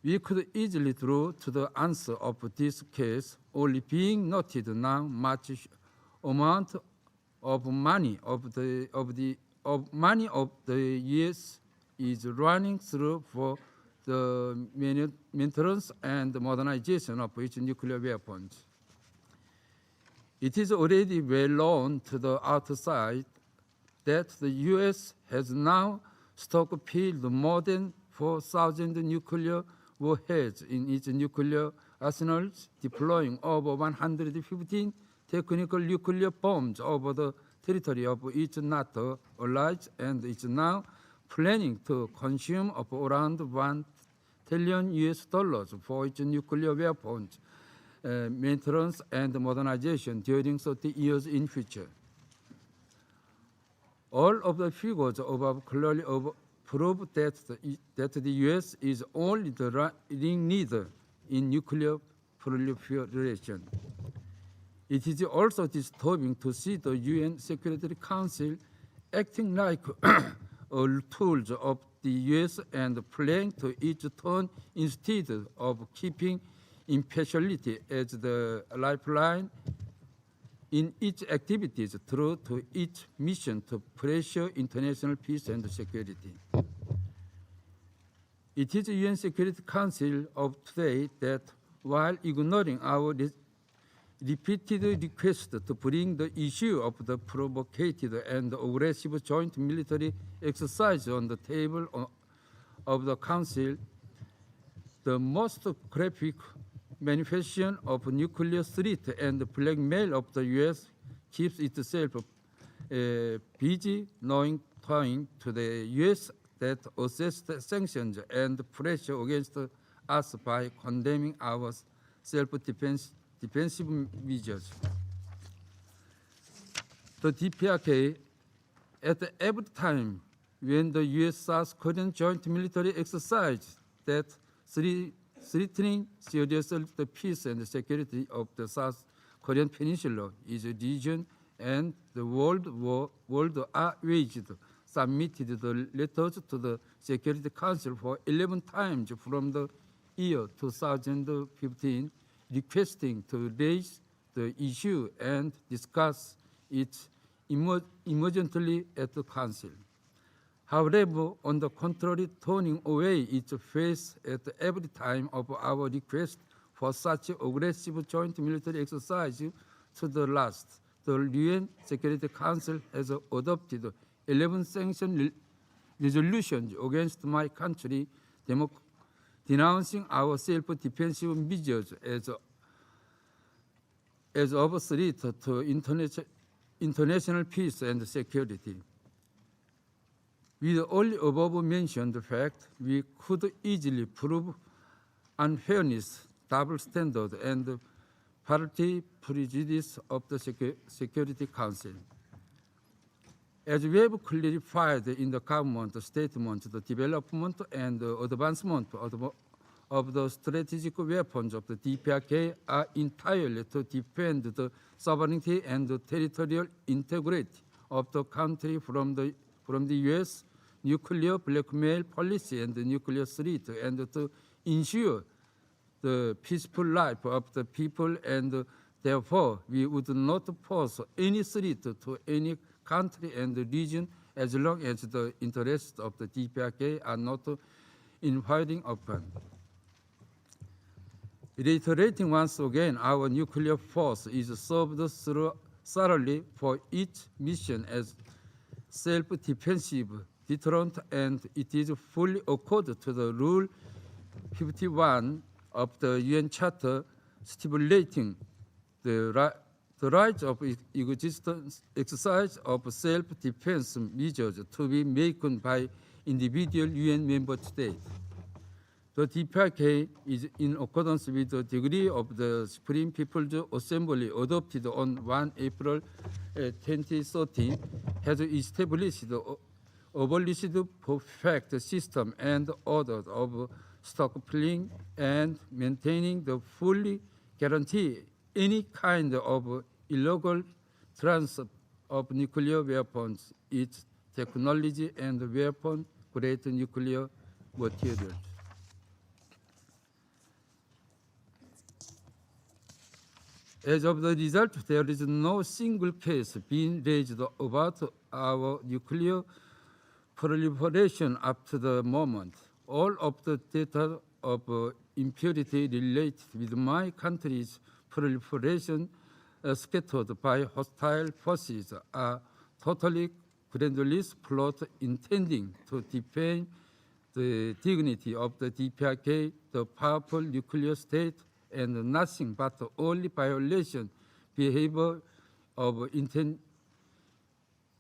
We could easily draw to the answer of this case, only being noted now much amount of money of the U.S. is running through for the maintenance and modernization of its nuclear weapons. It is already well known to the outside that the U.S. has now stockpiled more than 4,000 nuclear warheads in its nuclear arsenals, deploying over 115 technical nuclear bombs over the territory of its NATO allies, and is now planning to consume of around $1 trillion for its nuclear weapons maintenance and modernization during 30 years in future. All of the figures above clearly prove that the U.S. is only the ringleader in nuclear proliferation. It is also disturbing to see the UN Security Council acting like tools of the U.S. and playing to each turn instead of keeping impartiality as the lifeline in its activities through to its mission to pressure international peace and security. It is the UN Security Council of today that, while ignoring our repeated requests to bring the issue of the provocative and aggressive joint military exercise on the table of the Council, the most graphic manifestation of nuclear threat and blackmail of the U.S. keeps itself busy knowing to the U.S. that assessed sanctions and pressure against us by condemning our self-defensive measures. The DPRK, at every time when the U.S. South Korean joint military exercise that threatening seriously the peace and security of the South Korean Peninsula is a region, and the world outraged submitted the letters to the Security Council for 11 times from the year 2015, requesting to raise the issue and discuss it immediately at the Council. However, on the contrary, turning away its face at every time of our request for such aggressive joint military exercise to the last, the UN Security Council has adopted 11 sanction resolutions against my country, denouncing our self-defensive measures as of a threat to international peace and security. With all above-mentioned facts, we could easily prove unfairness, double standard, and party prejudice of the Security Council. As we have clarified in the government statement, the development and advancement of the strategic weapons of the DPRK are entirely to defend the sovereignty and the territorial integrity of the country from the U.S. nuclear blackmail policy and the nuclear threat, and to ensure the peaceful life of the people, and therefore we would not pose any threat to any country and region as long as the interests of the DPRK are not infringed upon. Reiterating once again, our nuclear force is served thoroughly for each mission as self-defensive deterrent, and it is fully according to the Rule 51 of the UN Charter, stipulating the right of exercise of self-defense measures to be made by individual UN member states. The DPRK is in accordance with the decree of the Supreme People's Assembly adopted on 1 April 2013, has established abolished perfect system and order of stockpiling and maintaining the fully guarantee any kind of illegal transfer of nuclear weapons, its technology, and weapon-grade nuclear materials. As of the result, there is no single case being raised about our nuclear proliferation up to the moment. All of the data of impurity related with my country's proliferation scattered by hostile forces are totally groundless plot intending to defend the dignity of the DPRK, the powerful nuclear state, and nothing but only violation behavior of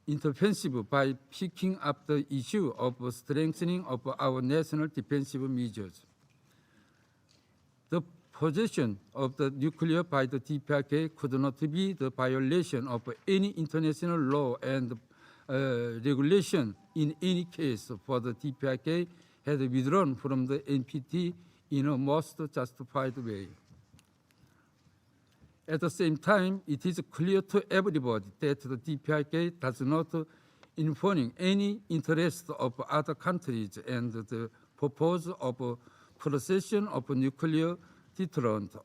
interfensive by picking up the issue of strengthening of our national defensive measures. The possession of the nuclear by the DPRK could not be the violation of any international law and regulation in any case, for the DPRK had withdrawn from the NPT in a most justified way. At the same time, it is clear to everybody that the DPRK does not infringe any interest of other countries, and the purpose of possession of nuclear deterrent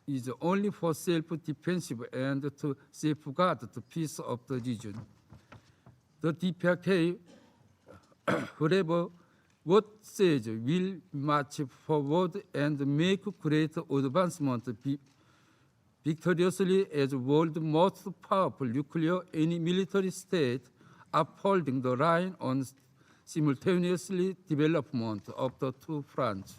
is only for self-defensive and to safeguard the peace of the region. The DPRK, whatever what says, will march forward and make great advancement victoriously as world's most powerful nuclear any military state, upholding the line on simultaneously development of the two fronts.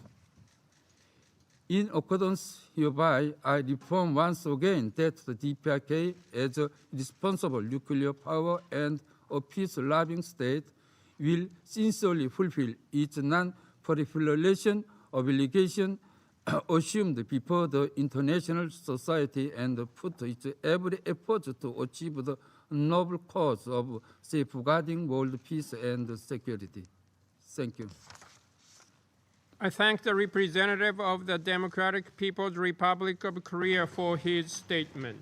In accordance hereby, I reform once again that the DPRK, as a responsible nuclear power and a peace-loving state, will sincerely fulfill its non-proliferation obligation assumed before the international society, and put its every effort to achieve the noble cause of safeguarding world peace and security. Thank you. I thank the representative of the Democratic People's Republic of Korea for his statement.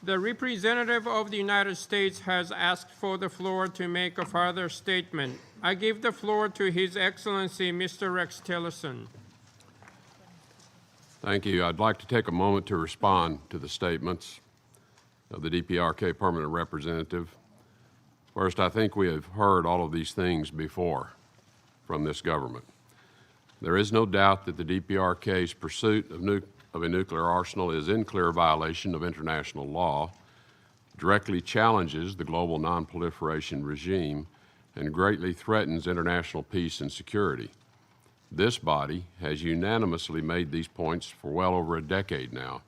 The representative of the United States has asked for the floor to make a further statement. I give the floor to His Excellency, Mr. Rex Tillerson. Thank you. I'd like to take a moment to respond to the statements of the DPRK permanent representative. First, I think we have heard all of these things before from this government. There is no doubt that the DPRK's pursuit of a nuclear arsenal is in clear violation of international law, directly challenges the global non-proliferation regime, and greatly threatens international peace and security. This body has unanimously made these points for well over a decade now.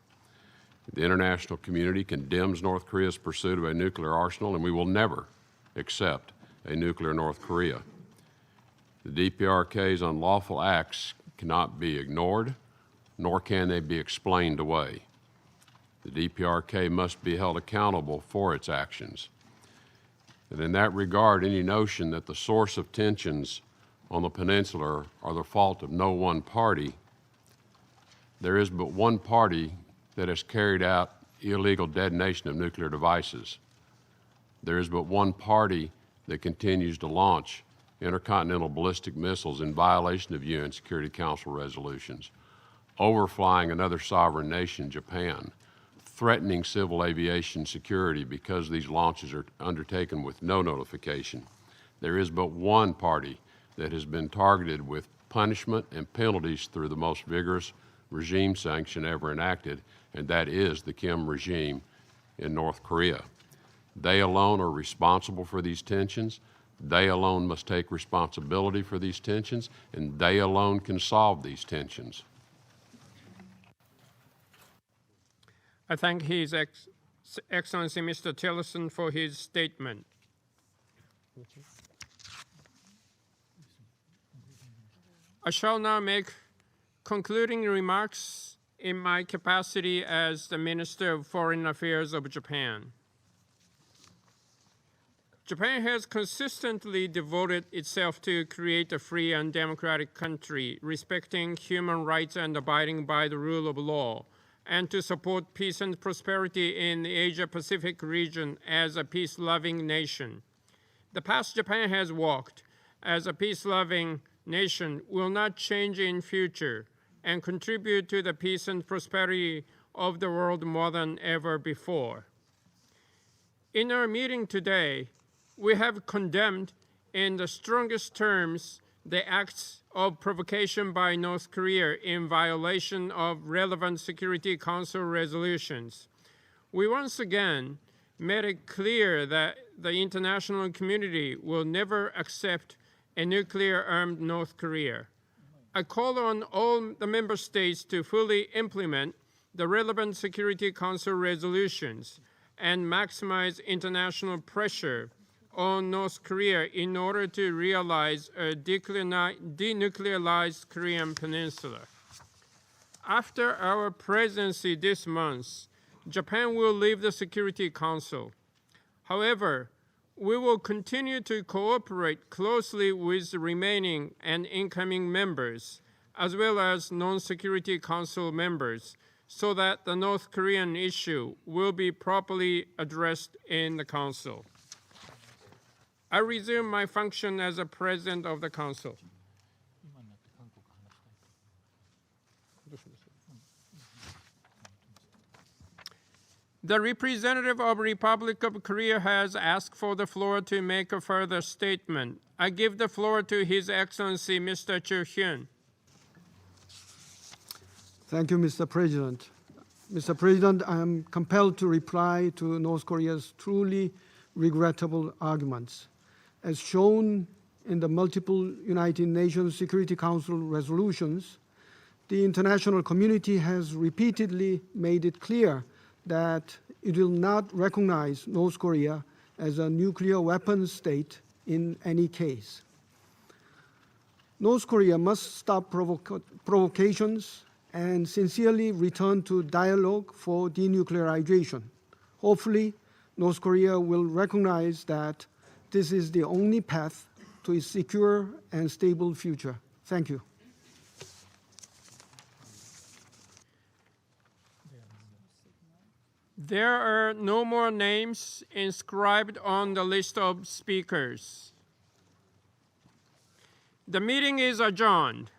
The international community condemns North Korea's pursuit of a nuclear arsenal, and we will never accept a nuclear North Korea. The DPRK's unlawful acts cannot be ignored, nor can they be explained away. The DPRK must be held accountable for its actions. And in that regard, any notion that the source of tensions on the peninsula are the fault of no one party, there is but one party that has carried out illegal detonation of nuclear devices. There is but one party that continues to launch intercontinental ballistic missiles in violation of UN Security Council resolutions, overflying another sovereign nation, Japan, threatening civil aviation security because these launches are undertaken with no notification. There is but one party that has been targeted with punishment and penalties through the most vigorous regime sanction ever enacted, and that is the Kim regime in North Korea. They alone are responsible for these tensions. They alone must take responsibility for these tensions, and they alone can solve these tensions. I thank His Excellency Mr. Tillerson for his statement. I shall now make concluding remarks in my capacity as the Minister of Foreign Affairs of Japan. Japan has consistently devoted itself to create a free and democratic country, respecting human rights and abiding by the rule of law, and to support peace and prosperity in the Asia-Pacific region as a peace-loving nation. The path Japan has walked as a peace-loving nation will not change in future and contribute to the peace and prosperity of the world more than ever before. In our meeting today, we have condemned in the strongest terms the acts of provocation by North Korea in violation of relevant Security Council resolutions. We once again made it clear that the international community will never accept a nuclear-armed North Korea. I call on all the member states to fully implement the relevant Security Council resolutions and maximize international pressure on North Korea in order to realize a denuclearized Korean Peninsula. After our presidency this month, Japan will leave the Security Council. However, we will continue to cooperate closely with the remaining and incoming members, as well as non-Security Council members, so that the North Korean issue will be properly addressed in the Council. I resume my function as a President of the Council. The representative of the Republic of Korea has asked for the floor to make a further statement. I give the floor to His Excellency Mr. Cho Hyun. Thank you, Mr. President. Mr. President, I am compelled to reply to North Korea's truly regrettable arguments. As shown in the multiple United Nations Security Council resolutions, the international community has repeatedly made it clear that it will not recognize North Korea as a nuclear weapons state in any case. North Korea must stop provocations and sincerely return to dialogue for denuclearization. Hopefully, North Korea will recognize that this is the only path to its secure and stable future. Thank you. There are no more names inscribed on the list of speakers. The meeting is adjourned.